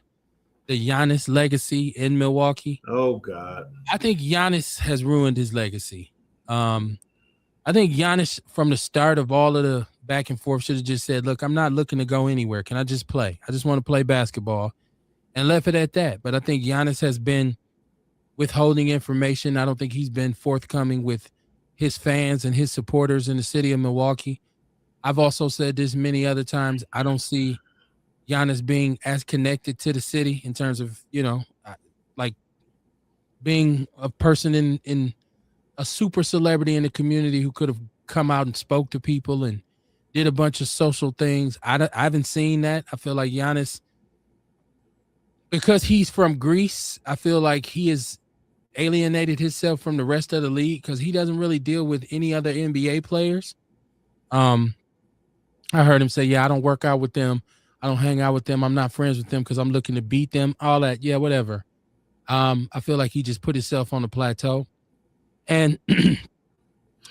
the Giannis legacy in Milwaukee. Oh God. I think Giannis has ruined his legacy. I think Giannis from the start of all of the back and forth should have just said, look, I'm not looking to go anywhere. Can I just play? I just want to play basketball, and left it at that. But I think Giannis has been withholding information. I don't think he's been forthcoming with his fans and his supporters in the city of Milwaukee. I've also said this many other times. I don't see Giannis being as connected to the city in terms of, like being a person in a super celebrity in the community who could have come out and spoke to people and did a bunch of social things. I haven't seen that. I feel like Giannis, because he's from Greece, I feel like he has alienated himself from the rest of the league because he doesn't really deal with any other NBA players. I heard him say, yeah, I don't work out with them. I don't hang out with them. I'm not friends with them because I'm looking to beat them. All that. Yeah, whatever. I feel like he just put himself on the plateau. And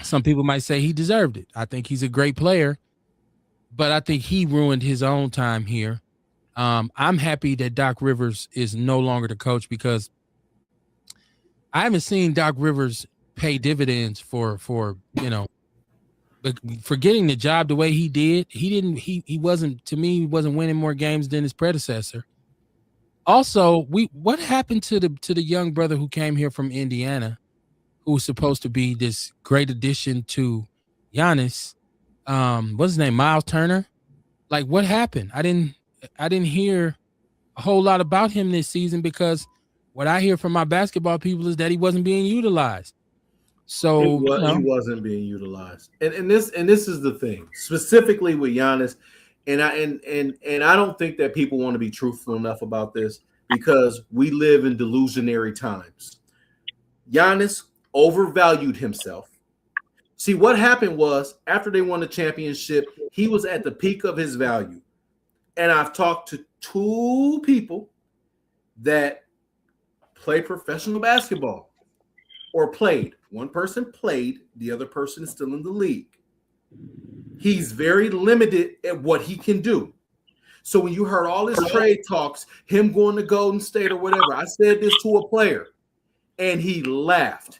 some people might say he deserved it. I think he's a great player, but I think he ruined his own time here. I'm happy that Doc Rivers is no longer the coach because I haven't seen Doc Rivers pay dividends for getting the job the way he did. He wasn't, to me, he wasn't winning more games than his predecessor. Also, what happened to the young brother who came here from Indiana, who was supposed to be this great addition to Giannis? What's his name? Miles Turner. Like, what happened? I didn't hear a whole lot about him this season because what I hear from my basketball people is that he wasn't being utilized. So he wasn't being utilized, and this is the thing specifically with Giannis, and I don't think that people want to be truthful enough about this because we live in delusionary times. Giannis overvalued himself. See, what happened was after they won the championship, he was at the peak of his value, and I've talked to two people that play professional basketball or played. One person played, the other person is still in the league. He's very limited at what he can do. So when you heard all his trade talks, him going to Golden State or whatever, I said this to a player, and he laughed.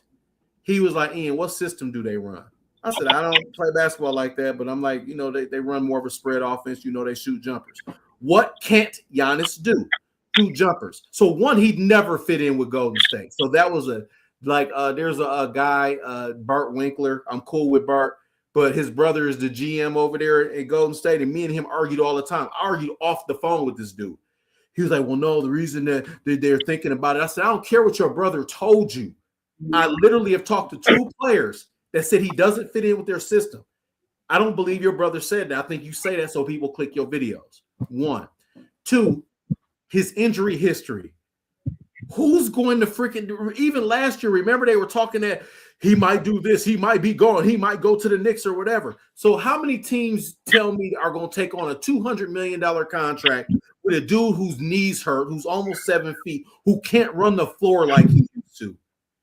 He was like, Ian, what system do they run? I said, I don't play basketball like that, but I'm like, they run more of a spread offense. They shoot jumpers. What can't Giannis do? Shoot jumpers. So one, he'd never fit in with Golden State. So that was there's a guy, Bart Winkler. I'm cool with Bart, but his brother is the GM over there at Golden State, and me and him argued all the time. I argued off the phone with this dude. He was like, well, no, the reason that they're thinking about it. I said, I don't care what your brother told you. I literally have talked to two players that said he doesn't fit in with their system. I don't believe your brother said that. I think you say that so people click your videos. One. Two, his injury history. Who's going to freaking, even last year, remember they were talking that he might do this, he might be gone, he might go to the Knicks or whatever. So how many teams tell me are going to take on a $200 million contract with a dude whose knees hurt, who's almost 7 feet, who can't run the floor like he used to,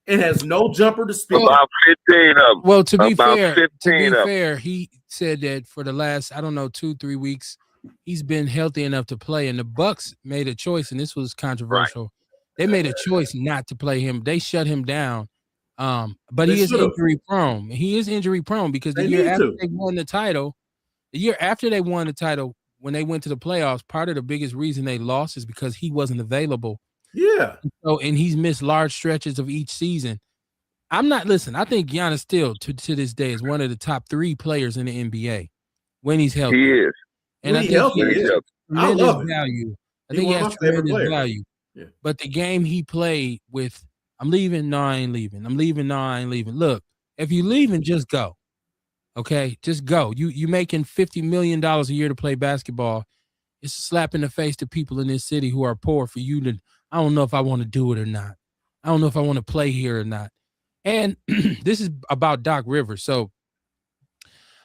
and has no jumper to speak? About 15 of them. Well, to be fair, he said that for the last, 2-3 weeks, he's been healthy enough to play, and the Bucks made a choice, and this was controversial. Right. They made a choice not to play him. They shut him down. But he is injury prone. He is injury prone because the year after they won the title, when they went to the playoffs, part of the biggest reason they lost is because he wasn't available. Yeah. And he's missed large stretches of each season. I think Giannis still to this day is one of the top 3 players in the NBA when he's healthy. He is. And I think he has tremendous value. I think he has tremendous value. Yeah. But the game he played with, I'm leaving, no, I ain't leaving. I'm leaving, no, I ain't leaving. Look, if you're leaving, just go. Okay, just go. You making $50 million a year to play basketball. It's a slap in the face to people in this city who are poor for you to, I don't know if I want to do it or not. I don't know if I want to play here or not. And this is about Doc Rivers. So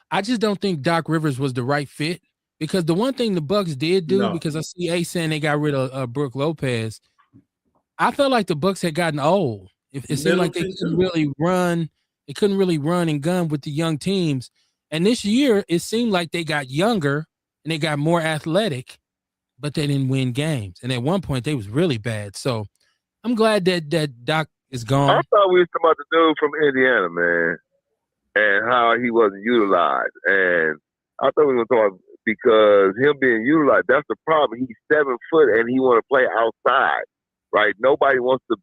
I just don't think Doc Rivers was the right fit, because the one thing the Bucks did do, because I see Ace saying they got rid of Brooke Lopez, I felt like the Bucks had gotten old. It seemed like they couldn't really run. They couldn't really run and gun with the young teams. And this year, it seemed like they got younger and they got more athletic, but they didn't win games. And at one point, they was really bad. So I'm glad that Doc is gone. I thought we was talking about the dude from Indiana, man, and how he wasn't utilized. And I thought we were talking because him being utilized, that's the problem. He's 7 foot and he want to play outside, right? Nobody wants to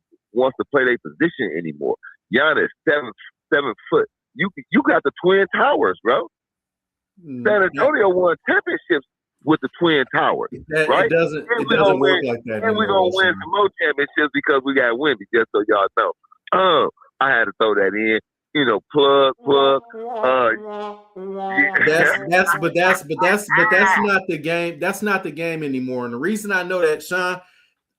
play their position anymore. Giannis, 7 foot. You got the Twin Towers, bro. San Antonio won championships with the Twin Towers, right? It doesn't work like that. And we're going to win some more championships because we got Wemby, just so y'all know. I had to throw that in. You know, plug. That's not the game. That's not the game anymore. And the reason I know that, Sean,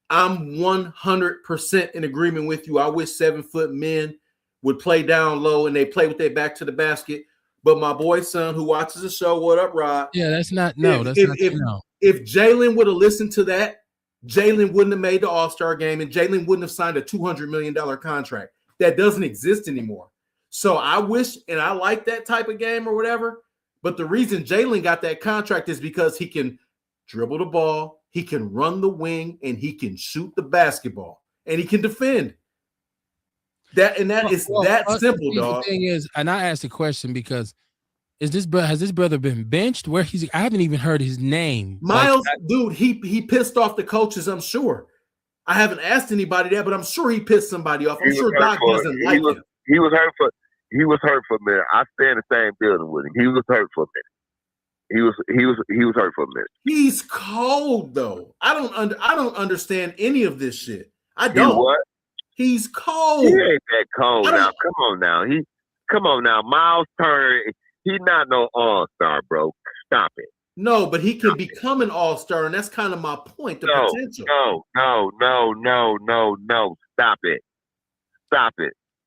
I'm 100% in agreement with you. I wish 7 foot men would play down low and they play with their back to the basket. But my boy son who watches the show, what up, Rod? Yeah, that's not no. If Jalen would have listened to that, Jalen wouldn't have made the All-Star game and Jalen wouldn't have signed a $200 million contract. That doesn't exist anymore. So I wish, and I like that type of game or whatever, but the reason Jalen got that contract is because he can dribble the ball, he can run the wing, and he can shoot the basketball, and he can defend. That simple, dog. The thing is, and I asked the question because has this brother been benched? Where I haven't even heard his name. Miles, dude, he pissed off the coaches, I'm sure. I haven't asked anybody that, but I'm sure he pissed somebody off. I'm sure Doc doesn't like him. He was hurt for a minute. I stay in the same building with him. He was hurt for a minute. He was hurt for a minute. He's cold though. I don't understand any of this shit. I don't. What? He's cold. He ain't that cold now. Come on now. Miles Turner, he's not no all-star, bro. Stop it. No, but he can become an all-star, and that's kind of my point. The potential. No. Stop it.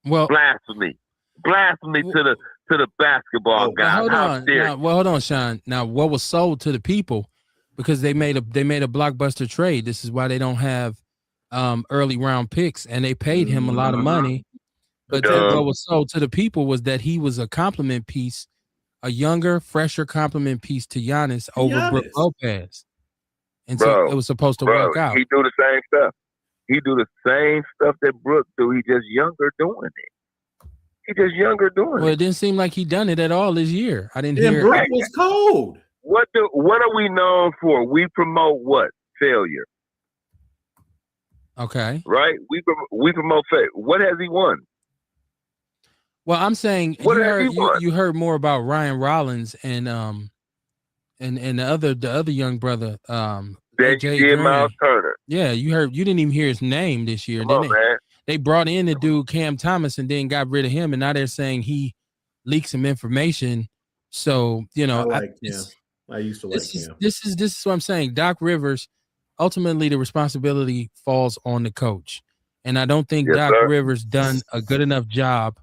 Well, blasphemy to the basketball guys. Hold on, Sean. Now, what was sold to the people, because they made a blockbuster trade. This is why they don't have early round picks, and they paid him a lot of money. But what was sold to the people was that he was a compliment piece, a younger, fresher compliment piece to Giannis over Brooke Lopez. And so it was supposed to work out. He do the same stuff. He do the same stuff that Brooke do. He just younger doing it. Well, it didn't seem like he done it at all this year. I didn't hear. Brooke was cold. What are we known for? We promote what? Failure. Okay. Right? We promote failure. What has he won? Well, I'm saying you heard more about Ryan Rollins and the other young brother AJ Miles Turner. Yeah, you didn't even hear his name this year. They brought in the dude Cam Thomas and then got rid of him, and now they're saying he leaked some information. So I used to like him. This is what I'm saying. Doc Rivers, ultimately the responsibility falls on the coach, and I don't think Doc Rivers done a good enough job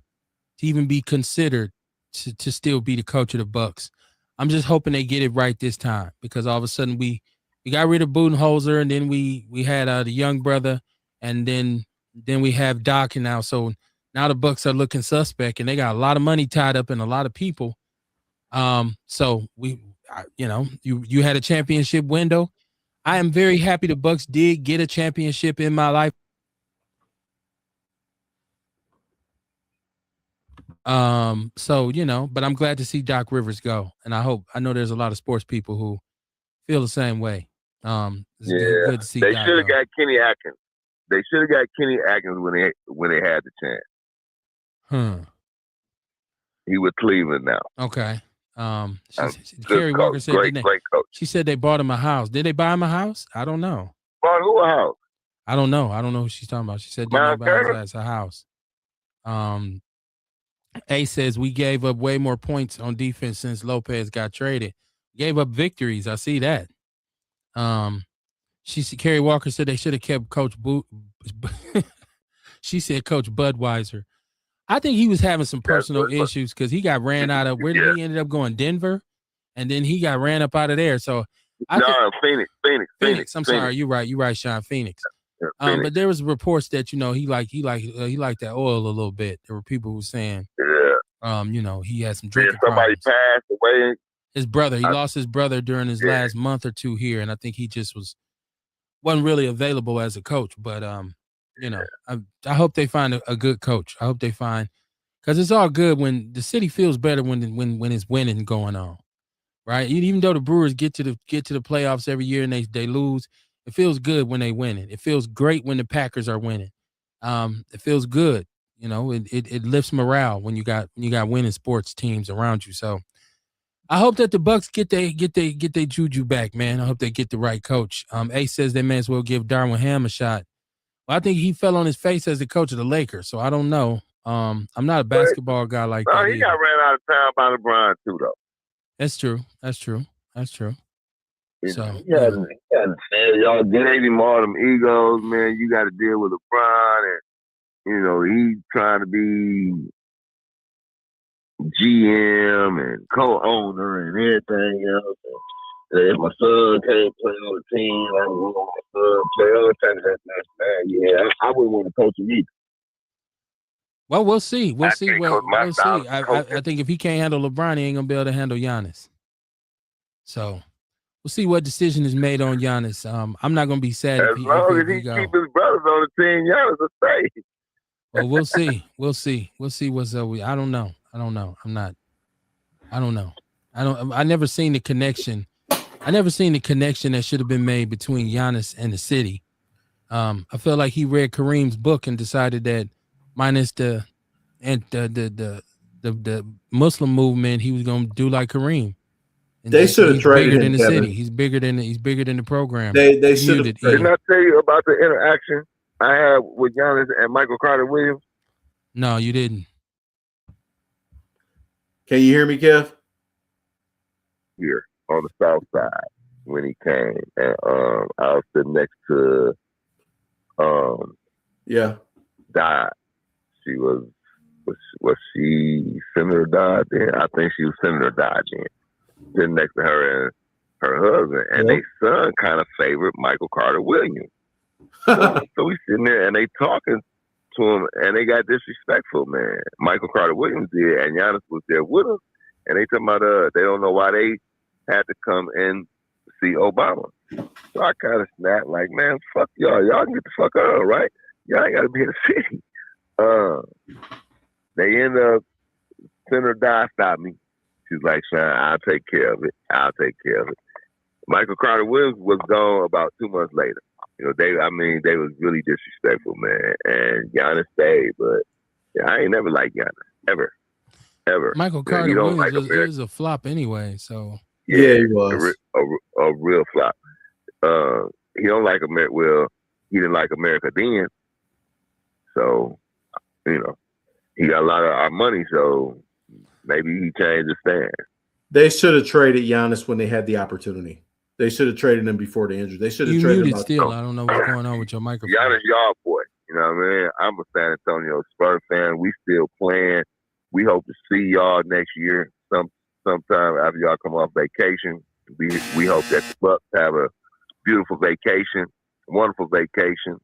to even be considered to still be the coach of the Bucks. I'm just hoping they get it right this time, because all of a sudden we got rid of Budenholzer, and then we had the young brother, and then we have Doc, and now the Bucks are looking suspect, and they got a lot of money tied up in a lot of people. So you had a championship window. I am very happy the Bucks did get a championship in my life. But I'm glad to see Doc Rivers go, and I know there's a lot of sports people who feel the same way. Good to see they should have got Kenny Atkins. They should have got Kenny Atkins when they had the chance. He with Cleveland now. Okay. Kerry Walker said great coach. She said they bought him a house. Did they buy him a house? I don't know. Bought who a house? I don't know. I don't know who she's talking about. She said they bought his a house. A says we gave up way more points on defense since Lopez got traded. Gave up victories. I see that. Kerry Walker said they should have kept Coach she said Coach Budweiser. I think he was having some personal issues because he got ran out of. Where did he ended up going? Denver, and then he got ran up out of there. So Phoenix. I'm sorry, you're right, Sean. Phoenix. Phoenix. But there was reports that he liked that oil a little bit. There were people who were saying, he had some drinking somebody problems. passed away. His brother, he lost his brother during his last month or two here, and I think he just wasn't really available as a coach. But I hope they find a good coach. I hope they find, because it's all good when the city feels better when it's winning going on, right? Even though the Brewers get to the playoffs every year and they lose, it feels good when they win it. It feels great when the Packers are winning. It feels good. It lifts morale when you got winning sports teams around you. So I hope that the Bucks get their juju back, man. I hope they get the right coach. Ace says they may as well give Darwin Ham a shot. Well, I think he fell on his face as the coach of the Lakers, so I don't know. I'm not a basketball guy like that. He got ran out of town by LeBron too, though. That's true. So y'all gave him all them egos, man. You got to deal with LeBron, and he's trying to be GM and co-owner and everything else. If my son can't play on the team, I don't want my son to play on the team. Yeah, I wouldn't want to coach him either. Well, we'll see. We'll see. I think if he can't handle LeBron, he ain't gonna be able to handle Giannis. So we'll see what decision is made on Giannis. I'm not gonna be sad as long as he keep his brothers on the team. Giannis will stay. Well, we'll see. We'll see what's up. I don't know. I never seen the connection. I never seen the connection that should have been made between Giannis and the city. I feel like he read Kareem's book and decided that minus the Muslim movement, he was gonna do like Kareem. And they should have traded bigger him, than the Kevin. city. He's bigger than the program. They should have. Didn't I tell you about the interaction I had with Giannis and Michael Carter Williams? No, you didn't. Can you hear me, Kev? Here on the south side when he came, and I was sitting next to Dodd. She was she Senator Dodd then? I think she was Senator Dodd then. Sitting next to her and her husband, and their son kind of favored Michael Carter Williams. So we sitting there and they talking to him, and they got disrespectful, man. Michael Carter Williams did, and Giannis was there with him, and they talking about they don't know why they had to come and see Obama. So I kind of snapped like, man, fuck y'all. Y'all can get the fuck out, right? Y'all ain't got to be in the city. They end up, Senator Dodd stopped me. She's like, Sean, I'll take care of it. Michael Carter Williams was gone about 2 months later. They was really disrespectful, man. And Giannis stayed, but I ain't never liked Giannis. Ever. Michael Carter Williams was a flop anyway, so. Yeah, he was. A real flop. He don't like America. Well, he didn't like America then. So, he got a lot of our money, so maybe he changed his stance. They should have traded Giannis when they had the opportunity. They should have traded him before the injury. They should have traded him. Still, I don't know what's going on with your microphone. Giannis, y'all boy. You know what I mean? I'm a San Antonio Spurs fan. We still playing. We hope to see y'all next year. Sometime after y'all come off vacation. We hope that the Bucks have a beautiful vacation, wonderful vacation.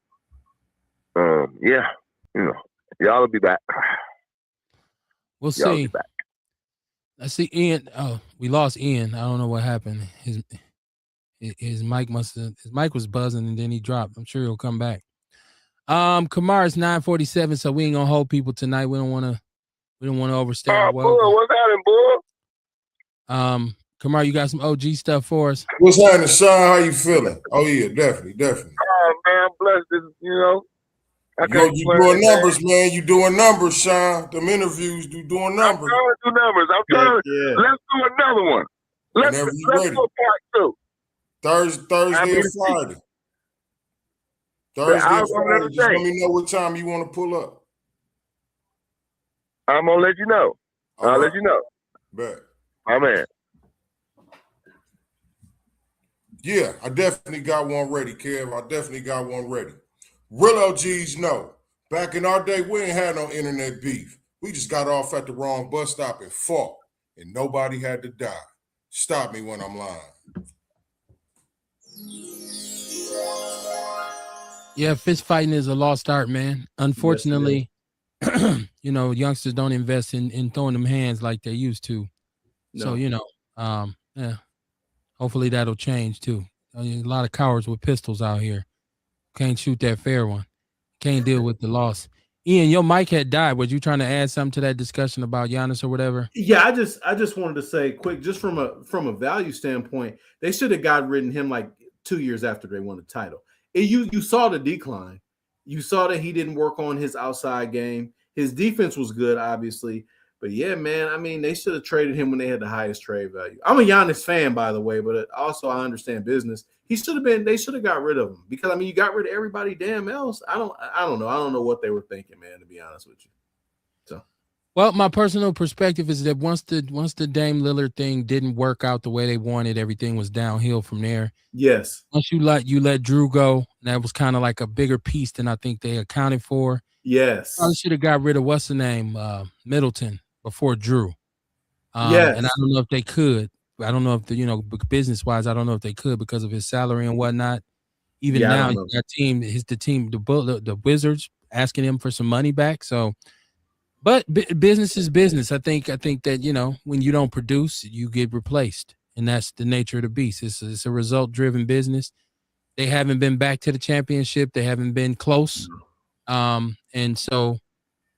Y'all will be back. We'll see. Be back. I see Ian. Oh, we lost Ian. I don't know what happened. His mic was buzzing and then he dropped. I'm sure he'll come back. Kamar's 9:47, so we ain't gonna hold people tonight. We don't want to overstay our welcome. Boy, what's happening, boy? Kamar, you got some OG stuff for us? What's happening, Sean? How you feeling? Oh yeah, definitely. Oh man, I'm blessed. You doing numbers, man. You doing numbers, Sean. Them interviews, doing numbers. I'm trying to do numbers. Let's do another one. Let's do a part 2. Thursday or Friday. Thursday or Friday. Just let me know what time you want to pull up. I'm gonna let you know. I'll let you know. Bet. My man. Yeah, I definitely got one ready, Kev. I definitely got one ready. Real OGs know. Back in our day, we ain't had no internet beef. We just got off at the wrong bus stop and fought, and nobody had to die. Stop me when I'm lying. Yeah, fist fighting is a lost art, man. Unfortunately, youngsters don't invest in throwing them hands like they used to. No. So, yeah, hopefully that'll change too. I mean, a lot of cowards with pistols out here. Can't shoot that fair one. Can't deal with the loss. Ian, your mic had died. Was you trying to add something to that discussion about Giannis or whatever? Yeah, I just wanted to say quick, just from a value standpoint, they should have got rid of him like 2 years after they won the title. You saw the decline. You saw that he didn't work on his outside game. His defense was good, obviously. But yeah, man, I mean, they should have traded him when they had the highest trade value. I'm a Giannis fan, by the way, but also I understand business. They should have got rid of him because I mean, you got rid of everybody damn else. I don't know. I don't know what they were thinking, man, to be honest with you. So Well, my personal perspective is that once the Dame Lillard thing didn't work out the way they wanted, everything was downhill from there. yes. Once you let Drew go, that was kind of like a bigger piece than I think they accounted for. Yes. Probably should have got rid of what's the name, Middleton before Drew. Yes. And I don't know if they could. I don't know if business wise, I don't know if they could because of his salary and whatnot. Even Yeah, I now, don't know. the Wizards asking him for some money back. So, but business is business. I think that when you don't produce, you get replaced, and that's the nature of the beast. It's a result driven business. They haven't been back to the championship. They haven't been close. And so,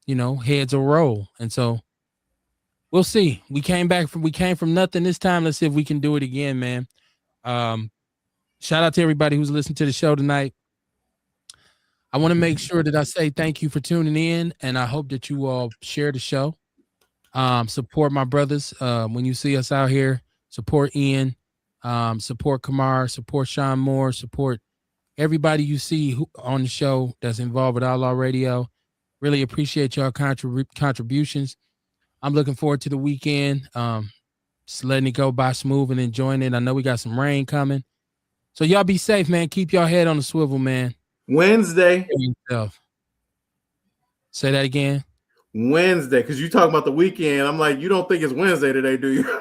heads will roll. And so we'll see. We came from nothing this time. Let's see if we can do it again, man. Shout out to everybody who's listening to the show tonight. I want to make sure that I say thank you for tuning in, and I hope that you all share the show. Support my brothers. When you see us out here, support Ian, support Kamar, support Sean Moore, support everybody you see on the show that's involved with Outlaw Radio. Really appreciate y'all contributions. I'm looking forward to the weekend. Just letting it go by smooth and enjoying it. I know we got some rain coming. So y'all be safe, man. Keep your head on the swivel, man. Wednesday. Say that again. Wednesday, because you talking about the weekend. I'm like, you don't think it's Wednesday today, do you?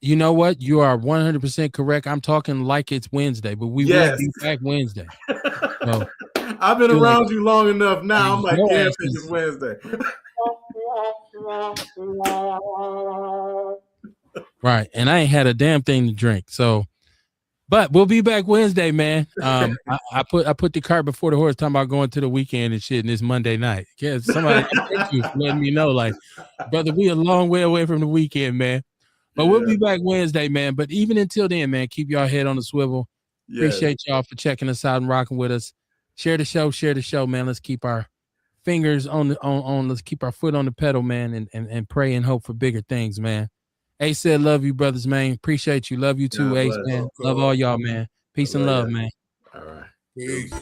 You know what? You are 100% correct. I'm talking like it's Wednesday, but we will be back Wednesday. So, I've been around you long enough now. I'm like, yeah, I think it's Wednesday. Right. And I ain't had a damn thing to drink. So, but we'll be back Wednesday, man. I put the cart before the horse talking about going to the weekend and shit, and it's Monday night. Yeah, somebody thank you for letting me know. Like, brother, we a long way away from the weekend, man. But we'll be back Wednesday, man. But even until then, man, keep y'all head on the swivel. Appreciate y'all for checking us out and rocking with us. Share the show, man. Let's keep our fingers on let's keep our foot on the pedal, man, and pray and hope for bigger things, man. Ace said, love you, brothers, man. Appreciate you. Love you too, Ace, man. Love all y'all, man. Peace and love, man. All right. Peace.